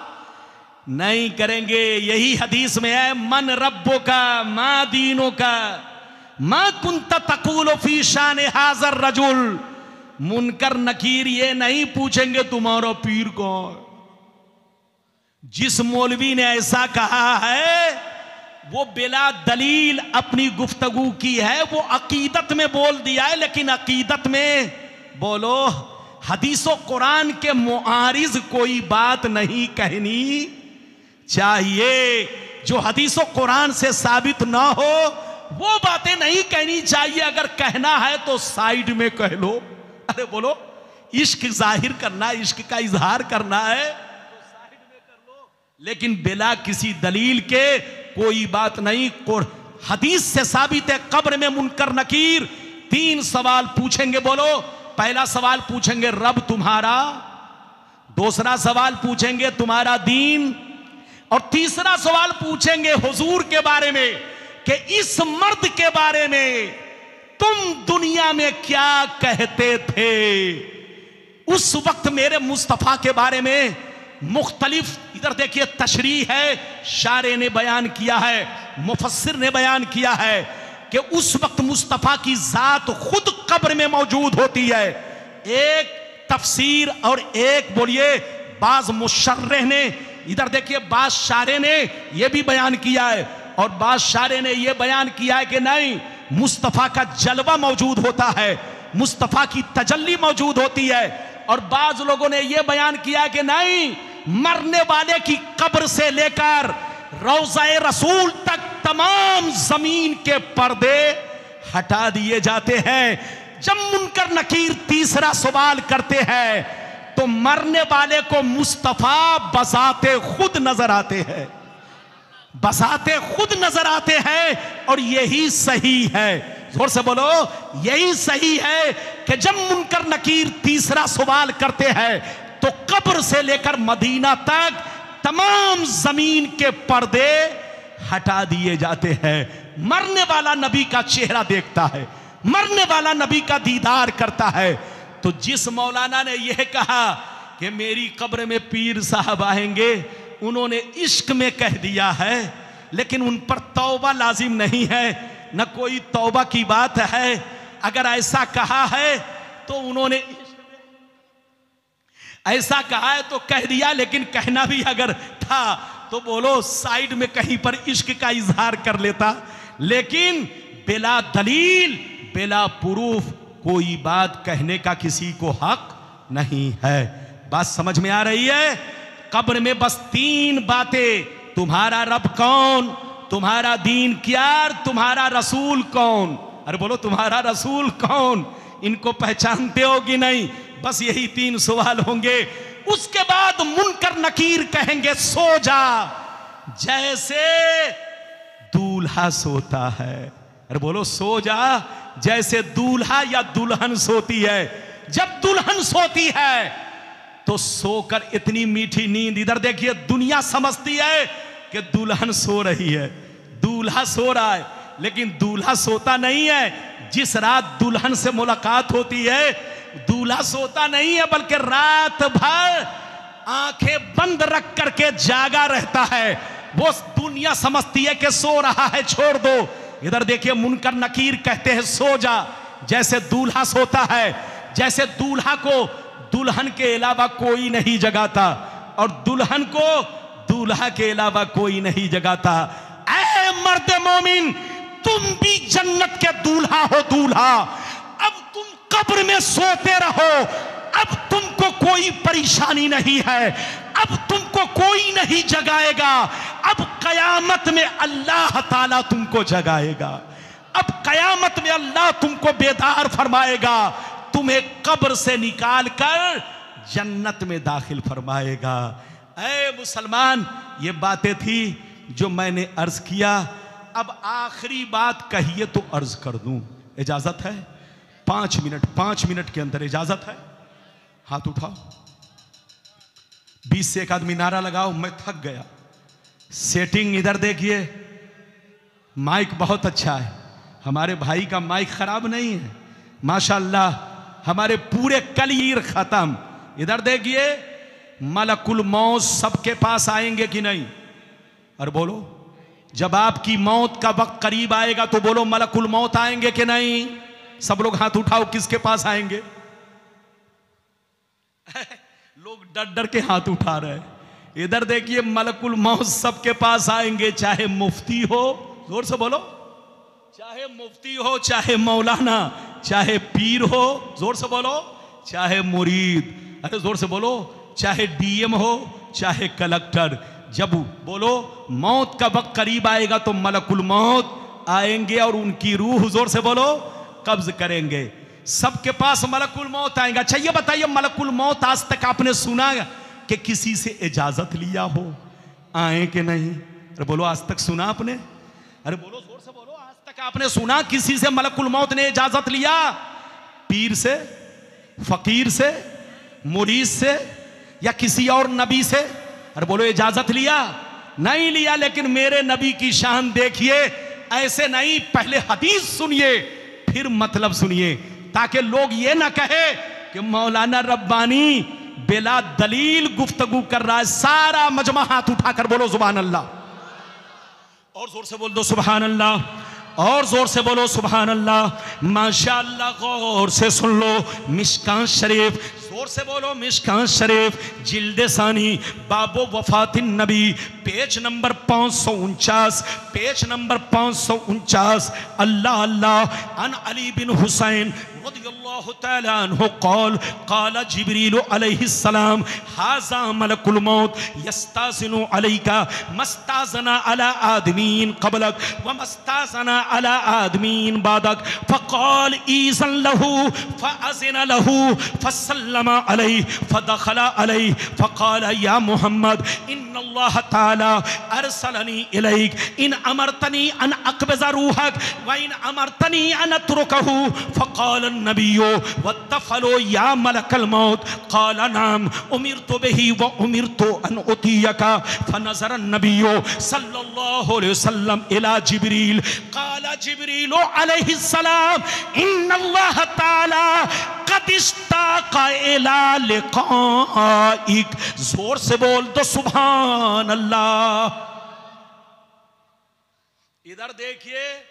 नहीं करेंगे। यही हदीस में है, मन रब्बो का मा दीनों का मा कुंत तकूल फी शान हाजर रजुल। मुनकर नकीर ये नहीं पूछेंगे तुम्हारा पीर कौन। जिस मौलवी ने ऐसा कहा है वो बिला दलील अपनी गुफ्तगू की है, वो अकीदत में बोल दिया है, लेकिन अकीदत में बोलो, हदीसो कुरान के मुआरिज कोई बात नहीं कहनी चाहिए। जो हदीसो कुरान से साबित ना हो वो बातें नहीं कहनी चाहिए। अगर कहना है तो साइड में कह लो। अरे बोलो, इश्क जाहिर करना, इश्क का इजहार करना है तो साइड में कर लो, लेकिन बिला किसी दलील के कोई बात नहीं। हदीस से साबित है, कब्र में मुनकर नकीर 3 सवाल पूछेंगे। बोलो, पहला सवाल पूछेंगे रब तुम्हारा, दूसरा सवाल पूछेंगे तुम्हारा दीन, और तीसरा सवाल पूछेंगे हुजूर के बारे में कि इस मर्द के बारे में तुम दुनिया में क्या कहते थे। उस वक्त मेरे मुस्तफा के बारे में मुख्तलिफ, इधर देखिए तशरीह है, शारे ने बयान किया है, मुफस्सिर ने बयान किया है कि उस वक्त मुस्तफा की जात खुद कब्र में मौजूद होती है। एक तफसीर और एक बोलिए बाज मुशर्रिह ने, इधर देखिए बाज शारे ने यह भी बयान किया है, और बाज शारे ने यह बयान किया है कि नहीं, मुस्तफा का जलवा मौजूद होता है, मुस्तफा की तजल्ली मौजूद होती है। और बाज लोगों ने यह बयान किया है कि नहीं, मरने वाले की कब्र से लेकर रौज़ाए रसूल तक तमाम जमीन के पर्दे हटा दिए जाते हैं। जब मुनकर नकीर तीसरा सवाल करते हैं तो मरने वाले को मुस्तफा बजाते खुद नजर आते हैं, बजाते खुद नजर आते हैं। और यही सही है, जोर से बोलो, यही सही है कि जब मुनकर नकीर तीसरा सवाल करते हैं तो कब्र से लेकर मदीना तक तमाम जमीन के पर्दे हटा दिए जाते हैं। मरने वाला नबी का चेहरा देखता है, मरने वाला नबी का दीदार करता है। तो जिस मौलाना ने यह कहा कि मेरी कब्र में पीर साहब आएंगे, उन्होंने इश्क में कह दिया है, लेकिन उन पर तौबा लाजिम नहीं है, न कोई तौबा की बात है। अगर ऐसा कहा है तो उन्होंने ऐसा कहा है तो कह दिया, लेकिन कहना भी अगर था तो बोलो साइड में कहीं पर इश्क का इजहार कर लेता। लेकिन बिला दलील, बिला प्रूफ कोई बात कहने का किसी को हक नहीं है। बात समझ में आ रही है? कब्र में बस 3 बातें, तुम्हारा रब कौन, तुम्हारा दीन क्या, तुम्हारा रसूल कौन। अरे बोलो, तुम्हारा रसूल कौन, इनको पहचानते हो कि नहीं? बस यही 3 सवाल होंगे। उसके बाद मुनकर नकीर कहेंगे सो जा, जैसे दूल्हा सोता है। अरे बोलो, सो जा जैसे दूल्हा या दुल्हन सोती है। जब दुल्हन सोती है तो सोकर इतनी मीठी नींद, इधर देखिए दुनिया समझती है कि दुल्हन सो रही है, दूल्हा सो रहा है, लेकिन दूल्हा सोता नहीं है। जिस रात दुल्हन से मुलाकात होती है दूल्हा सोता नहीं है, बल्कि रात भर आंखें बंद रख करके जागा रहता है। वो दुनिया समझती है कि सो रहा है, छोड़ दो। इधर देखिए मुनकर नकीर कहते हैं सो जा जैसे दूल्हा सोता है। जैसे दूल्हा को दुल्हन के अलावा कोई नहीं जगाता, और दुल्हन को दूल्हा के अलावा कोई नहीं जगाता। ऐ मर्द मोमिन, तुम भी जन्नत के दूल्हा हो, दूल्हा। अब तुम कब्र में सोते रहो, अब तुमको कोई परेशानी नहीं है, अब तुमको कोई नहीं जगाएगा। अब कयामत में अल्लाह ताला तुमको जगाएगा, अब कयामत में अल्लाह तुमको बेदार फरमाएगा, तुम्हें कब्र से निकाल कर जन्नत में दाखिल फरमाएगा। ऐ मुसलमान, ये बातें थी जो मैंने अर्ज किया। अब आखिरी बात कहिए तो अर्ज कर दूं, इजाजत है? 5 मिनट के अंदर इजाजत है? हाथ उठाओ। 20 से एक आदमी नारा लगाओ। मैं थक गया। सेटिंग इधर देखिए, माइक बहुत अच्छा है, हमारे भाई का माइक खराब नहीं है, माशाअल्लाह। हमारे पूरे कलीर खत्म। इधर देखिए, मलकुल मौत सबके पास आएंगे कि नहीं? और बोलो, जब आपकी मौत का वक्त करीब आएगा तो बोलो मलकुल मौत आएंगे कि नहीं? सब लोग हाथ उठाओ, किसके पास आएंगे? लोग डर डर के हाथ उठा रहे हैं। इधर देखिए, मलकुल मौत सबके पास आएंगे, चाहे मुफ्ती हो, जोर से बोलो, चाहे मुफ्ती हो, चाहे मौलाना, चाहे पीर हो, जोर से बोलो, चाहे मुरीद, अरे जोर से बोलो, चाहे डीएम हो, चाहे कलेक्टर। जब बोलो मौत का वक्त करीब आएगा तो मलकुल मौत आएंगे और उनकी रूह, जोर से बोलो, कब्ज करेंगे। सबके पास मलकुल मौत आएगा। अच्छा ये बताइए, मलकुल मौत आज तक आपने सुना कि किसी से इजाजत लिया हो आए कि नहीं? अरे बोलो, आज तक सुना आपने? अरे बोलो, जोर से बोलो, आज तक आपने सुना किसी से मलकुल मौत ने इजाजत लिया? पीर से, फकीर से, मुरीद से, या किसी और नबी से? अरे बोलो, इजाजत लिया? नहीं लिया। लेकिन मेरे नबी की शान देखिए, ऐसे नहीं, पहले हदीस सुनिए फिर मतलब सुनिए, ताकि लोग ये ना कहे कि मौलाना रब्बानी बिला दलील गुफ्तगू कर रहा है। सारा मजमा हाथ उठाकर बोलो सुभान अल्लाह, और जोर से बोल दो सुभान अल्लाह, और जोर से बोलो सुभान अल्लाह। माशाअल्लाह, गौर से सुन लो, मिशकात शरीफ, जोर से बोलो मिशकात शरीफ, जिल्दे सानी, बाबो वफातिन नबी, पेज नंबर 549, पेज नंबर 549। अल्लाह अल्लाह अन अली बिन हुसैन रज़ियल्लाहु तआला अन्हु क़ाल क़ाल जिब्रील अलैहिस्सलाम हाज़ा मलकुल मौत यस्ताज़िनु अलैका मस्ताज़ना अला आदमीन क़बलक व मस्ताज़ना अला आदमीन बादक फ़क़ाल ईज़न लहू फ़अज़िन लहू फ़सल्लम अलैहि फ़दख़ल अलैहि फ़क़ाल या मुहम्मद इन्नल्लाह तआला अरसलनी इलैक इन अमरतनी अन अक़बिज़ रूहक व इन अमरतनी अन अत्रुकहू फ़क़ाल नबियो वत्तफलो या मलकल मौत क़ाल नाम उमिरतु बिही व उमिरतु अन उतियका फनज़र नबियो सल्लल्लाहु अलैहि वसल्लम इला जिब्रील क़ाल जिब्रील अलैहिस्सलाम इन्नल्लाह तआला क़द इश्ताक़ा इला लिक़ाइक। जोर से बोल दो सुभान अल्लाह। इधर देखिए,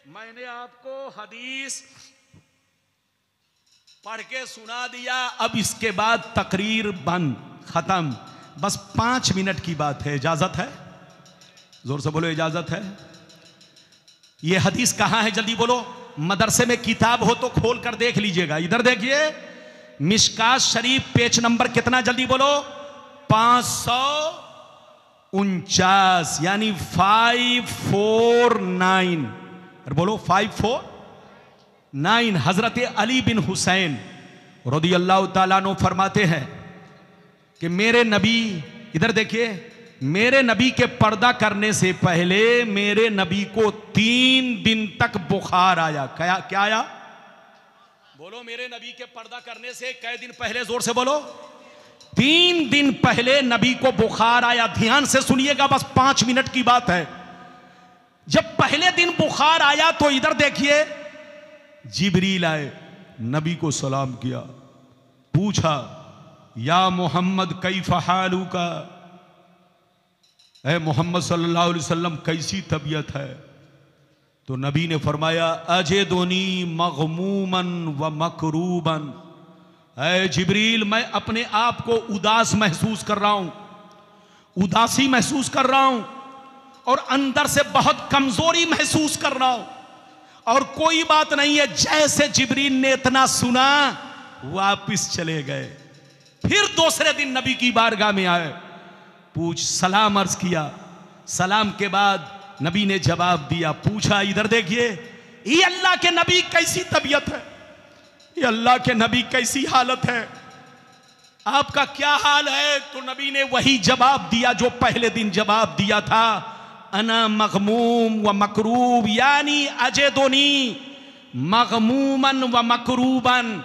मैंने आपको हदीस पढ़ के सुना दिया, अब इसके बाद तकरीर बंद, खत्म। बस 5 मिनट की बात है, इजाजत है? जोर से बोलो, इजाजत है? ये हदीस कहां है? जल्दी बोलो। मदरसे में किताब हो तो खोल कर देख लीजिएगा। इधर देखिए, मिशकात शरीफ, पेज नंबर कितना? जल्दी बोलो। 549, यानी 549। और बोलो 549। हजरत अली बिन हुसैन रज़ियल्लाहु ताला अन्हु फरमाते हैं कि मेरे नबी, इधर देखिए, मेरे नबी के पर्दा करने से पहले मेरे नबी को 3 दिन तक बुखार आया। क्या आया? बोलो, मेरे नबी के पर्दा करने से कै दिन पहले? जोर से बोलो। 3 दिन पहले नबी को बुखार आया। ध्यान से सुनिएगा, बस 5 मिनट की बात है। जब पहले दिन बुखार आया तो इधर देखिए, जिब्रील आए, नबी को सलाम किया, पूछा या मोहम्मद कैफ हालुका, ऐ मोहम्मद सल्लल्लाहु अलैहि वसल्लम कैसी तबीयत है? तो नबी ने फरमाया अजेदुनी मग़मूमन व मकरूबन। ऐ जिब्रील, मैं अपने आप को उदास महसूस कर रहा हूं, उदासी महसूस कर रहा हूं और अंदर से बहुत कमजोरी महसूस कर रहा हूं, और कोई बात नहीं है। जैसे जिब्रील ने इतना सुना वापिस चले गए। फिर दूसरे दिन नबी की बारगाह में आए, सलाम अर्ज किया। सलाम के बाद नबी ने जवाब दिया, पूछा इधर देखिए, ये अल्लाह के नबी कैसी तबीयत है, ये अल्लाह के नबी कैसी हालत है, आपका क्या हाल है? तो नबी ने वही जवाब दिया जो पहले दिन जवाब दिया था, अना मगमूम व मकरूब, यानी अजेदोनी मगमूमन व मकरूबन।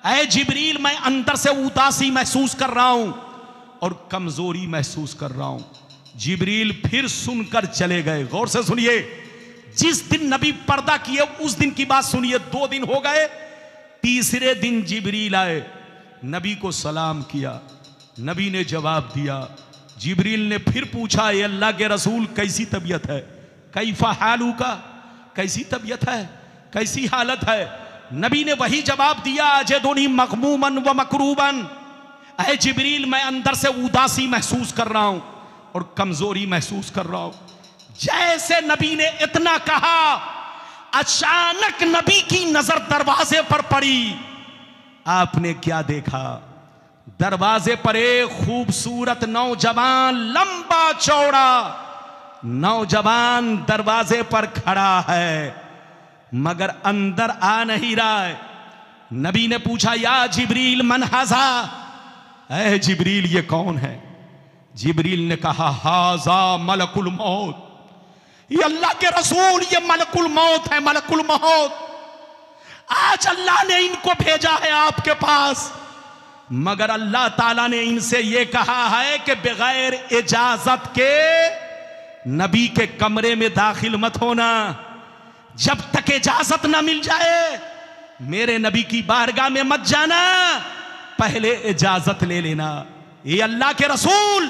ऐ जिब्रील, मैं अंदर से उदासी महसूस कर रहा हूं और कमजोरी महसूस कर रहा हूं। जिब्रील फिर सुनकर चले गए। गौर से सुनिए, जिस दिन नबी पर्दा किए उस दिन की बात सुनिए। 2 दिन हो गए, तीसरे दिन जिब्रील आए, नबी को सलाम किया। नबी ने जवाब दिया। जिब्रील ने फिर पूछा, ये अल्लाह के रसूल कैसी तबीयत है, कैफा हालू का, कैसी तबीयत है, कैसी हालत है? नबी ने वही जवाब दिया, अजेदोनी मगमूमन व मकरूबन। ऐ जिब्रील, मैं अंदर से उदासी महसूस कर रहा हूं और कमजोरी महसूस कर रहा हूं। जैसे नबी ने इतना कहा, अचानक नबी की नजर दरवाजे पर पड़ी। आपने क्या देखा? दरवाजे पर एक खूबसूरत नौजवान, लंबा चौड़ा नौजवान दरवाजे पर खड़ा है, मगर अंदर आ नहीं रहा है। नबी ने पूछा, या जिब्रील मन हाजा, ऐ जिब्रील ये कौन है? जिब्रील ने कहा, हाजा मलकुल मौत, ये अल्लाह के रसूल, ये मलकुल मौत है, मलकुल मौत। आज अल्लाह ने इनको भेजा है आपके पास, मगर अल्लाह ताला ने इनसे यह कहा है कि बगैर इजाजत के नबी के कमरे में दाखिल मत होना। जब तक इजाजत ना मिल जाए मेरे नबी की बारगाह में मत जाना, पहले इजाजत ले लेना। ये अल्लाह के रसूल,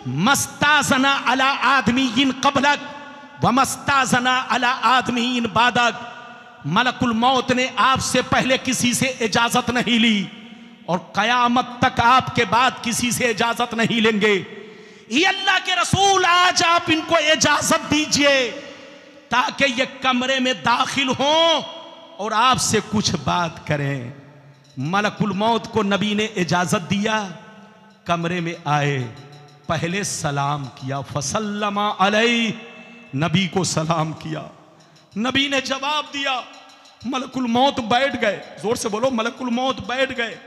मस्ताजना अला आदमीन कबलक व मस्ताजना अला आदमीन बादक, मलकुल मौत ने आपसे पहले किसी से इजाजत नहीं ली और कयामत तक आपके बाद किसी से इजाजत नहीं लेंगे। ये अल्लाह के रसूल, आज आप इनको इजाजत दीजिए ताकि ये कमरे में दाखिल हों और आपसे कुछ बात करें। मलकुल मौत को नबी ने इजाजत दिया, कमरे में आए, पहले सलाम किया, फसल्लमा अलैहि, नबी को सलाम किया। नबी ने जवाब दिया। मलकुल मौत बैठ गए, जोर से बोलो, मलकुल मौत बैठ गए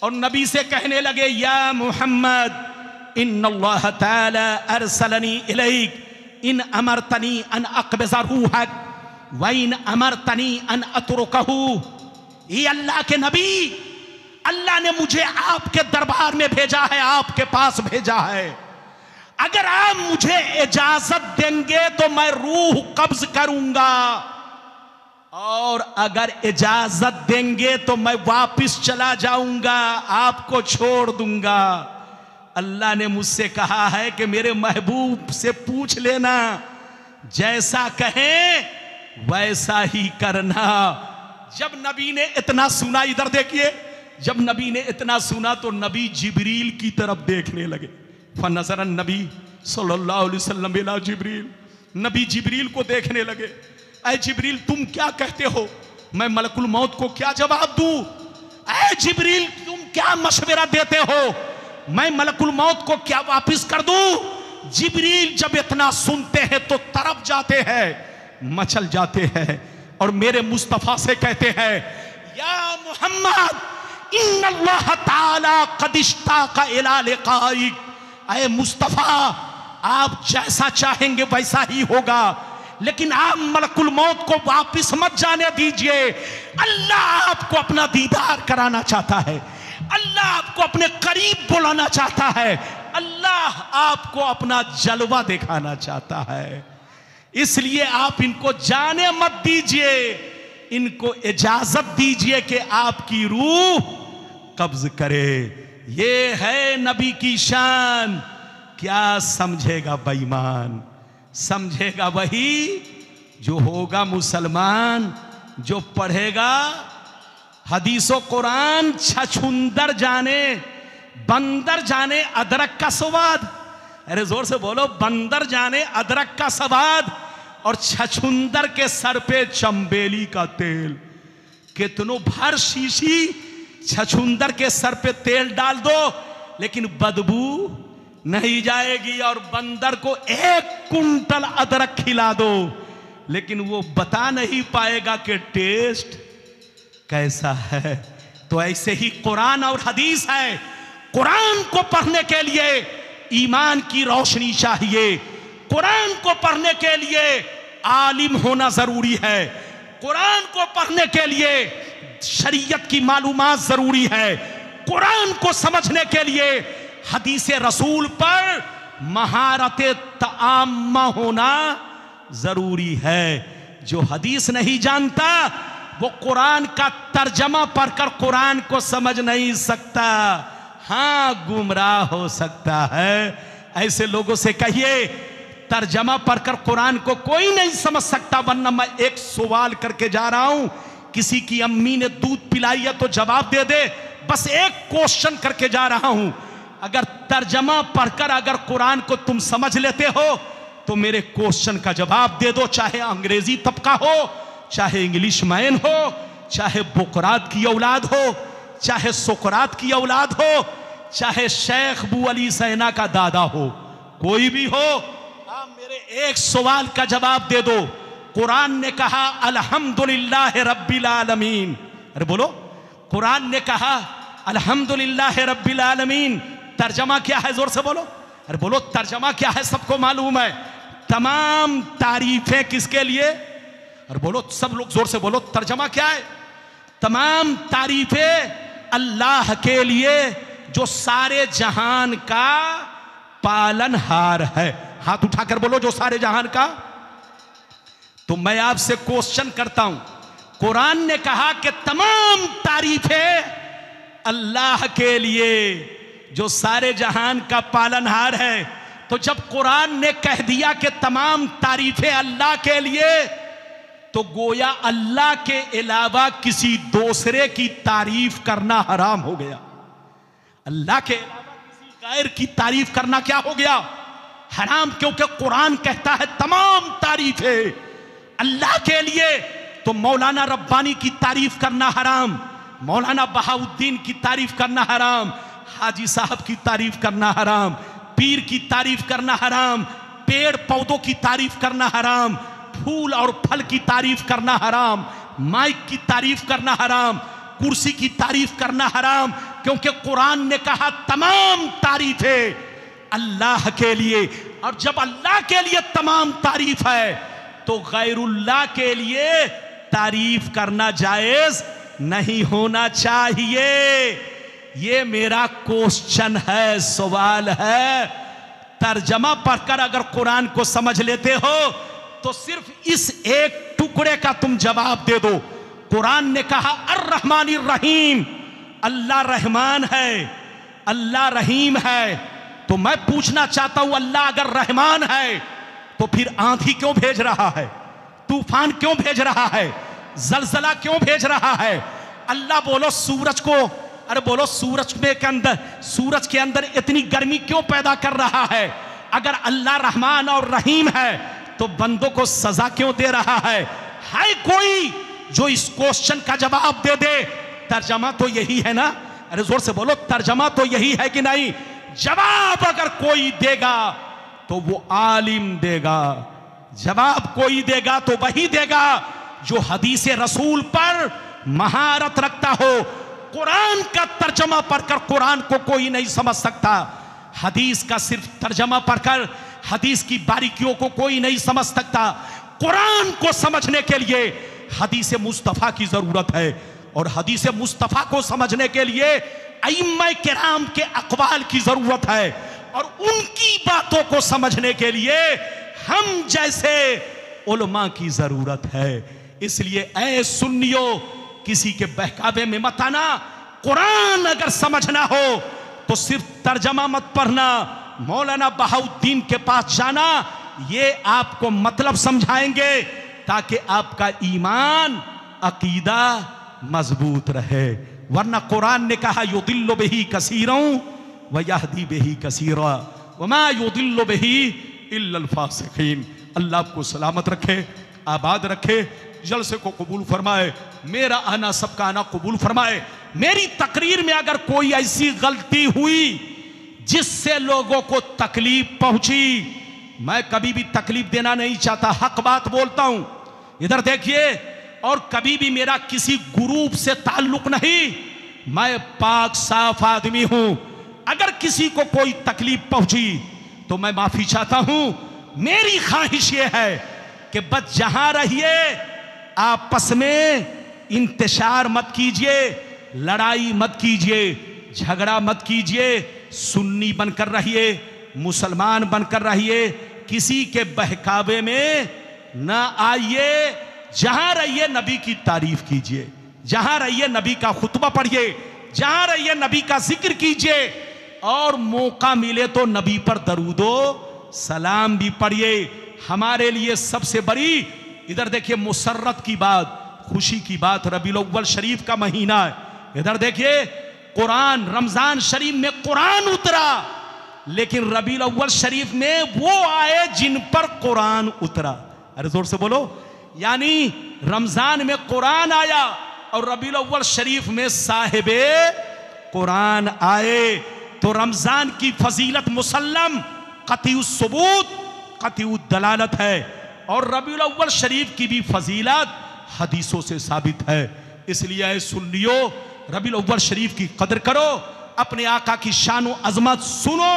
और नबी से कहने लगे, या मुहम्मद इन्नल्लाह ताला अरसलनी इलैक इन अमरतनी अन अक़बिज़ रूहक व इन अमरतनी अन अतरुकहू। ये अल्लाह के नबी, अल्लाह ने मुझे आपके दरबार में भेजा है, आपके पास भेजा है। अगर आप मुझे इजाजत देंगे तो मैं रूह कब्ज करूंगा, और अगर इजाजत देंगे तो मैं वापिस चला जाऊंगा, आपको छोड़ दूंगा। अल्लाह ने मुझसे कहा है कि मेरे महबूब से पूछ लेना, जैसा कहें वैसा ही करना। जब नबी ने इतना सुना, इधर देखिए, जब नबी ने इतना सुना तो नबी जिब्रील की तरफ देखने लगे। फनज़रन नबी सल्लल्लाहु अलैहि वसल्लम इला जिब्रील, नबी जिब्रील को देखने लगे। ऐ जिब्रील, तुम क्या कहते हो? मैं मलकुल मौत को क्या जवाब दूं? ऐ जिब्रील, तुम क्या मशवरा देते हो? मैं मलकुल मौत को क्या वापिस कर दूं? जिब्रील जब इतना सुनते हैं तो तरफ जाते हैं, मचल जाते हैं और मेरे मुस्तफा से कहते हैं, या मोहम्मद इन्नल्लाह ताला क़द इश्ताक़ इला लिक़ाइक। ऐ मुस्तफा, आप जैसा चाहेंगे वैसा ही होगा, लेकिन आप मलकुल मौत को वापिस मत जाने दीजिए। अल्लाह आपको अपना दीदार कराना चाहता है, अल्लाह आपको अपने करीब बुलाना चाहता है, अल्लाह आपको अपना जलवा दिखाना चाहता है। इसलिए आप इनको जाने मत दीजिए, इनको इजाजत दीजिए कि आपकी रूह कब्ज करे। ये है नबी की शान। क्या समझेगा बेईमान? समझेगा वही जो होगा मुसलमान, जो पढ़ेगा हदीसो कुरान, छछुंदर जाने बंदर जाने अदरक का स्वाद। अरे जोर से बोलो। बंदर जाने अदरक का स्वाद और छछुंदर के सर पे चंबेली का तेल। कितनों भर शीशी छछुंदर के सर पे तेल डाल दो लेकिन बदबू नहीं जाएगी, और बंदर को 1 कुंटल अदरक खिला दो लेकिन वो बता नहीं पाएगा कि टेस्ट कैसा है। तो ऐसे ही कुरान और हदीस है। कुरान को पढ़ने के लिए ईमान की रोशनी चाहिए, कुरान को पढ़ने के लिए आलिम होना जरूरी है, कुरान को पढ़ने के लिए शरीयत की मालूमात जरूरी है, कुरान को समझने के लिए हदीस रसूल पर महारत तआम्मा होना जरूरी है। जो हदीस नहीं जानता वो कुरान का तर्जमा पढ़कर कुरान को समझ नहीं सकता, हाँ गुमराह हो सकता है। ऐसे लोगों से कहिए तर्जमा पढ़कर कुरान को कोई नहीं समझ सकता। वरना मैं एक सवाल करके जा रहा हूं, किसी की अम्मी ने दूध पिलाई है तो जवाब दे दे। बस एक क्वेश्चन करके जा रहा हूं, अगर तर्जमा पढ़कर अगर कुरान को तुम समझ लेते हो तो मेरे क्वेश्चन का जवाब दे दो। चाहे अंग्रेजी तबका हो, चाहे इंग्लिश मैन हो, चाहे बुकरात की औलाद हो, चाहे सुकरात की औलाद हो, चाहे शेख अबू अली सैना का दादा हो, कोई भी हो, आप मेरे एक सवाल का जवाब दे दो। कुरान ने कहा अल्हम्दुलिल्लाह रब्बिल आलमीन। अरे बोलो, कुरान ने कहा अल्हम्दुलिल्लाह रब्बिल आलमीन। तर्जमा क्या है? जोर से बोलो। अरे बोलो तर्जमा क्या है? सबको मालूम है। तमाम तारीफें किसके लिए? अरे बोलो सब लोग जोर से बोलो, तर्जमा क्या है? तमाम तारीफें अल्लाह के लिए जो सारे जहान का पालनहार है। हाथ उठाकर बोलो, जो सारे जहान का। तो मैं आपसे क्वेश्चन करता हूं, कुरान ने कहा कि तमाम तारीफें अल्लाह के लिए जो सारे जहान का पालनहार है, तो जब कुरान ने कह दिया कि तमाम तारीफें अल्लाह के लिए, तो गोया अल्लाह के अलावा किसी दूसरे की तारीफ करना हराम हो गया। अल्लाह के अलावा किसी गैर की तारीफ करना क्या हो गया? हराम। क्योंकि कुरान कहता है तमाम तारीफें अल्लाह के लिए। तो मौलाना रब्बानी की तारीफ करना हराम, मौलाना बहाउद्दीन की तारीफ करना हराम, हाजी साहब की तारीफ करना हराम, पीर की तारीफ करना हराम, पेड़ पौधों की तारीफ करना हराम, फूल और फल की तारीफ करना हराम, माइक की तारीफ करना हराम, कुर्सी की तारीफ करना हराम। क्योंकि कुरान ने कहा तमाम तारीफें अल्लाह के लिए। और जब अल्लाह के लिए तमाम तारीफ है तो गैरुल्लाह के लिए तारीफ करना जायज नहीं होना चाहिए। ये मेरा क्वेश्चन है, सवाल है। तर्जमा पढ़कर अगर कुरान को समझ लेते हो तो सिर्फ इस एक टुकड़े का तुम जवाब दे दो। कुरान ने कहा अर्रहमानिर रहीम, अल्लाह रहमान है, अल्लाह रहीम है। तो मैं पूछना चाहता हूं, अल्लाह अगर रहमान है तो फिर आंधी क्यों भेज रहा है? तूफान क्यों भेज रहा है? जलजला क्यों भेज रहा है? अल्लाह बोलो सूरज को, अरे बोलो सूरज के अंदर इतनी गर्मी क्यों पैदा कर रहा है? अगर अल्लाह रहमान और रहीम है तो बंदों को सजा क्यों दे रहा है? कोई जो इस क्वेश्चन का जवाब दे दे? तर्जमा तो यही है ना? अरे जोर से बोलो, तर्जमा तो यही है कि नहीं? जवाब अगर कोई देगा तो वो आलिम देगा, जवाब कोई देगा तो वही देगा जो हदीस रसूल पर महारत रखता हो। कुरान का तर्जमा पढ़कर कुरान को कोई नहीं समझ सकता, हदीस का सिर्फ तर्जमा पढ़कर हदीस की बारीकियों को कोई नहीं समझ सकता। कुरान को समझने के लिए हदीस मुस्तफ़ा की जरूरत है, और हदीस मुस्तफ़ा को समझने के लिए अइम्मा किराम के अक़वाल की जरूरत है, और उनकी बातों को समझने के लिए हम जैसे उलमा की जरूरत है। इसलिए ऐ सुन्नियों, किसी के बहकावे में मत आना। कुरान अगर समझना हो तो सिर्फ तर्जमा मत पढ़ना, मौलाना बहाउद्दीन के पास जाना, ये आपको मतलब समझाएंगे ताकि आपका ईमान अकीदा मजबूत रहे। वरना कुरान ने कहा युदिल्लु बिही कसीरन व यहदी बिही कसीरा। वमा युदिल्लु बिही इल्लल फासिकीन। अल्लाह आपको सलामत रखे, आबाद रखे, जलसे को कबूल फरमाए, मेरा आना सबका आना कबूल फरमाए। मेरी तकरीर में अगर कोई ऐसी गलती हुई जिससे लोगों को तकलीफ पहुंची, मैं कभी भी तकलीफ देना नहीं चाहता, हक बात बोलता हूं। इधर देखिए, और कभी भी मेरा किसी ग्रुप से ताल्लुक नहीं, मैं पाक साफ आदमी हूं। अगर किसी को कोई तकलीफ पहुंची तो मैं माफी चाहता हूं। मेरी ख्वाहिश यह है कि बस जहां रहिए आपस में इंतशार मत कीजिए, लड़ाई मत कीजिए, झगड़ा मत कीजिए, सुन्नी बनकर रहिए, मुसलमान बनकर रहिए, किसी के बहकावे में ना आइए। जहां रहिए नबी की तारीफ कीजिए, जहां रहिए नबी का खुतबा पढ़िए, जहां रहिए नबी का जिक्र कीजिए, और मौका मिले तो नबी पर दरूदो सलाम भी पढ़िए। हमारे लिए सबसे बड़ी, इधर देखिए, मुसर्रत की बात, खुशी की बात, रबीउल अव्वल शरीफ का महीना है। इधर देखिए, कुरान, रमजान शरीफ में कुरान उतरा, लेकिन रबीउल अव्वल शरीफ में वो आए जिन पर कुरान उतरा। अरे जोर से बोलो। यानी रमजान में कुरान आया और रबीउल अव्वल शरीफ में साहिबे कुरान आए। तो रमजान की फजीलत मुसल्लम, कतीउस सुबूत, कतीउद दलालत है, और रबीउल अव्वल शरीफ की भी फजीलत हदीसों से साबित है। इसलिए ऐ सुन्नियो, रबीउल अव्वल शरीफ की कदर करो, अपने आका की शान व अजमत सुनो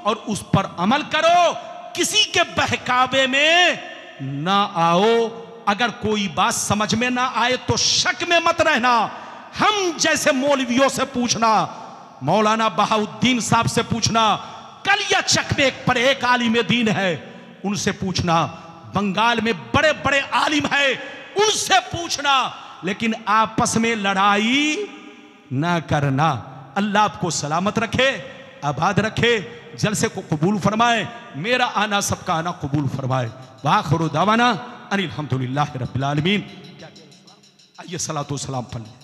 और उस पर अमल करो, किसी के बहकावे में ना आओ। अगर कोई बात समझ में ना आए तो शक में मत रहना। हम जैसे मौलवियों से पूछना, मौलाना बहाउद्दीन साहब से पूछना, कलियाचक में एक पर एक आलिम दीन है, उनसे पूछना, बंगाल में बड़े बड़े आलिम है, उनसे पूछना, लेकिन आपस में लड़ाई ना करना। अल्लाह आपको सलामत रखे, आबाद रखे, जलसे को कबूल फरमाए, मेरा आना सबका आना कबूल फरमाए। वाखिरु दावाना अनिल हम्दुलिल्लाहि रब्बिल आलमीन। आइए सलातो सलाम पढ़ लें।